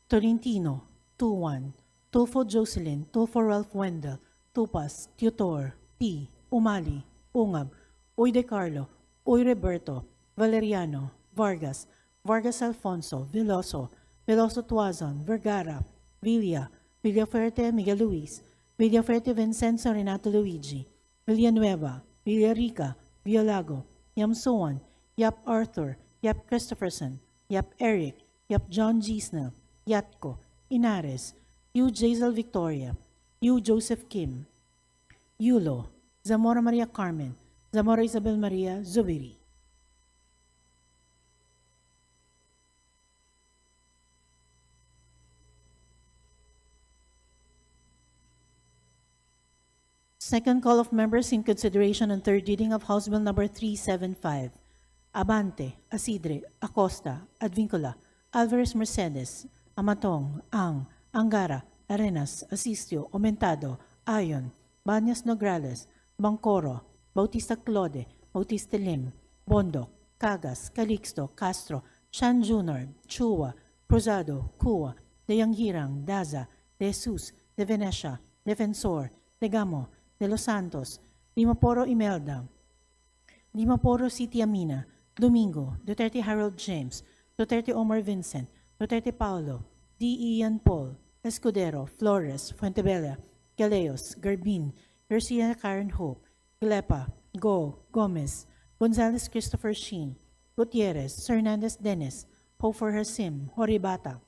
Tolentino, Tuwan, Tulfo Jocelyn, Tulfo Ralph Wendell, Tupas, Tutor, T, Umali, Ungab, Uy De Carlo, Uy Roberto, Valeriano, Vargas, Vargas Alfonso, Veloso, Veloso Tuazon, Vergara, Villa, Villafuerte Miguel Luis, Villafuerte Vincenzo Renato Luigi, Villanueva, Villarica, Villago, Yamsuan, Yap Arthur, Yap Christopherson, Yap Eric, Yap John G. Snell, Yatko, Inares, Yu Jazel Victoria, Yu Joseph Kim, Yulo, Zamora Maria Carmen, Zamora Isabel Maria Zubiri. Second call of members in consideration and third reading of House Bill number 375. Abante, Asidre, Acosta, Advincula, Alvarez Mercedes, Amatong, Angara, Arenas, Asistio, Aumentado, Ayon, Banyas Nograles, Bangcoro, Bautista Claude, Bautista Lim, Bondok, Cagas, Calixto, Castro, Shan Junior, Chua, Cruzado, Cua, De Yanghirang, Daza, De Jesus, De Venecia, Defensor, De Gamo, De Los Santos, Dimaporo Imelda, Dimaporo City Amina, Domingo, Duterte Harold James, Duterte Omar Vincent, Duterte Paulo, D. Ian Paul, Escudero, Flores, Fuentebella, Galeos, Garbin, Garcia Karen Hope, Gilepa, Go, Gomez, Gonzalez Christopher Sheen, Gutierrez, Hernandez Dennis, Ho for Hersim, Horibata,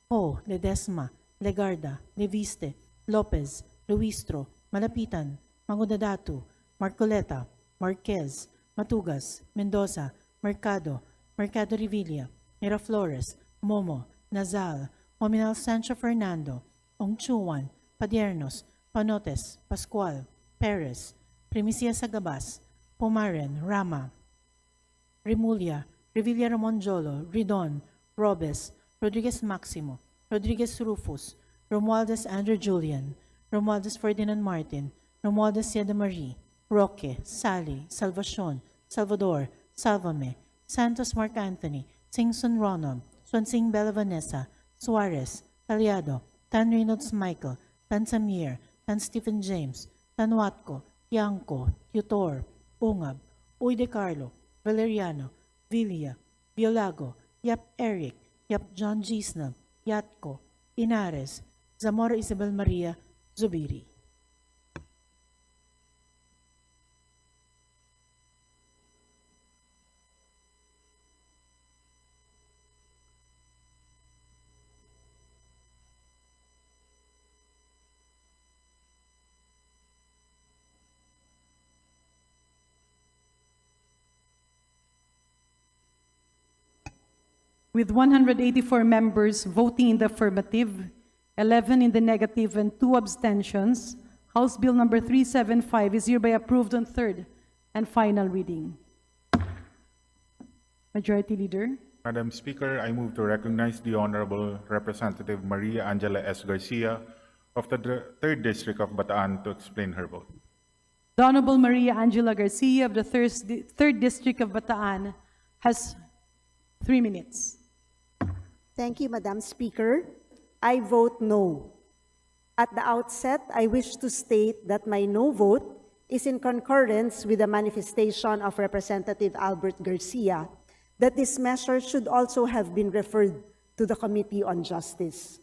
Ho, Ledesma, Legarda, Leviste, Lopez, Luistro, Malapitan, Mangudadatu, Marcoleta, Marquez, Matugas, Mendoza, Mercado, Mercado Revilla, Miraflores, Momo, Nazal, Hominal Sancho Fernando, Ongchuan, Padiernos, Panotes, Pascual, Perez, Primicia Sagabas, Pumaren, Rama, Remulla, Revilla Ramon Jolo, Ridon, Robes, Rodriguez Maximo, Rodriguez Rufus, Romualdez Andrew Julian, Romualdez Ferdinand Martin, Romualdez Sieda Marie, Roque, Sally, Salvacion, Salvador, Salvame, Santos Mark Anthony, Singson Ronald, Swansing Bella Vanessa, Suarez, Talyado, Tan Reynolds Michael, Tan Samir, Tan Stephen James, Tan Watco, Tiangco, Tutor, Ungab, Uy De Carlo, Valeriano, Villa, Violago, Yap Eric, Yap John G. Snell, Yatko, Inares, Zamora Isabel Maria, Zubiri. With 184 members voting in the affirmative, 11 in the negative, and 2 abstentions, House Bill number 375 is hereby approved on third and final reading. Majority Leader. Madam Speaker, I move to recognize the Honorable Representative Maria Angela S. Garcia of the 3rd District of Bataan to explain her vote. The Honorable Maria Angela Garcia of the 3rd District of Bataan has 3 minutes. Thank you, Madam Speaker. I vote no. At the outset, I wish to state that my no vote is in concurrence with the manifestation of Representative Albert Garcia that this measure should also have been referred to the Committee on Justice.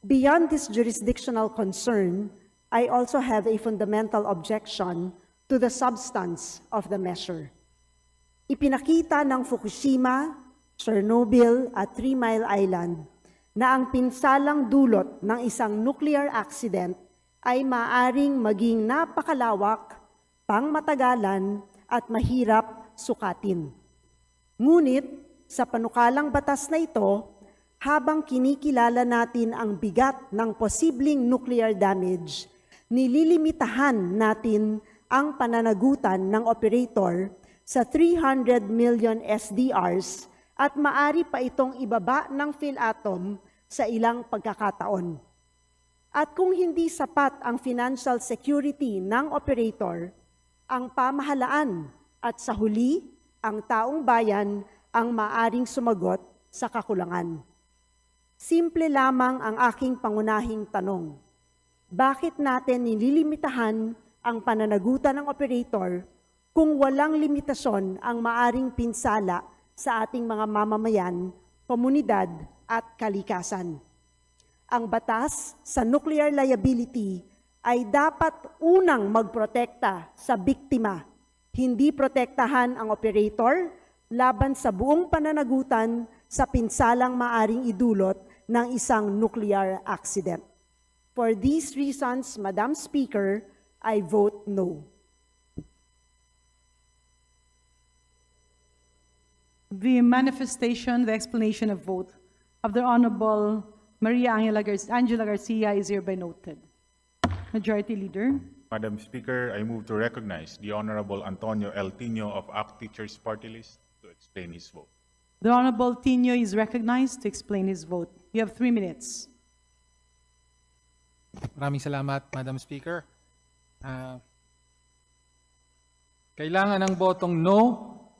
Beyond this jurisdictional concern, I also have a fundamental objection to the substance of the measure. Ipinakita ng Fukushima, Chernobyl at 3 Mile Island na ang pinsalang dulot ng isang nuclear accident ay maaring maging napakalawak, pangmatagalan at mahirap sukatin. Ngunit sa panukalang batas na ito, habang kinikilala natin ang bigat ng posibleng nuclear damage, nililimitahan natin ang pananagutan ng operator sa 300 million SDRs at maari pa itong ibaba ng PhilAtom sa ilang pagkakataon. At kung hindi sapat ang financial security ng operator, ang pamahalaan at sa huli, ang taong bayan ang maaring sumagot sa kakulangan. Simple lamang ang aking pangunahing tanong. Bakit natin nililimitahan ang pananagutan ng operator kung walang limitasyon ang maaring pinsala sa ating mga mamamayan, komunidad at kalikasan? Ang batas sa nuclear liability ay dapat unang magprotekta sa biktima, hindi protektahan ang operator laban sa buong pananagutan sa pinsalang maaring idulot ng isang nuclear accident. For these reasons, Madam Speaker, I vote no. The manifestation, the explanation of vote of the Honorable Maria Angela Garcia is hereby noted. Majority Leader. Madam Speaker, I move to recognize the Honorable Antonio L. Tino of ACT Teachers Party List to explain his vote. The Honorable Tino is recognized to explain his vote. You have 3 minutes. Maraming salamat, Madam Speaker. Kailangan ng botong no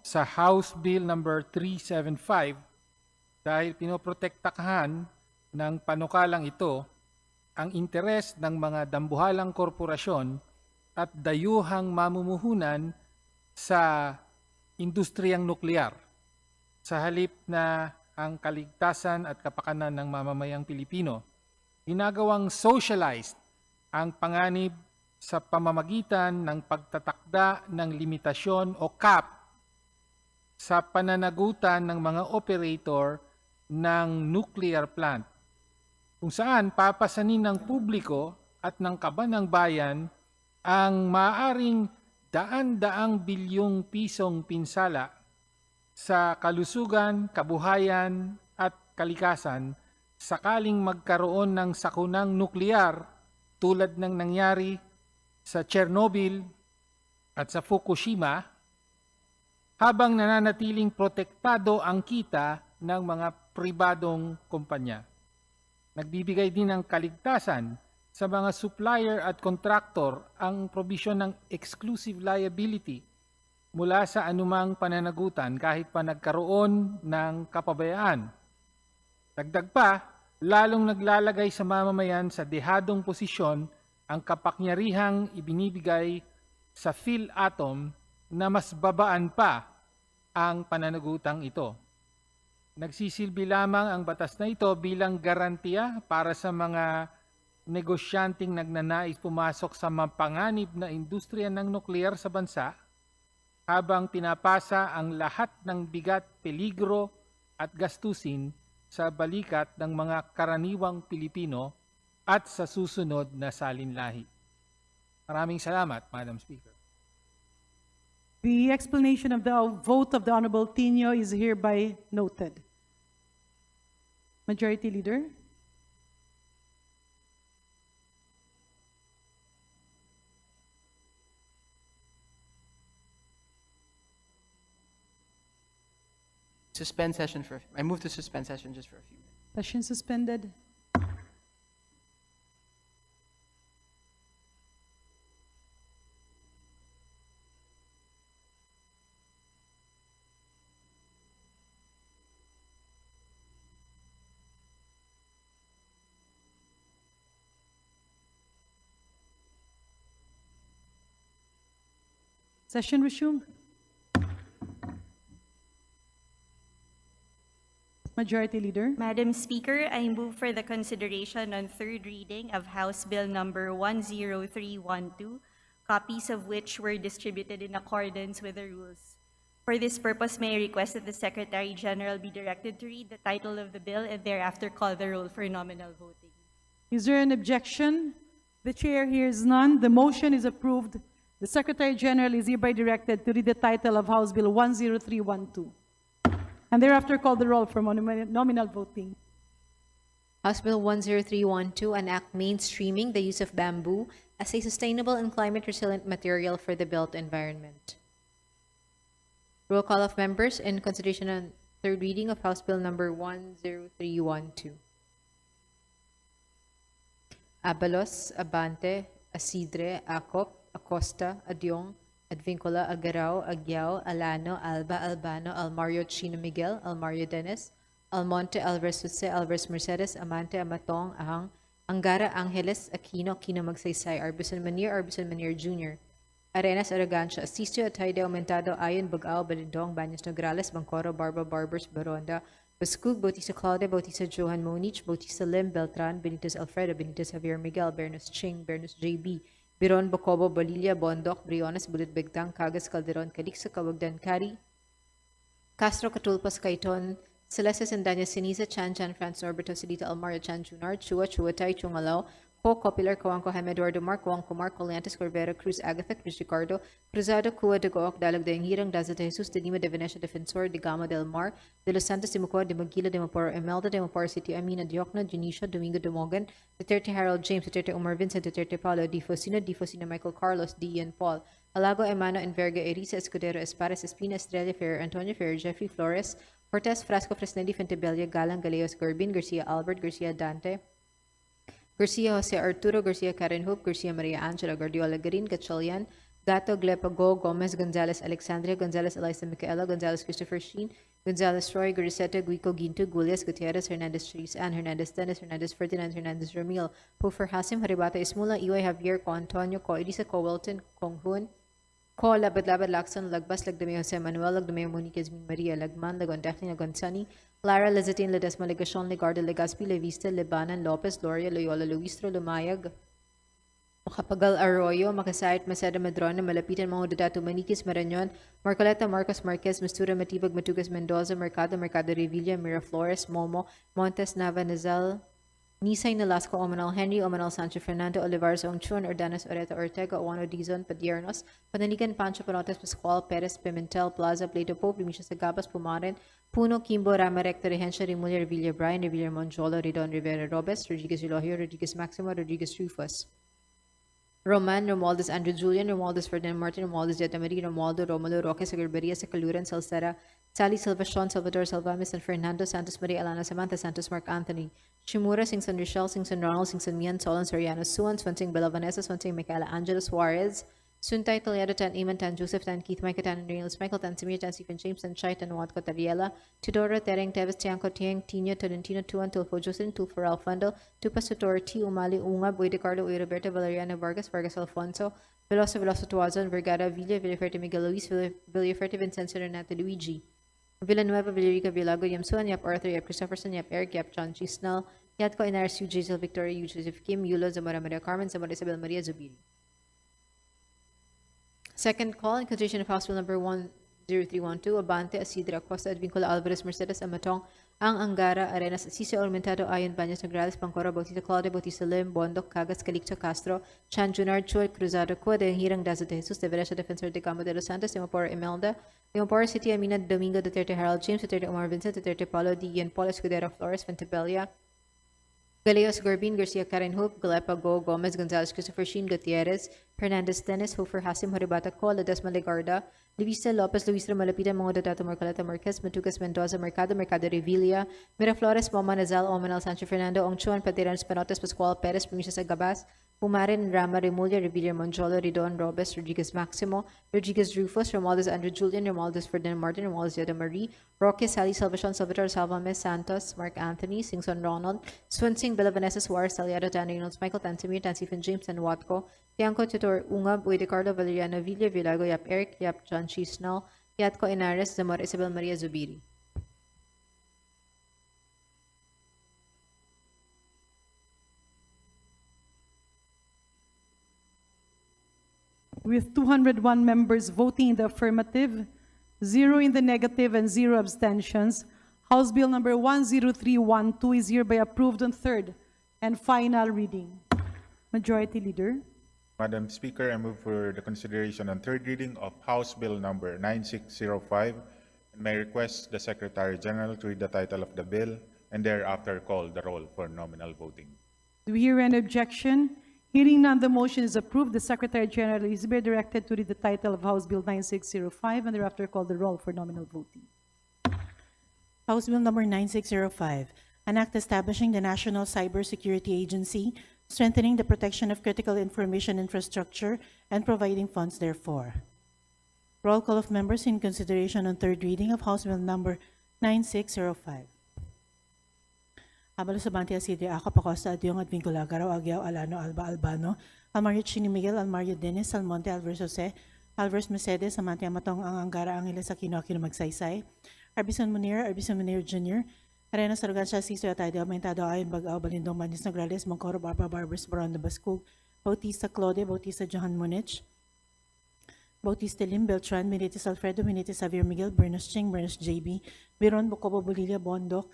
sa House Bill number 375 dahil pinoprotektahan ng panukalang ito ang interes ng mga dambuhalang korporasyon at dayuhang mamumuhunan sa industriyang nuklear sa halip na ang kaligtasan at kapakanan ng mamamayang Pilipino. Ginagawang socialized ang panganib sa pamamagitan ng pagtatakda ng limitasyon o cap sa pananagutan ng mga operator ng nuclear plant, kung saan papasanin ng publiko at ng kaban ng bayan ang maaaring daan-daang bilyong pisong pinsala sa kalusugan, kabuhayan at kalikasan sakaling magkaroon ng sakunang nuklear tulad ng nangyari sa Chernobyl at sa Fukushima, habang nananatiling protektado ang kita ng mga pribadong kumpanya. Nagbibigay din ng kaligtasan sa mga supplier at contractor ang probisyon ng exclusive liability mula sa anumang pananagutan kahit pa nagkaroon ng kapabayaan. Dagdag pa, lalong naglalagay sa mamamayan sa dehadong posisyon ang kapangyarihang ibinibigay sa PhilAtom na mas babaan pa ang pananagutang ito. Nagsisilbi lamang ang batas na ito bilang garantiya para sa mga negosyanteng nagnanais pumasok sa mapanganib na industriya ng nuklear sa bansa, habang pinapasa ang lahat ng bigat, peligro at gastusin sa balikat ng mga karaniwang Pilipino at sa susunod na salinlahi. Maraming salamat, Madam Speaker. The explanation of the vote of the Honorable Tino is hereby noted. Majority Leader. suspend session for, I move to suspend session just for a few minutes. Session suspended. Session resumed. Majority Leader. Madam Speaker, I move for the consideration on third reading of House Bill number 10312, copies of which were distributed in accordance with the rules. For this purpose, may I request that the Secretary General be directed to read the title of the bill and thereafter call the roll for nominal voting. Is there an objection? The chair hears none. The motion is approved. The Secretary General is hereby directed to read the title of House Bill 10312 and thereafter call the roll for nominal voting. House Bill 10312, an act mainstreaming the use of bamboo as a sustainable and climate-resilient material for the built environment. Roll call of members in consideration on third reading of House Bill number 10312. Abalos, Abante, Asidre, Acop, Acosta, Adyong, Advincula, Agarao, Agyao, Alano, Alba, Albano, Almario Chino Miguel, Almario Dennis, Almonte, Alvarez Suse, Alvarez Mercedes, Amante, Amatong, Ahang, Angara, Angeles, Aquino, Aquino Magsaysay, Arbison Manier Jr., Arenas, Aragancia, Asisto, Atayde, Aumentado, Ayon, Bagao, Balindong, Baños Nograles, Bancoro, Barba, Barbers, Baronda, Bascug, Bautista Claude, Bautista Johan Monich, Bautista Lim, Beltran, Benitez Alfredo, Benitez Javier Miguel, Bernos Ching, Bernos JB, Biron, Bocobo, Bolilla, Bondok, Briones, Bulit Begtang, Cagas, Calderon, Calixto, Kawagdan, Kari, Castro, Catulpas, Caiton, Celeste, Sandanya, Siniza, Chan, France, Norberto, Silita, Almario, Chan, Junar, Chua, Chuatay, Chungalaw, Ho, Copilar, Coanco, Jaime Eduardo Mar, Coanco Mar, Coliantes, Corbera, Cruz, Agatha, Cruz Ricardo, Cruzado, Cua, de Gook, Dalag de Hirang, Daza de Jesus, de Lima, de Venecia, Defensor, de Gama del Mar, de Los Santos, de Mucoa, de Maguila, de Maporo, Emelda, de Maporo City, Amina, Diokno, Junicia, Domingo de Mogan, Duterte Harold James, Duterte Omar Vincent, Duterte Paulo, Di Fosina, Michael Carlos, D. Ian Paul, Alago, Emano, Enverga, Erisa, Escudero, Espares, Espina, Estrella, Ferrer, Antonio Ferrer, Jeffrey Flores, Cortez, Frasco, Fresnelli, Fentebella, Galang, Galeos, Gorbin, Garcia, Albert, Garcia, Dante, Garcia, Jose Arturo, Garcia, Karen Hoop, Garcia, Maria Angela, Guardiola, Garin, Gatchalian, Gato, Glepago, Gomez, Gonzalez, Alexandria, Gonzalez, Eliza, Micaela, Gonzalez, Christopher Sheen, Gonzalez, Roy, Guriseta, Guico, Ginto, Gulias, Gutierrez, Hernandez, Cherise, Ann, Hernandez, Dennis, Hernandez, Ferdinand, Hernandez, Ramil, Puffer, Hasim, Haribata, Ismula, Iway, Javier, Co Antonio, Co Elisa, Co Wilton, Kong Hun, Ko Labad Lacson, Lagbas, Lagdameo Jose Manuel, Lagdameo Monique, Esmin Maria, Lagman, Lagon Daphne, Lagon Sunny, Lara, Lezatin, Ledesma, Legashon, Legarda, Legaspi, Levista, Lebanon, Lopez, Loria, Loyola, Luistro, Lumayag, Makapagal Arroyo, Makasayat, Masada Madrona, Malapitan, Mga Dadato, Maniquis, Marañon, Marcoleta, Marcos Marquez, Mistura, Matibag, Matugas, Mendoza, Mercado Revilla, Miraflores, Momo, Montes, Nava, Nazal, Nisay Nalasco, Omanal Henry, Omanal Sancho, Fernando Olivares, Ongchun, Ordanes, Oreta, Ortega, Oano Dizon, Padiernos, Pananigan, Pancho, Panotes, Pascual, Perez, Pimentel, Plaza, Plato Pope, Primicia Sagabas, Pumaren, Puno, Kimbo, Rama Recta, Rehencia, Remulla, Revilla Brian, Revilla Monjola, Redon Rivera Robes, Rodriguez Elohio, Rodriguez Maximo, Rodriguez Rufus. Roman, Romualdez, Andrew Julian, Romualdez, Ferdinand Martin, Romualdez, Jetta Marie, Romualdo, Romulo, Roque, Sagarberia, Sacaluran, Salcera, Sally Silva, Sean, Salvador, Salvamis, and Fernando, Santos Maria, Alana, Samantha, Santos, Mark Anthony, Shimura, Singson, Rochelle, Singson, Ronald, Singson, Mian, Solon, Soriano, Suan, Swansing, Bella, Vanessa, Swansing, Michaela, Angela, Suarez, Suntay, Toledo, Tan, Iman, Tan, Joseph, Tan, Keith, Micah, Tan, Reynolds, Michael, Tan, Samir, Tan, Stephen, James, Tan, Chai, Tan, Watco, Tariela, Tudora, Tereng, Teves, Tianco, Tiang, Tino, Tolentino, Tuan, Tulfo, Jocelyn, Tulfo, Alfando, Tupas, Tutor, T, Umali, Unga, Boy de Carlo, Uy, Roberto, Valeriano, Vargas, Vargas, Alfonso, Veloso, Tuazon, Vergara, Villa, Villaferte, Miguel Luis, Villaferte, Vincenzo, Renato, Luigi, Villanueva, Villarica, Villago, Yamsuan, Yap Arthur, Yap Christopherson, Yap Eric, Yap John Chisnell, Yatko, Inaris, Giselle, Victoria, Joseph Kim, Yulo, Zamora, Maria Carmen, Zamora, Isabel, Maria, Zubiri. Second call in consideration of House Bill number 10312, Abante, Asidra, Acosta, Advincula, Alvarez, Mercedes, Amatong, Ang Angara, Arenas, Asisa, Ormentado, Ayon, Baños, Nograles, Pancora, Bautista Claude, Bautista Lim, Bondok, Cagas, Calixto, Castro, Chan, Junar, Chua, Cruzado, Cua, de Hirang, Daza de Jesus, de Venecia, Defensor de Gama de los Santos, de Mapora, Imelda, de Mapora City, Amina, Domingo, Duterte Harold James, Duterte Omar Vincent, Duterte Paulo, D. Ian Paul, Escudero, Flores, Fentebella, Galeos Gorbin, Garcia Karen Hope, Galepago, Gomez, Gonzalez, Christopher Sheen, Gutierrez, Hernandez Dennis, Hofer Hasim, Horibata Ko, Ledesma Legarda, Luisa Lopez, Luis Malapita, Mongo Tato Marcoleta Marquez, Matugas Mendoza, Mercado Revilla, Miraflores, Moma Nazal, Omanal Sancho Fernando, Ongchuan, Patiran Panotes, Pascual Perez, Primicia Sagabas, Pumarin, Rama Remulla, Revilla Monjolo, Ridon, Robes, Rodriguez Maximo, Rodriguez Rufus, Romualdez Andrew Julian, Romualdez Ferdinand Martin, Romualdez Yada Marie, Roque Sally Salvacion, Salvatore Salvame, Santos, Mark Anthony, Singson Ronald, Swansing, Bella Vanessa Suarez, Saliado, Dan Reynolds, Michael Tansimir, Tansifin James, and Watco, Tianco Tutor Ungab, Uy Carlo, Valeriano Villa, Villago, Yap Eric, Yap John Chisnell, Yatco Inares, Zamora Isabel Maria Zubiri. With 201 members voting in the affirmative, 0 in the negative, and 0 abstentions, House Bill number 10312 is hereby approved on third and final reading. Majority Leader. Madam Speaker, I move for the consideration and third reading of House Bill number 9605 and may request the Secretary General to read the title of the bill and thereafter call the roll for nominal voting. Do we hear any objection? Hearing none, the motion is approved. The Secretary General is hereby directed to read the title of House Bill 9605 and thereafter call the roll for nominal voting. House Bill number 9605, an act establishing the National Cybersecurity Agency, strengthening the protection of critical information infrastructure, and providing funds therefor. Roll call of members in consideration on third reading of House Bill number 9605. Habalo Sabante Asidre Ako Pacosta Adyong at Vinculagaro Agyao Alano Alba Albano Almario Chini Miguel Almario Dennis Almonte Alvarez Jose Alvarez Mercedes Amante Amatong ang Angara Angeles Aquino Aquino Magsaysay Arbison Munir Jr. Arena Sarugansha Siso Atay Aumentado Ayon Bagao Balindong Manis Nograles Mongkoro Barba Barbers Baranda Bascug Bautista Claude Bautista Johan Munich Bautista Lim Beltran Benitez Alfredo Benitez Xavier Miguel Bernas Ching Bernas JB Biron Bocobo Bulilia Bondok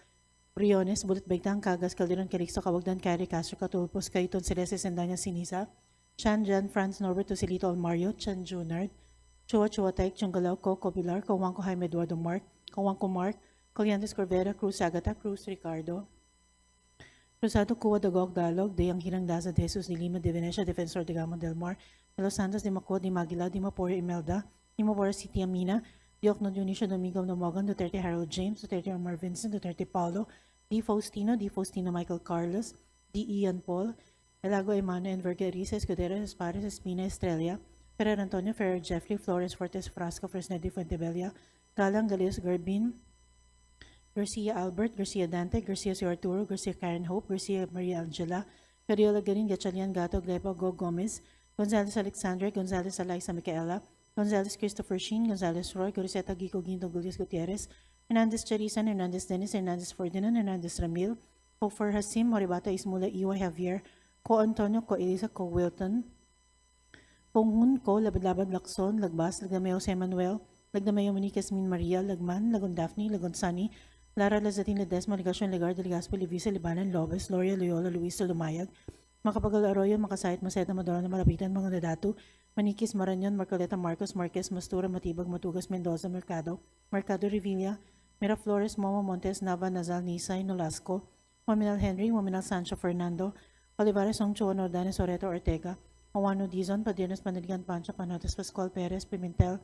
Briones, Bulit Baitang, Cagas, Calderon, Calixto, Kawagdan, Cari, Castro, Catulpos, Cayton, Celeste, Sendanya, Sinisa, Chan, Jan, Franz, Norbert, Tosilito, Almario, Chan, Junard, Chua, Chua, Taik, Chungalaw, Coco, Pilar, Kawangko, Jaime, Eduardo, Mark, Kawangko, Mark, Coliantes, Corvera, Cruz, Agata, Cruz, Ricardo, Rosado, Cuba, Dagog, Dalog, Deyang Hirang, Daza, De Jesus, de Lima, de Venecia, Defensor de Gamon del Mar, de Los Santos, de Maco, de Magila, de Mapore, Imelda, de Mapore City, Amina, Diokno, Dionisio, Domingo, Nomogan, Duterte, Harold James, Duterte, Omar Vincent, Duterte, Paulo, D. Faustino, Michael Carlos, D. Ian Paul, Elago Emano, Envergeriza, Escudero, Espares, Espina, Estrella, Ferrer Antonio, Ferrer Jeffrey, Flores, Fortes, Frasco, Fresnedi, Fuentebella, Galang, Galeos, Garbin, Garcia Albert, Garcia Dante, Garcia C. Arturo, Garcia Karen Hope, Garcia Maria Angela, Gariola Garin, Gatchalian Gato, Glepa, Go Gomez, Gonzales Alexandre, Gonzales Alaisa Micaela, Gonzales Christopher Sheen, Gonzales Roy, Goriseta Gico Ginto, Gulius Gutierrez, Hernandez Charisan, Hernandez Dennis, Hernandez Ferdinand, Hernandez Ramil, Hofer Hasim, Moribata Ismula, Iwa Javier, Ko Antonio, Ko Elisa, Ko Wilton, Ponghun, Ko Labad Lacson, Lagbas, Lagdamay Jose Manuel, Lagdamay Moniquez Min Maria, Lagman, Lagon Daphne, Lagon Sunny, Lara Lazatin Ledesma, Ligasyon Legar, Delegaspo, Livisa, Libanan, Lobes, Loria, Loyola, Luis, Lumayag, Makapagal Arroyo, Makasayat, Maseta, Madora, Malapitan, Mga Dadatu, Maniquis, Maranyon, Marcoleta, Marcos, Marquez, Mastura, Matibag, Matugas, Mendoza, Mercado Revilla, Miraflores, Momo Montes, Nava, Nazal, Nisay, Nolasco, Maminal Henry, Maminal Sancho Fernando, Olivares, Ongchuan, Ordanes, Oreto, Ortega, Awano Dizon, Padiernes, Panaligan, Pancho, Panotes, Pascual Perez, Pimentel,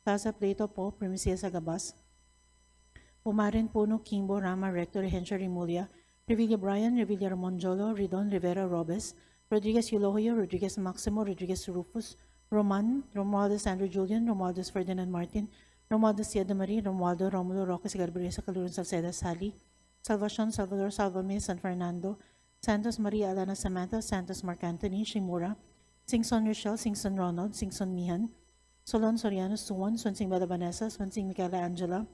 Plaza, Plato, Po, Primicia, Sagabas, Umarin, Puno, Kimbo, Rama, Rector, Rehencio, Rimulya, Revilla Brian, Revilla Ramonjolo, Ridon, Rivera, Robes, Rodriguez Eulohio, Rodriguez Maximo, Rodriguez Rufus, Roman, Romualdez Andrew Julian, Romualdez Ferdinand Martin, Romualdo Cieda Marie, Romualdo Romulo Roque Garbaresa Calurun Salceda Sally, Salvacion Salvador Salvame San Fernando, Santos Maria Alana Samantha, Santos Mark Anthony, Shimura, Singson Rochelle, Singson Ronald, Singson Mihan, Solon Soriano Suwon, Swansing Bella Vanessa, Swansing Micaela Angela,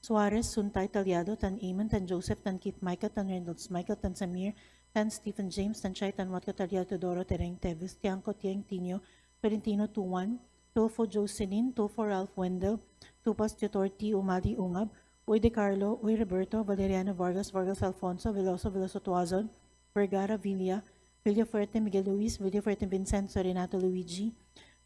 Suarez, Suntay Talyado, Tan Eamon, Tan Joseph, Tan Kit Micah, Tan Reynolds Michael, Tan Samir, Tan Stephen James, Tan Chay, Tan Watko Talyado Doro, Tereng Teves, Tiangco Tieng Tino, Perentino Tuwan, Tulfo Jocelyn, Tulfo Ralph Wendell, Tupas Tetorti, Umali Ungab, Uy De Carlo, Uy Roberto, Valeriano Vargas, Vargas Alfonso, Veloso Tuazon, Vergara Villa, Villafuerte Miguel Luis, Villafuerte Vincenzo Renato Luigi,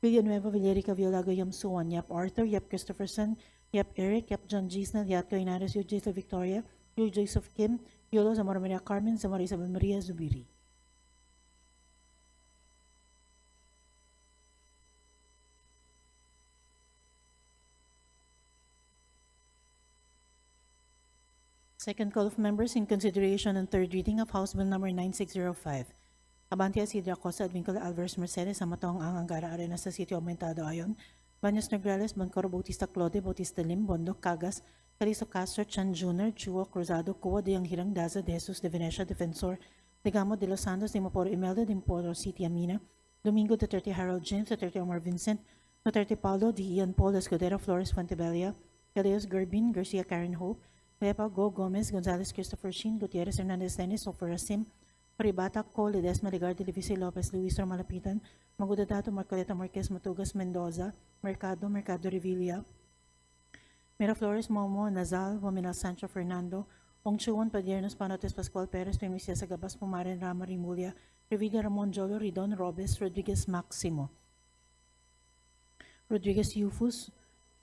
Villanueva Villerica Villago Yam Suwan, Yap Arthur, Yap Christopherson, Yap Eric, Yap John Gisnel, Yap Coinares, Yujita Victoria, Louis Joseph Kim, Yolo Zamora Maria Carmen, Zamora Isabel Maria Zubiri. Second call of members in consideration and third reading of House Bill number 9605. Abantia Isidra Cosa, Advincula Alvarez Mercedes, Amatong ang Angara Arena sa Sitio Aumentado Ayon, Banyas Nograles, Bancoro Bautista Claude, Bautista Lim, Bondo, Cagas, Calizo Castro, Chan Jr., Chuo, Cruzado, Cuo, de Hirang, Daza, de Jesus, de Venecia, Defensor, de Gamo, de Los Santos, de Maporo Imelda, de Maporo City Amina, Domingo, Duterte Harold James, Duterte Omar Vincent, Duterte Paulo, de Ian Paul, Escudero, Flores Fuentebella, Galeos Gerbin, Garcia Karen Hope, Lepa Go Gomez, Gonzalez Christopher Shin, Gutierrez Hernandez Dennis, Sofer Rasim, Paribata Co, Ledesma Legarde, Levice Lopez, Luis Malapitan, Magudadato, Marcoleta Marquez, Matugas Mendoza, Mercado Revilla, Miraflores Momo, Nazal, Waminal Sancho Fernando, Ongchuon Padiernos, Panotes Pascual Perez, Primicia Sagabas, Pumaren Rama Rimulya, Revilla Ramon Jolo, Ridon Robes, Rodriguez Maximo, Rodriguez Yufus,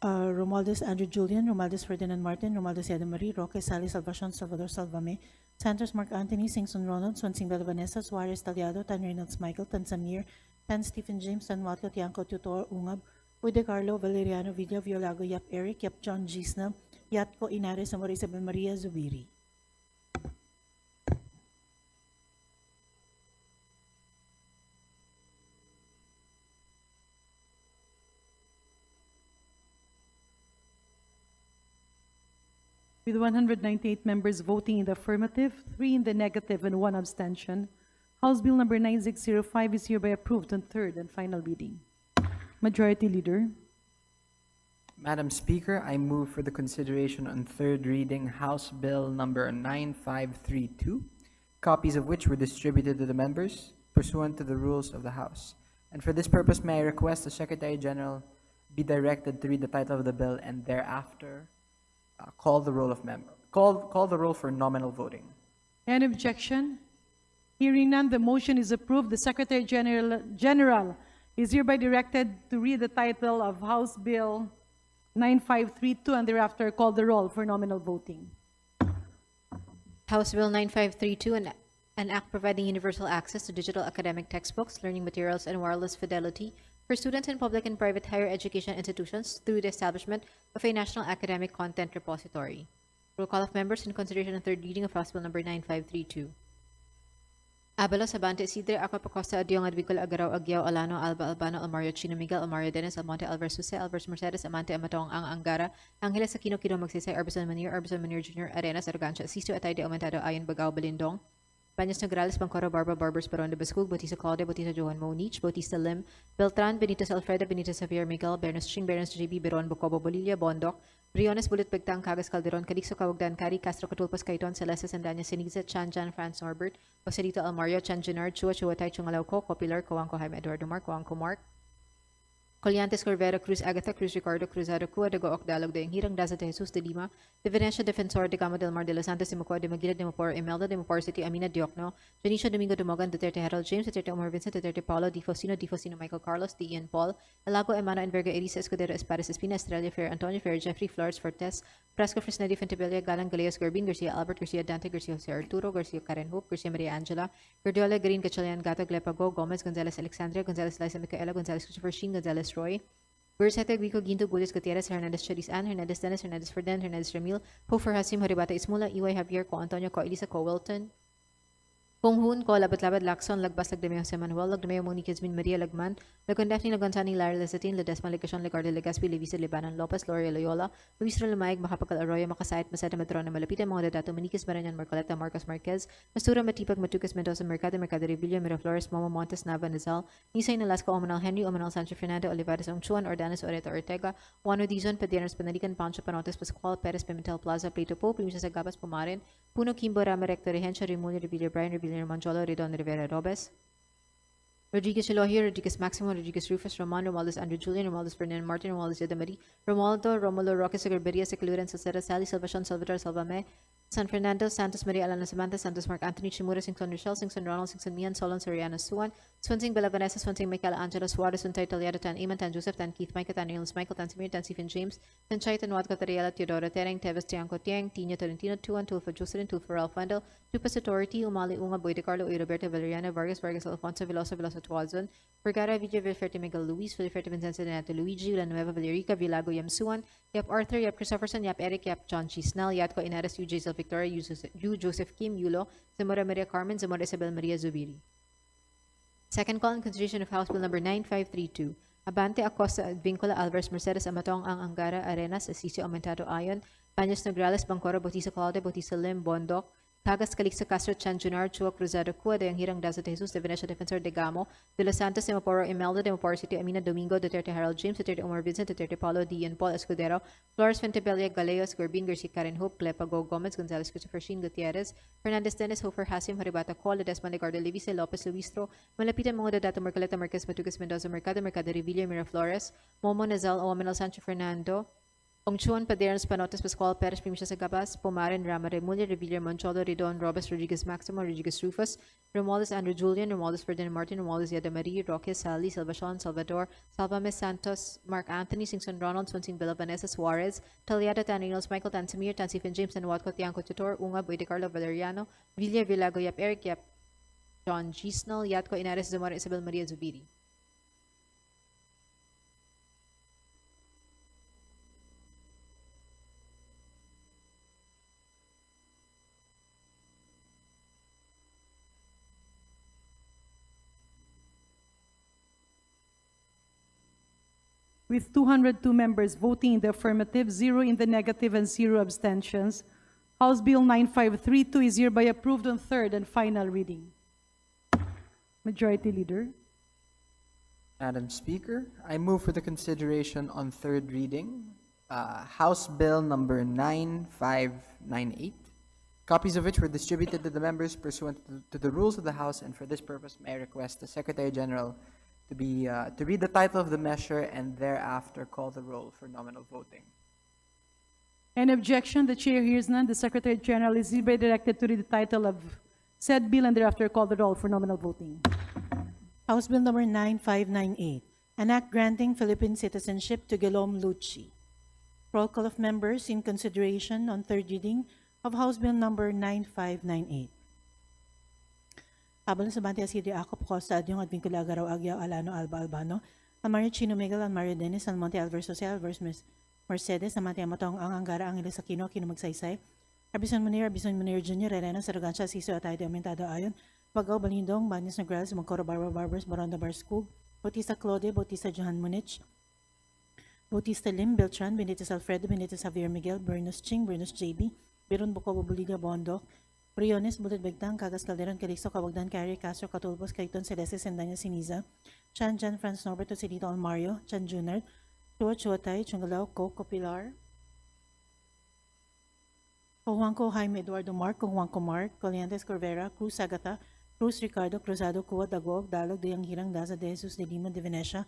Romualdez Andrew Julian, Romualdez Ferdinand Martin, Romualdez Eda Marie, Roque Sally Salvacion, Salvador Salvame, Santos Mark Anthony, Singson Ronald, Swansing Bella Vanessa, Suarez Taliado, Tan Reynolds Michael, Tan Samir, Tan Stephen James, Tan Watco Tiangco Tutor Ungab, Ude Carlo, Valeriano Villa, Violago, Yap Eric, Yap John Gisna, Yatco Inares, Amor Isabel Maria Zubiri. With 198 members voting in the affirmative, 3 in the negative, and 1 abstention, House Bill number 9605 is hereby approved on third and final reading. Majority Leader. Madam Speaker, I move for the consideration on third reading House Bill number 9532, copies of which were distributed to the members pursuant to the rules of the House. And for this purpose, may I request the Secretary General be directed to read the title of the bill and thereafter call the roll for nominal voting. Any objection? Hearing none, the motion is approved. The Secretary General is hereby directed to read the title of House Bill 9532 and thereafter call the roll for nominal voting. House Bill 9532, an act providing universal access to digital academic textbooks, learning materials, and wireless fidelity for students in public and private higher education institutions through the establishment of a national academic content repository. Roll call of members in consideration of third reading of House Bill number 9532. Abalos, Abante, Isidre, Aqua Pacosta, Adiong, Advicol, Agaraw, Agyao, Alano, Alba, Albano, Almario, Chino, Miguel, Almario, Dennis, Almonte, Alvarez, Jose, Alvarez, Mercedes, Amante, Amatong, Ang, Angara, Angeles, Aquino, Kino, Magsaysay, Arbison Manir Jr., Arenas, Arrogancia, Sisto, Atay de Aumentado, Ayon, Bagao, Balindong, Banyas Nograles, Bancoro, Barba, Barbers, Baron de Bascug, Bautista Claude, Bautista Johan Monich, Bautista Lim, Beltran, Benitez Alfredo, Benitez Javier Miguel, Bernes Ching, Bernes JB, Beron, Bucobo, Bolilla, Bondoc, Briones, Bulit Pagtang, Cagas Calderon, Calixto, Cawagdan, Cari, Castro, Catulpas, Caiton, Celeste, Sandanya, Siniza, Chan, Jan, France, Norbert, Joselito Almario, Chan, Junard, Chua, Chuatay, Chungalauco, Copilar, Coanco, Jaime, Eduardo Mark, Coanco Mark, Colliantes, Corvera, Cruz, Agatha, Cruz, Ricardo, Cruzado, Cua, de Gook, Dalog, de Hirang, Daza, de Jesus, de Lima, de Venecia, Defensor, de Gama del Mar, de Los Santos, de Macua, de Maguila, de Mapor, Imelda, de Mapor City, Amina, Diokno, Janicio Domingo Dumogan, Duterte Harold James, Duterte Omar Vincent, Duterte Paulo, Di Faustino, Michael Carlos, Di Ian Paul, Elago, Emana, Enverga, Elisa, Escudero, Espadas, Espina, Estrella, Fair, Antonio Fair, Jeffrey, Flores, Fortes, Frasco, Fresnedi, Fentebella, Galang, Galeos, Garbin, Garcia, Albert, Garcia, Dante, Garcia, Jose Arturo, Garcia, Karen Hope, Garcia, Maria Angela, Gordiola, Green, Gatchalian, Gato, Glepago, Gomez, Gonzalez, Alexandria, Gonzalez, Liza, Micaela, Gonzalez, Christopher Sheen, Gonzalez, Roy, Gursete, Guico, Ginto, Gulis, Gutierrez, Hernandez, Charis Ann, Hernandez, Dennis, Hernandez, Ferdinand, Hernandez, Ramil, Hofer, Hasim, Horibata, Ismula, Iway, Javier, Co, Antonio, Co, Elisa, Co, Wilton, Punghun, Ko, Labat-Labat, Lacson, Lagbas, Lagdameo, Jose Manuel, Lagdameo, Monique, Yasmin, Maria, Lagman, Lagon, Daphne, Lagonsani, Lara, Lezatin, Ledesma, Legacion, Legarde, Legaspi, Levisa, Lebanon, Lopez, Loria, Loyola, Luis Rolamaig, Macapagal, Arroyo, Makasait, Masada, Matrona, Malapita, Mga Dato, Maniquis, Baranyan, Marcoleta, Marcos Marquez, Mastura, Matipag, Matucas, Mendoza, Mercado, Revilla, Miraflores, Momo, Montes, Nava, Nazal, Nisay, Nalasco, Omanal, Henry, Omanal, Sancho, Fernando, Olivares, Ongchuan, Ordanes, Oreta, Ortega, Juan Dizon, Padiernos, Panalican, Pancho, Panotes, Pascual, Perez, Pimentel, Plaza, Plato Po, Primisas, Agabas, Pumarin, Puno, Kimbo, Rama, Recto, Rehencia, Rimulio, Revilla, Brian, Revilla, Manjolo, Redon, Rivera, Robes, Rodriguez Elohio, Rodriguez Maximo, Rodriguez Rufus, Roman, Romualdez Andrew Julian, Romualdez Ferdinand Martin, Romualdez Yadamari, Romualdo, Romulo Roque, Secretaria, Secluren, Sacera, Sally, Salvacion, Salvador, Salvame, San Fernando, Santos Maria Alana Samantha, Santos Mark Anthony, Chimura, Singson Rochelle, Singson Ronald, Singson Mian, Solon Soriano Suwan, Swansing Bella Vanessa, Swansing Michael Angela Suarez, Suntay Taliado, Tan Iman, Tan Joseph, Tan Keith, Micah, Tan Nils, Michael, Tan Samir, Tan Stephen James, Tan Chay, Tan Wadko, Tariela, Teodoro Tereng, Teves, Tiangco Tiang, Tino Tolentino, Tuan, Tulfo Jocelyn, Tulfo Ralph Wendell, Tupas Authority, Umali Unga, Boy de Carlo, Uy Roberto Valeriano, Vargas, Vargas Alfonso, Veloso, Veloso Tuazon, Vergara, Villa Vilferte Miguel Luis, Vilferte Vincenzo Donato Luigi, Villanueva Valerica, Villago Yamsuan, Yap Arthur, Yap Christopherson, Yap Eric, Yap John G. Snell, Yatko Inares, UJ Zel Victoria, U Joseph Kim, Yulo, Zamora Maria Carmen, Zamora Isabel Maria Zubiri. Second call in consideration of House Bill number 9532. Abante Acosta Advincula Alvarez Mercedes Amatong Ang Angara Arenas Asisio Aumentado Ayon Baños Nograles Bangkoro Bautista Calde Bautista Lim Bondok Cagas Calixto Castro Chan Junar Chua Cruzado Cua de Hirang Daza de Jesus de Venecia Defensor de Gamo de Los Santos de Maporo Imelda de Maporo City Amina Domingo Duterte Harold James Duterte Omar Vincent Duterte Paulo Dian Paul Escudero Flores Fentebella Galeos Gorbin Garcia Karen Hope Clepago Gomez Gonzalez Christopher Sheen Gutierrez Fernandez Dennis Hofer Hasim Haribata Cole Desmond Legardo Levice Lopez Luistro Malapitan Mga Dadato Mercaleta Marquez Matugas Mendoza Mercado Mercado Revilla Miraflores Momo Nazal Owaminal Sancho Fernando Ongchuan Padernos Panotes Pascual Perez Primisha Sagabas, Pomaren Rama Remulla, Revilla Moncholo, Ridon, Robes Rodriguez Maximo, Rodriguez Rufus, Romualdez Andrew Julian, Romualdez Ferdinand Martin, Romualdez Yada Marie, Roque, Sally, Salvacion, Salvador, Salvames Santos, Mark Anthony, Singson Ronald, Swansing Villa Vanessa Suarez, Taliada Taninos, Michael Tansamir, Tansifin James, and Watco Tianco Tutor, Unga, Boy de Carlo Valeriano, Villa Villago Yap Eric Yap, John G. Snell, Yatco Inares Zamora Isabel Maria Zubiri. With 202 members voting in the affirmative, 0 in the negative, and 0 abstentions, House Bill 9532 is hereby approved on third and final reading. Majority Leader. Madam Speaker, I move for the consideration on third reading, House Bill number 9598, copies of which were distributed to the members pursuant to the rules of the House, and for this purpose, may I request the Secretary General to read the title of the measure and thereafter call the roll for nominal voting. Any objection? The chair hears none. The Secretary General is hereby directed to read the title of said bill and thereafter call the roll for nominal voting. House Bill number 9598, an act granting Philippine citizenship to Guillaume Lucci. Roll call of members in consideration on third reading of House Bill number 9598. Habang sa Banti Asiri Acop Costa Adyong at Vincula Agaraw Agyaw Alano Alba Albano, Mario Chino Miguel and Mario Dennis and Monte Alvarez Social Alvarez Mercedes, Amati Amatong Ang Angara Angeles Aquino Aquino Magsaysay, Arbison Munir Jr., Elena Saragancha, Siso Atay de Aumentado Ayon, Bagaw Balindong, Banis Nograles, Magcoro Barbara Barbers, Baronda Barskug, Bautista Claude, Bautista Johan Munich, Bautista Lim, Beltran, Benitez Alfredo, Benitez Javier Miguel, Bernus Ching, Bernus JB, Biron Bukobo Buliga Bondo, Briones, Bulid Begtang, Cagas Calderon, Calixto, Cabagdan, Carrie, Castro, Catulbos, Cayton, Celeste, Sendanya, Siniza, Chan, Jan, Franz Norberto, Silito, Almario, Chan Junard, Chua, Chuatay, Chungalaw, Coco, Pilar, Juanco, Jaime, Eduardo Mark, Juanco Mark, Coliantes, Corvera, Cruz, Agata, Cruz, Ricardo, Cruzado, Cua, Dagog, Dalog, Dayang Hirang, Daza, De Jesus, De Lima, De Venecia,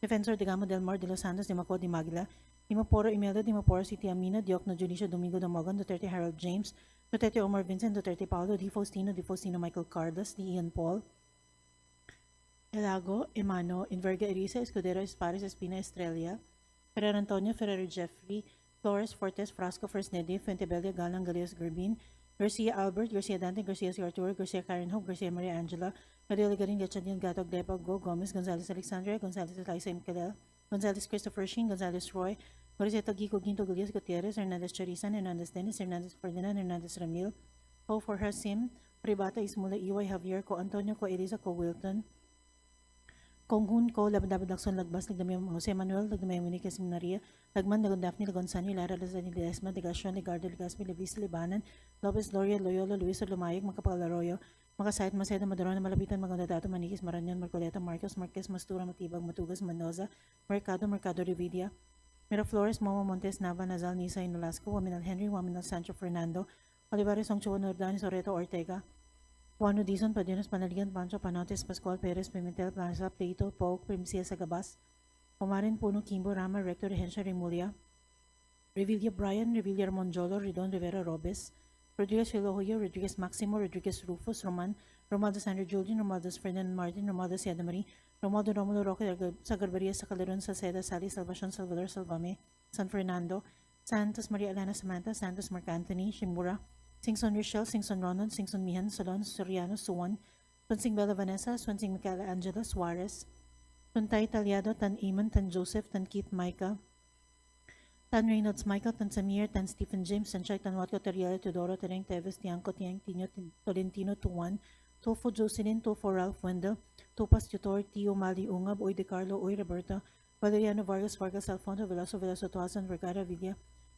Defensor de Gamo del Mar, De Los Santos, De Maco, De Magla, Dimaporo, Imelda, Dimaporo, City Amina, Diokno, Junicio, Domingo, Damogan, Duterte, Harold James, Duterte, Omar Vincent, Duterte, Paulo, Di Faustino, Michael Carlos, Di Ian Paul, Elago, Emano, Inverga, Erisa, Escudero, Espares, Espina, Estrella, Ferrer Antonio, Ferrer Jeffrey, Flores, Fortes, Frasco, First Nedi, Fuentebella, Galang, Galeos, Gurbin, Garcia Albert, Garcia Dante, Garcia Arturo, Garcia Karen Hope, Garcia Maria Angela, Gabriel Garin, Gatchanian, Gatog, Depa, Go, Gomez, Gonzalez Alexandria, Gonzalez Eliza Mcadel, Gonzalez Christopher Sheen, Gonzalez Roy, Moriseta Gico, Ginto Gullias, Gutierrez, Hernandez Charisan, Hernandez Dennis, Hernandez Ferdinand, Hernandez Ramil, Ho for Hasim, Pribata Ismula, Iway Javier, Ko Antonio, Ko Eliza, Ko Wilton, Konghun, Ko Labadabad Lakson, Lagbas, Lagdamay Jose Manuel, Lagdamay Monica Seminaria, Lagman, Lagon Daphne, Lagon Sani, Lara Lazani, Lesma, Degasyon, Legardo, Legaspi, Levis, Libanan, Lopez, Gloria, Loyola, Luis, Lumayag, Macapal Arroyo, Makasayat, Maceda, Madrona, Malapitan, Magandadato, Maniquis, Maranyan, Marcoleta, Marcos, Marquez, Mastura, Matibag, Matugas, Mendoza, Mercado, Revidia, Miraflores, Momo Montes, Nava, Nazal, Nisa, Inolasco, Waminal Henry, Waminal Sancho Fernando, Olivares, Ongchuan, Ordanis, Oreto, Ortega, Juan Dizon, Padiones, Panaligan, Pancho, Panotes, Pascual, Perez, Pimentel, Plaza, Pleito, Pogue, Primcia, Sagabas, Omarin, Puno, Kimbo, Rama, Rector, Rehencia, Remulia, Revilla Brian, Revilla Monjolo, Ridon, Rivera, Robes, Rodriguez Hilohoyo, Rodriguez Maximo, Rodriguez Rufus, Roman, Romualdez Andrew Julian, Romualdez Ferdinand Martin, Romualdez Yada Marie, Romualdo Romulo Roque Sagarbaria, Sacaleron, Salceda, Sally, Salvacion, Salvador, Salvame, San Fernando, Santos Maria Elena Samantha, Santos Mark Anthony, Shimura, Singson Rochelle, Singson Ronald, Singson Mihan, Solon, Soriano, Suwan, Swansing Bella Vanessa, Swansing Micaela Angela, Suarez, Tuntay Talyado, Tan Eamon, Tan Joseph, Tan Keith Micah, Tan Reynolds Michael, Tan Samir, Tan Stephen James, Tan Chay, Tan Watco, Teriela, Teodoro, Tereng Teves, Tiangco, Tiang, Tino, Tolentino, Tuan, Tofo Jocelyn, Tofo Ralph Wendell, Topas Tutor, Tio Mali Ungab, Uy De Carlo, Uy Roberta, Valeriano Vargas, Vargas Alfonso, Veloso, Veloso Tuasan, Vergara Villa,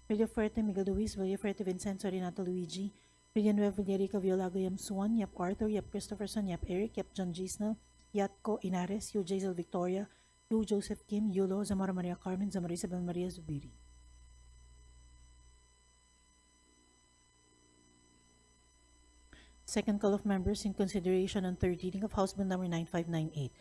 Villafuerte, Miguel Luis, Villafuerte, Vincenzo, Renato Luigi, Villanueva, Villarica, Violago, Yam Suan, Yap Arthur, Yap Christopherson, Yap Eric, Yap John Gisnel, Yatco Inares, Yu Jazel Victoria, Yu Joseph Kim, Yulo, Zamora Maria Carmen, Zamora Isabel Maria Zubiri. Second call of members in consideration on third reading of House Bill number 9598.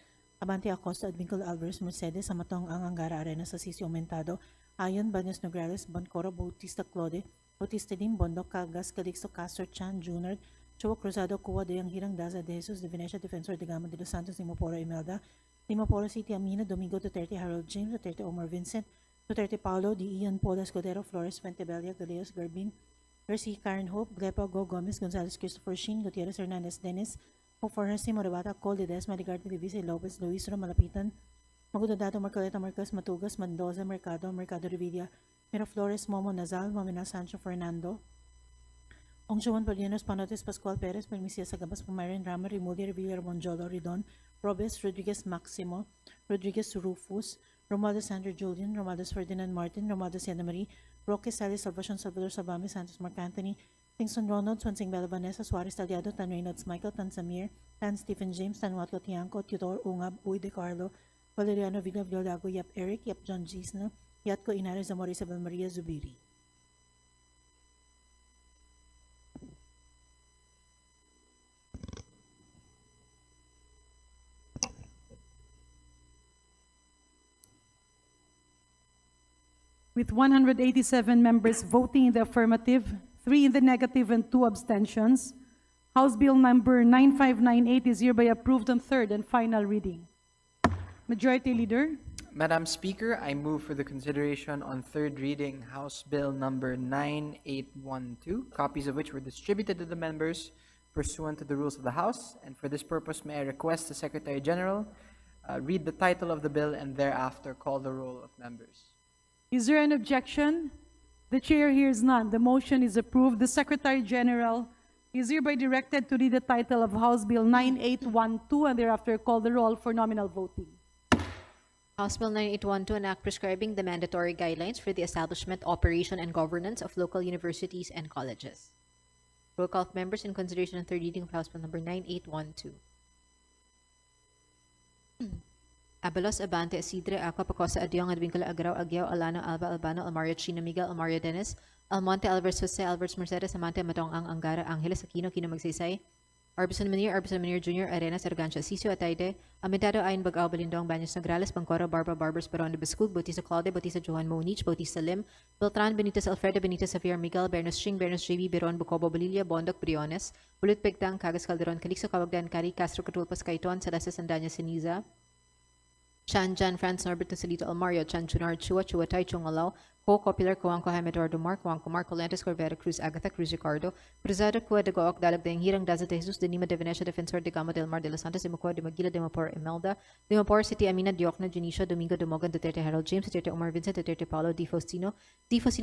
Abante Acosta, Advincul Alvarez, Mercedes, Amatong Ang Angara Arena sa Sisi Aumentado, Ayon, Banyos Nograles, Boncoro, Bautista Claude, Bautista Dim, Bondo, Calgas, Calixto, Castro, Chan, Junard, Chua Cruzado, Cuwa, Deyang Hirang, Daza, De Jesus, De Venecia, Defensor de Gama de los Santos, Limoporo, Imelda, Limoporo City, Amina, Domingo, Duterte, Harold James, Duterte, Omar Vincent, Duterte, Paulo, Di Ian, Paul Escudero, Flores, Fuentebella, Galeos, Garbin, Garcia, Karen Hope, Glepa, Go Gomez, Gonzalez, Christopher Sheen, Gutierrez, Hernandez, Dennis, Fornesi, Morabata, Cole, Ledesma, Ligarde, Divise, Lopez, Luis, Malapitan, Magudato, Marcoleta, Marcos, Matugas, Mendoza, Mercado, Mercado Revilla, Miraflores, Momo, Nazal, Momina, Sancho, Fernando, Ong Juan Palianos, Panotes, Pascual Perez, Permisia, Sagabas, Pumarin, Rama, Rimudi, Revilla, Monjolo, Ridon, Robes, Rodriguez Maximo, Rodriguez Rufus, Romualdez Sandro Julian, Romualdez Ferdinand Martin, Romualdez Yada Marie, Roque Sally, Salvacion, Salvador Sabame, Santos Mark Anthony, Singson Ronald, Swansing Bella Vanessa, Suarez Talyado, Tan Reynolds Michael, Tan Samir, Tan Stephen James, Tan Watco Tiangco, Tudor Ungab, Uy De Carlo, Valeriano Villa, Violago, Yap Eric, Yap John Gisna, Yatco Inares, Zamora Isabel Maria Zubiri. With 187 members voting in the affirmative, 3 in the negative, and 2 abstentions, House Bill number 9598 is hereby approved on third and final reading. Majority Leader. Madam Speaker, I move for the consideration on third reading House Bill number 9812, copies of which were distributed to the members pursuant to the rules of the House, and for this purpose may I request the Secretary General read the title of the bill and thereafter call the roll of members. Is there an objection? The chair hears none. The motion is approved. The Secretary General is hereby directed to read the title of House Bill 9812 and thereafter call the roll for nominal voting. House Bill 9812, an act prescribing the mandatory guidelines for the establishment, operation, and governance of local universities and colleges. Roll call of members in consideration of third reading of House Bill number 9812. Abalos, Abante, Isidre, Aqua, Pacosa, Adyong, Advincula, Agrao, Agueo, Alano, Alba, Albano, Almario, Chino, Miguel, Almario, Dennis, Almonte, Alvarez, Jose, Alvarez, Mercedes, Amante, Matong, Ang, Angara, Angeles, Aquino, Kino, Magsaysay, Arbison Manir Jr., Arenas, Argancha, Sisio, Atayde, Amintado, Ayn, Bagao, Balindong, Banyos, Nograles, Pancoro, Barba, Barbers, Baron de Bascug, Bautista Claude, Bautista Johan Monich, Bautista Lim, Beltran, Benitez, Alfredo, Benitez, Xavier, Miguel, Bernos Ching, Bernos JB, Beron, Bucobo, Bolilla, Bondoc, Briones, Bulut Pegtang, Cagas Calderon, Calixto, Cavagdan, Cari, Castro, Catulpas, Caiton, Celeste, Sandanya, Siniza, Chan Jan Franz Norbert Salito Almario, Chan Chunar Chua, Chua Tai Chung Alao, Ko Copular, Coanco Jaime Eduardo Mark, Coanco Marco Lentes, Corvera Cruz, Agatha Cruz Ricardo, Cruzado Cua de Gook, Dalag de Hirang Daza de Jesus, de Nima de Venecia, Defensor de Gama del Mar de los Santos, de Mocoa, de Maguila, de Mapor Imelda, de Mapor City Amina, Diokna, Junicio, Domingo de Mogan, Duterte Harold James, Duterte Omar Vincent, Duterte Paulo, Di Faustino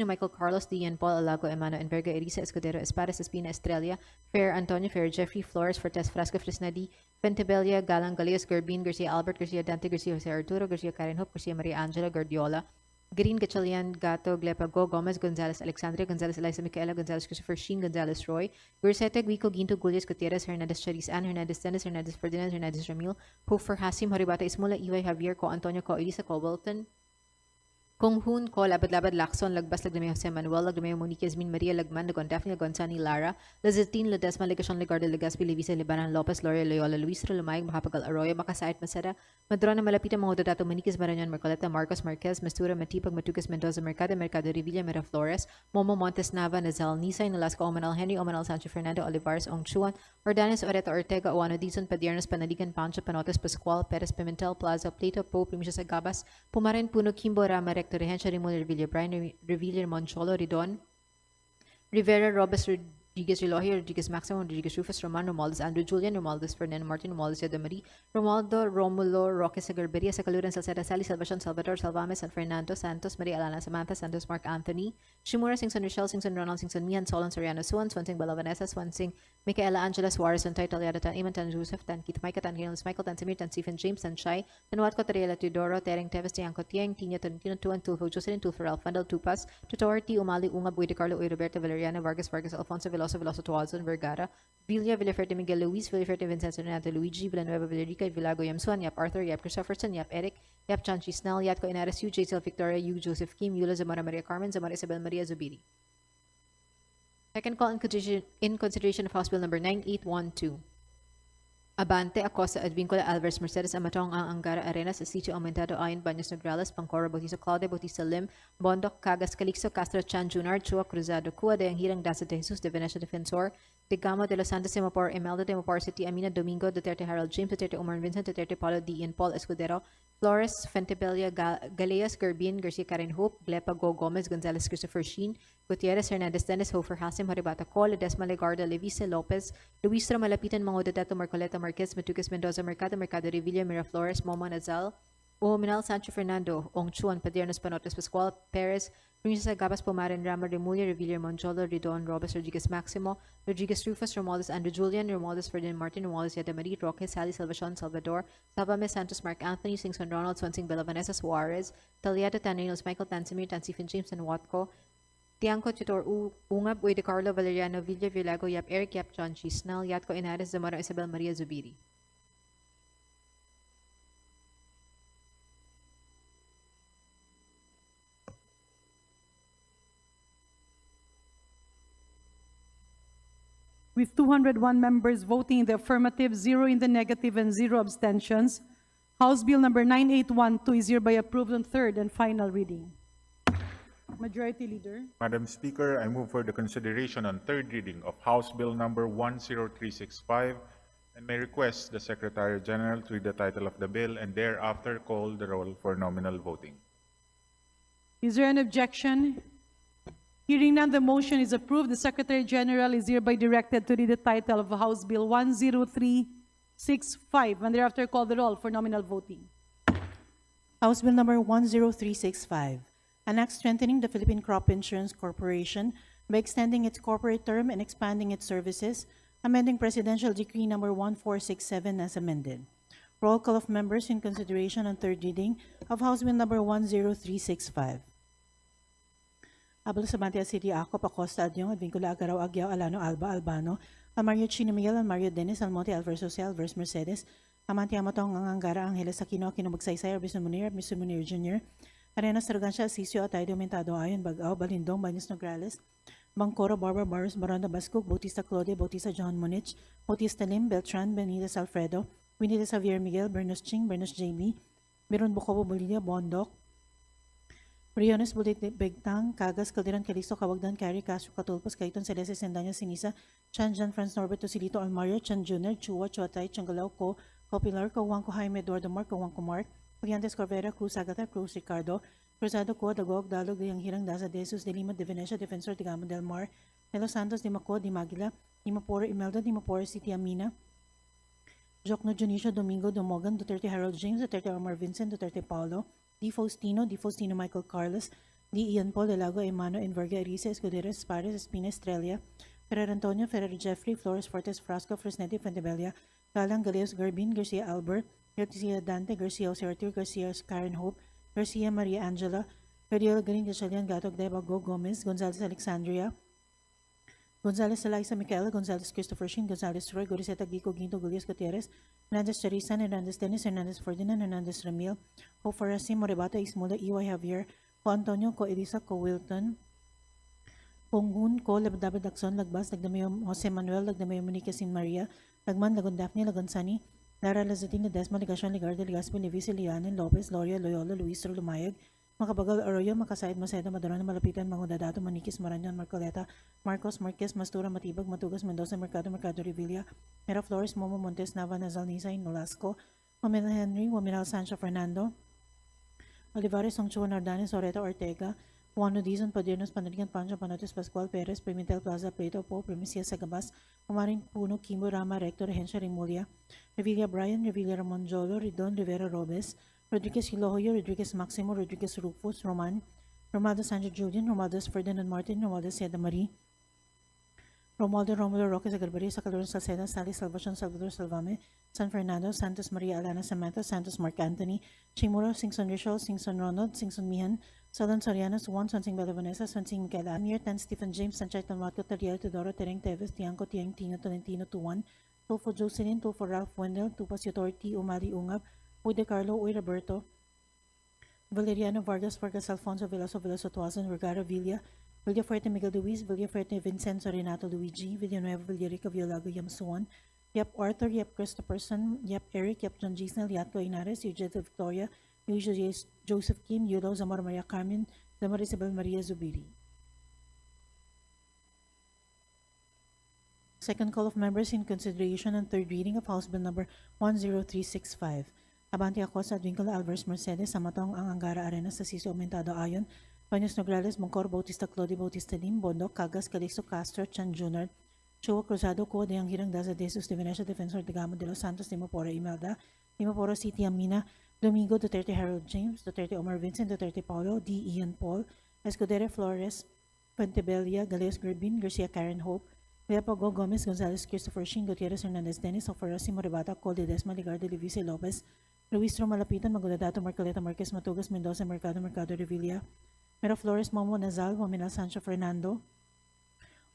Michael Carlos, Dian Paul Alago, Emano, Enverga, Erisa, Escudero, Espadas, Espina, Estrella, Fair Antonio, Fair Jeffrey, Flores, Fortes, Frasco, Fresnadi, Fentebella, Galang, Galeos, Garbin, Garcia Albert, Garcia Dante, Garcia Jose Arturo, Garcia Karen Hope, Garcia Maria Angela, Guardiola, Green, Gatchalian, Gato, Glepa, Go, Gomez, Gonzalez, Alexandria, Gonzalez, Eliza, Micaela, Gonzalez, Christopher Sheen, Gonzalez, Roy, Gursete, Guico, Ginto, Gullias, Gutierrez, Hernandez, Charis, Ann, Hernandez, Dennis, Hernandez, Ferdinand, Hernandez, Ramil, Hofer, Hasim, Haribata, Ismula, Iway, Javier, Co, Antonio, Co, Elisa, Co, Wilton, Kung Hun Ko, Labad-Labad, Lacson, Lagbas, Lagdamay, Jose Manuel, Lagdamay, Monique, Yasmin, Maria, Lagman, Lagon, Daphne, Gonzani, Lara, Lazatin, Ledesma, Legacion, Legardo, Legaspi, Levisa, Libanan, Lopez, Loria, Loyola, Luis, Lumayag, Mahapagal, Arroyo, Makasait, Masada, Madrona, Malapitan, mga Dodato, Maniquez, Marañon, Marcoleta, Marcos, Marquez, Mastura, Matipag, Matugas, Mendoza, Mercado, Mercado, Revilla, Miraflores, Momo, Montes, Nava, Nazal, Nisay, Nolasco, Omanal, Henry, Omanal, Sancho, Fernando, Olivares, Ong Chuan, Ordanes, Oreta, Ortega, Oano, Dizon, Padiernas, Panaligan, Pancho, Panotes, Pascual, Perez, Pimentel, Plaza, Plato, Po, Primicias, Agabas, Pumarin, Puno, Kimbo, Rama, Recto, Rehencia, Rimul, Revilla, Brian, Revilla, Moncholo, Ridon, Rivera, Robes, Rodriguez, Relohi, Rodriguez, Maximo, Rodriguez, Rufus, Roman, Romualdez, Andrew, Julian, Romualdez, Fernando, Martin, Romualdez, Yadamari, Romualdo, Romulo, Roque, Sagarberia, Sacaluran, Salceda, Sally, Salvacion, Salvador, Salvame, San Fernando, Santos, Maria Alana, Samantha, Santos, Mark Anthony, Shimura, Singson, Rochelle, Singson, Ronald, Singson, Mian, Solon, Soriano, Suan, Swansing, Balavanesa, Swansing, Micaela, Angela, Suarez, Tan Taliada, Tan Iman, Tan Joseph, Tan Kit, Micah, Tan Giles, Michael, Tan Samir, Tan Stephen, James, Tan Shai, Tan Watko, Tariela, Tudoro, Tereng, Teves, Tiangco, Tiang, Tina, Tolentino, Tuan, Tulfo, Jocelyn, Tulfer, Alfandal, Tupas, Tutorti, Umali, Ungab, Uy, Carlo, Uy, Roberto, Valeriano, Vargas, Alfonso, Veloso, Tuazon, Vergara, Villa, Villaferte, Miguel Luis, Villaferte, Vincenzo, Renato, Luigi, Villanueva, Villarica, Villago, Yamsuan, Yap Arthur, Yap Christopherson, Yap Eric, Yap Chanchi Snell, Yatko Inares, Yu, Jaisel Victoria, Yu, Joseph Kim, Yula, Zamora Maria Carmen, Zamora Isabel Maria Zubiri. Second call in consideration of House Bill number 9812. Abante, Acosta, Advincula, Alvarez, Mercedes, Amatong, Angara, Arenas, Sitio, Aumentado, Ayon, Baños, Nograles, Pancoro, Bautista, Claudia, Bautista, Lim, Bondok, Cagas, Calixto, Castro, Chan, Junar, Chua, Cruzado, Cua, de Anghirang, Daza de Jesus, de Venecia Defensor, de Gamo, de Los Santos, Simapor, Imelda, de Mapor City, Amina, Domingo, Duterte, Harold James, Duterte, Omar Vincent, Duterte, Paulo D. Ian Paul Escudero, Flores, Fentebella, Galeas, Gerbin, Garcia, Karen Hope, Glepa, Go, Gomez, Gonzalez, Christopher Sheen, Gutierrez, Hernandez, Dennis, Hofer, Hasim, Haribata, Col, Ledesma, Legarda, Levisa, Lopez, Luis Malapitan, Mango, Dato, Marcoleta, Marquez, Matugas, Mendoza, Mercado, Mercado, Revilla, Miraflores, Momo, Nazal, Uhominal, Sancho, Fernando, Ong Chuan, Padiernas, Panotes, Pascual, Perez, Princess Agabas, Pomaran, Rama, Remulla, Revilla, Monjolo, Ridon, Robes, Rodriguez, Maximo, Rodriguez, Rufus, Romualdez, Andrew, Julian, Romualdez, Ferdinand, Martin, Romualdez, Yadamari, Roque, Sally, Salvacion, Salvador, Salvame, Santos, Mark Anthony, Singson, Ronald, Swansing, Bella, Vanessa, Suarez, Taliada, Taninos, Michael, Tansimir, Tansifin, James, and Watco, Tiangco, Tutor, Ungab, Uy de Carlo, Valeriano, Villa, Villago, Yap Eric, Yap John Snell, Yatko Inares, Zamora, Isabel Maria Zubiri. With 201 members voting in the affirmative, 0 in the negative, and 0 abstentions, House Bill number 9812 is hereby approved on third and final reading. Majority Leader. Madam Speaker, I move for the consideration on third reading of House Bill number 10365 and may request the Secretary General to read the title of the bill and thereafter call the roll for nominal voting. Is there an objection? Hearing none, the motion is approved. The Secretary General is hereby directed to read the title of House Bill 10365 and thereafter call the roll for nominal voting. House Bill number 10365, an act strengthening the Philippine Crop Insurance Corporation by extending its corporate term and expanding its services, amending Presidential Decree number 1467 as amended. Roll call of members in consideration on third reading of House Bill number 10365. Abel Sabantia City Acop, Acosta, Adyong, Advincula, Agaraw, Agyao, Alano, Alba, Albano, Almario Chino Miguel, Almario Dennis, Almonte, Alvarez Social, Alvarez Mercedes, Amanti Amatong, Angangara, Angeles Aquino, Aquino Magsaysay, Arbison Munir, Mr. Munir Jr., Arenas Sargancia, Asisio, Atay, Aumentado, Ayon, Bagao, Balindong, Baños Nograles, Bangkoro, Barbara Barros, Baranda Bascog, Bautista Claudia, Bautista John Monich, Bautista Lim, Beltran, Benitez Alfredo, Benitez Javier Miguel, Bernos Ching, Bernos JB, Miron Bukobo Bolivia, Bondok, Briones Bulit Begtang, Cagas, Calderon, Calisto, Kawagdan, Cari, Castro, Catulpos, Cayton, Celeste, Sendanya, Sinisa, Chan, Jan, Franz Norberto, Silito, Almario, Chan Jr., Chua, Chuatay, Changalao, Ko, Copilar, Kawangko, Jaime, Eduardo Mark, Kawangko Mark, Puliantes, Corvera, Cruz, Agata, Cruz, Ricardo, Cruzado, Ko, Dagog, Dalog, Hirang, Daza, De Jesus, De Lima, De Venecia, Defensor, De Gamo, Del Mar, De Los Santos, De Maco, De Magila, De Maporo, Imelda, De Maporo, City Amina, Jocno, Junicio, Domingo, Domogan, Duterte, Harold James, Duterte, Omar Vincent, Duterte, Paulo, Di Faustino, Michael Carlos, Di Ian Paul, Delago, Emano, Enverga, Arisa, Escudero, Espares, Espina, Estrella, Ferrer Antonio, Ferrer Jeffrey, Flores, Fortes, Frasco, Fresnetti, Fentebella, Galang, Galeos, Garbin, Garcia Albert, Garcia Dante, Garcia Jose Artur, Garcia Karen Hope, Garcia Maria Angela, Gabriel Garin, Gachalian, Gatog, Debago, Gomez, Gonzalez, Alexandria, Gonzalez, Eliza, Michaela, Gonzalez, Christopher Shin, Gonzalez, Troy, Goriseta, Gico, Ginto, Gulias, Gutierrez, Hernandez, Charisan, Hernandez, Dennis, Hernandez, Ferdinand, Hernandez, Ramil, Hope Farasim, Moribata, Ismola, EY Javier, Ko Antonio, Ko Elisa, Ko Wilton, Ponghun, Ko Labdabe Lacson, Lagbas, Lagdamayo Jose Manuel, Lagdamayo Monique Sin Maria, Lagman, Lagon Daphne, Lagon Sani, Lara Lazatina, Desma, Ligacion, Ligardo, Ligaspi, Levis, Lianen, Lopez, Loria, Loyola, Luis, Lumayag, Makabagal, Arroyo, Makasaid, Maceda, Madurano, Malapitan, Mangudadato, Maniquis, Maranyon, Marcoleta, Marcos, Marquez, Mastura, Matibag, Matugas, Mendoza, Mercado, Mercado Revilla, Mera Flores, Momo Montes, Nava, Nazal, Nisay, Nolasco, Wamila Henry, Wamiral Sancho Fernando, Olivares, Songchuan, Ordanes, Oreta, Ortega, Juan Dizon, Padiernos, Panaligan, Pancho, Panotes, Pascual, Perez, Pimentel Plaza, Plato, Po, Primicia, Sagabas, Umaring Puno, Kimbo, Rama, Rector, Hensha, Remulia, Revilla Brian, Revilla Ramon Jolo, Ridon, Rivera Robes, Rodriguez Hilohoyo, Rodriguez Maximo, Rodriguez Rufus, Roman, Romaldo Sancho Julian, Romaldo Ferdinand Martin, Romaldo Seda Marie, Romualdo Romulo Roque Zagarbaria, Sacalor Salceda, Sally Salvacion, Salvador Salvame, San Fernando, Santos Maria Alana Samantha, Santos Mark Anthony, Chimuro, Singson Rishol, Singson Ronald, Singson Mihan, Salon Soriano, Suwan, Swansing Bella Vanessa, Swansing Miguel Amir, Tan Stephen James, Sanchay Tomato, Tariel Teodoro, Tereng Teves, Tiangco, Tiang Tino, Tolentino, Tuan, Tulfo Jocelyn, Tulfo Ralph Wendell, Tupas Yotorti, Umali Ungab, Uy De Carlo, Uy Roberto, Valeriano Vargas, Vargas Alfonso, Veloso, Veloso Tuazon, Vergara Villa, Villafuerte Miguel Luis, Villafuerte Vincenzo Renato Luigi, Villanueva Villarica Violago Yamsuan, Yap Arthur, Yap Christopherson, Yap Eric, Yap John Gisnel, Yatko Inares, Eugenia Victoria, Eugenia Joseph Kim, Yulo, Zamora Maria Carmen, Zamora Isabel Maria Zubiri. Second call of members in consideration and third reading of House Bill number 10365. Abante ako sa Adwincula Alvarez Mercedes sa matong ang Angara Arena sa Siso Aumentado Ayon, Paños Nograles, Mongcor, Bautista Clodi, Bautista Lim, Bondok, Cagas, Calixto Castro, Chan Jr., Chua Cruzado, Cuo de Angirang Daza de Jesus de Venecia, Defensor de Gamo de los Santos, Timopora Imelda, Timopora City Amina, Domingo, Duterte Harold James, Duterte Omar Vincent, Duterte Paulo, D. Ian Paul, Escudero Flores, Fuentebella, Galeos Gerbin, Garcia Karen Hope, Leopogo Gomez, Gonzalez Christopher Shing, Gutierrez Hernandez Dennis, Oforasi Moribata, Col de Desma, Ligardo Livise Lopez, Luis Romalapitan, Maguladato, Marcoleta Marquez, Matugas, Mendoza, Mercado, Mercado Revilla, Mero Flores, Momo Nazal, Waminal Sancho Fernando,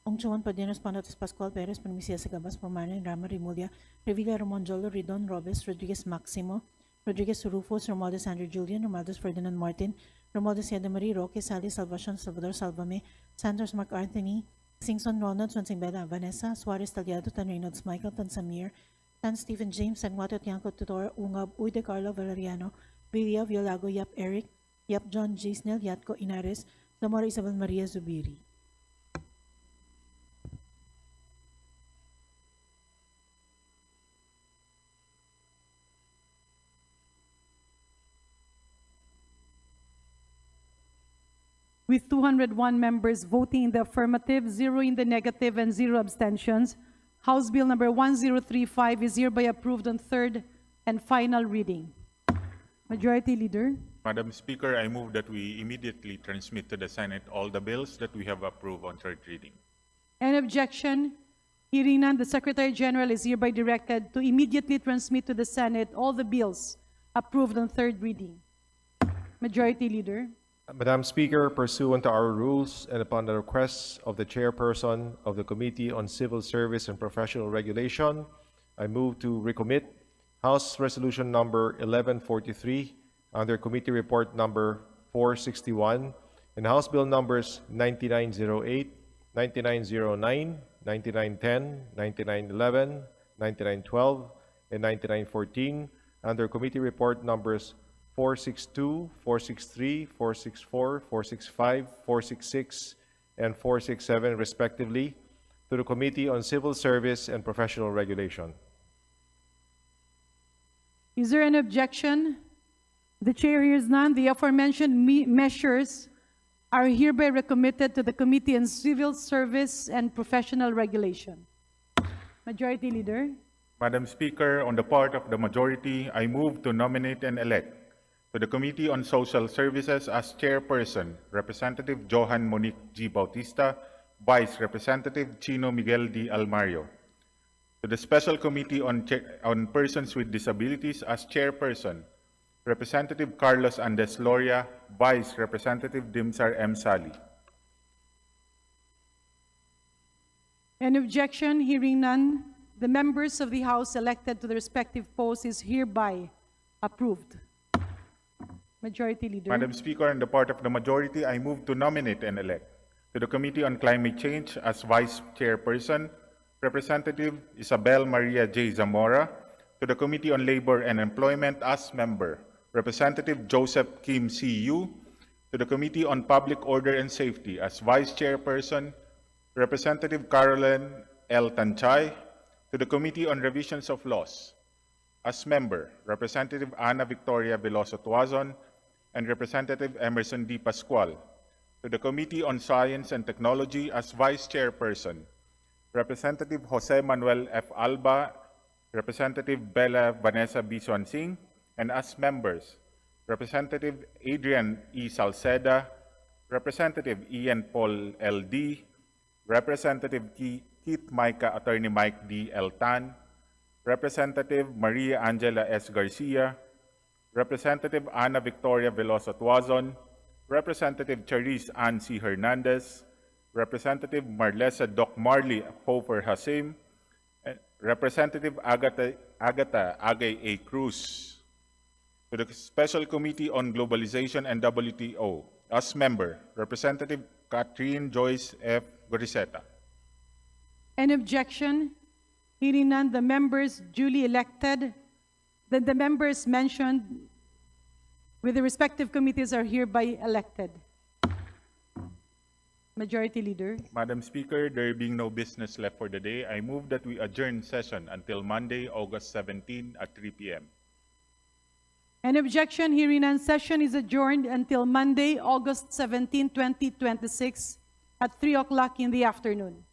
Ongchuan Padiernos, Panotes Pascual Perez, Primicia Sagabas, Romanen, Rama Rimulya, Revilla Ramon Jolo, Ridon Robes, Rodriguez Maximo, Rodriguez Rufus, Romualdo Sandro Julian, Romualdo Ferdinand Martin, Romualdo Seda Marie Roque, Sally Salvacion, Salvador Salvame, Santos Mark Anthony, Singson Ronald, Swansing Bella Vanessa, Suarez Tagliado, Tan Reynolds Michael, Tan Samir, Tan Stephen James, Sagmato Tiangco Tutor, Ungab, Uy De Carlo Valeriano, Villa Violago, Yap Eric, Yap John Gisnel, Yatko Inares, Zamora Isabel Maria Zubiri. With 201 members voting in the affirmative, 0 in the negative, and 0 abstentions, House Bill number 1035 is hereby approved on third and final reading. Majority Leader. Madam Speaker, I move that we immediately transmit to the Senate all the bills that we have approved on third reading. Any objection? Hearing none, the Secretary General is hereby directed to immediately transmit to the Senate all the bills approved on third reading. Majority Leader. Madam Speaker, pursuant to our rules and upon the request of the chairperson of the Committee on Civil Service and Professional Regulation, I move to recommit House Resolution number 1143 under Committee Report number 461 and House Bill numbers 9908, 9909, 9910, 9911, 9912, and 9914 under Committee Report numbers 462, 463, 464, 465, 466, and 467, respectively, to the Committee on Civil Service and Professional Regulation. Is there an objection? The chair hears none. The aforementioned measures are hereby recommitted to the Committee on Civil Service and Professional Regulation. Majority Leader. Madam Speaker, on the part of the majority, I move to nominate and elect to the Committee on Social Services as chairperson, Representative Johan Monique G. Bautista, Vice Representative Chino Miguel D. Almario. To the Special Committee on Persons with Disabilities as chairperson, Representative Carlos Andes Loria, Vice Representative Dimsar M. Sali. An objection? Hearing none, the members of the House elected to the respective posts is hereby approved. Majority Leader. Madam Speaker, on the part of the majority, I move to nominate and elect to the Committee on Climate Change as Vice Chairperson, Representative Isabel Maria J. Zamora, to the Committee on Labor and Employment as member, Representative Joseph Kim C.U., to the Committee on Public Order and Safety as Vice Chairperson, Representative Caroline L. Tanchay, to the Committee on Revisions of Laws as member, Representative Ana Victoria Veloso Tuazon and Representative Emerson D. Pascual, to the Committee on Science and Technology as Vice Chairperson, Representative Jose Manuel F. Alba, Representative Bella Vanessa B. Swansing, and as members, Representative Adrian E. Salceda, Representative Ian Paul L.D., Representative Keith Micah Attorney Mike D. L. Tan, Representative Maria Angela S. Garcia, Representative Ana Victoria Veloso Tuazon, Representative Charisse Ann C. Hernandez, Representative Marlesa Doc Marley Hofer Hasim, and Representative Agata Agay A. Cruz, to the Special Committee on Globalization and WTO as member, Representative Catherine Joyce F. Goriseta. Any objection? Hearing none, the members duly elected, then the members mentioned with the respective committees are hereby elected. Majority Leader. Madam Speaker, there being no business left for the day, I move that we adjourn session until Monday, August 17 at 3 p.m. Any objection? Hearing none, session is adjourned until Monday, August 17, 2026 at 3 o'clock in the afternoon.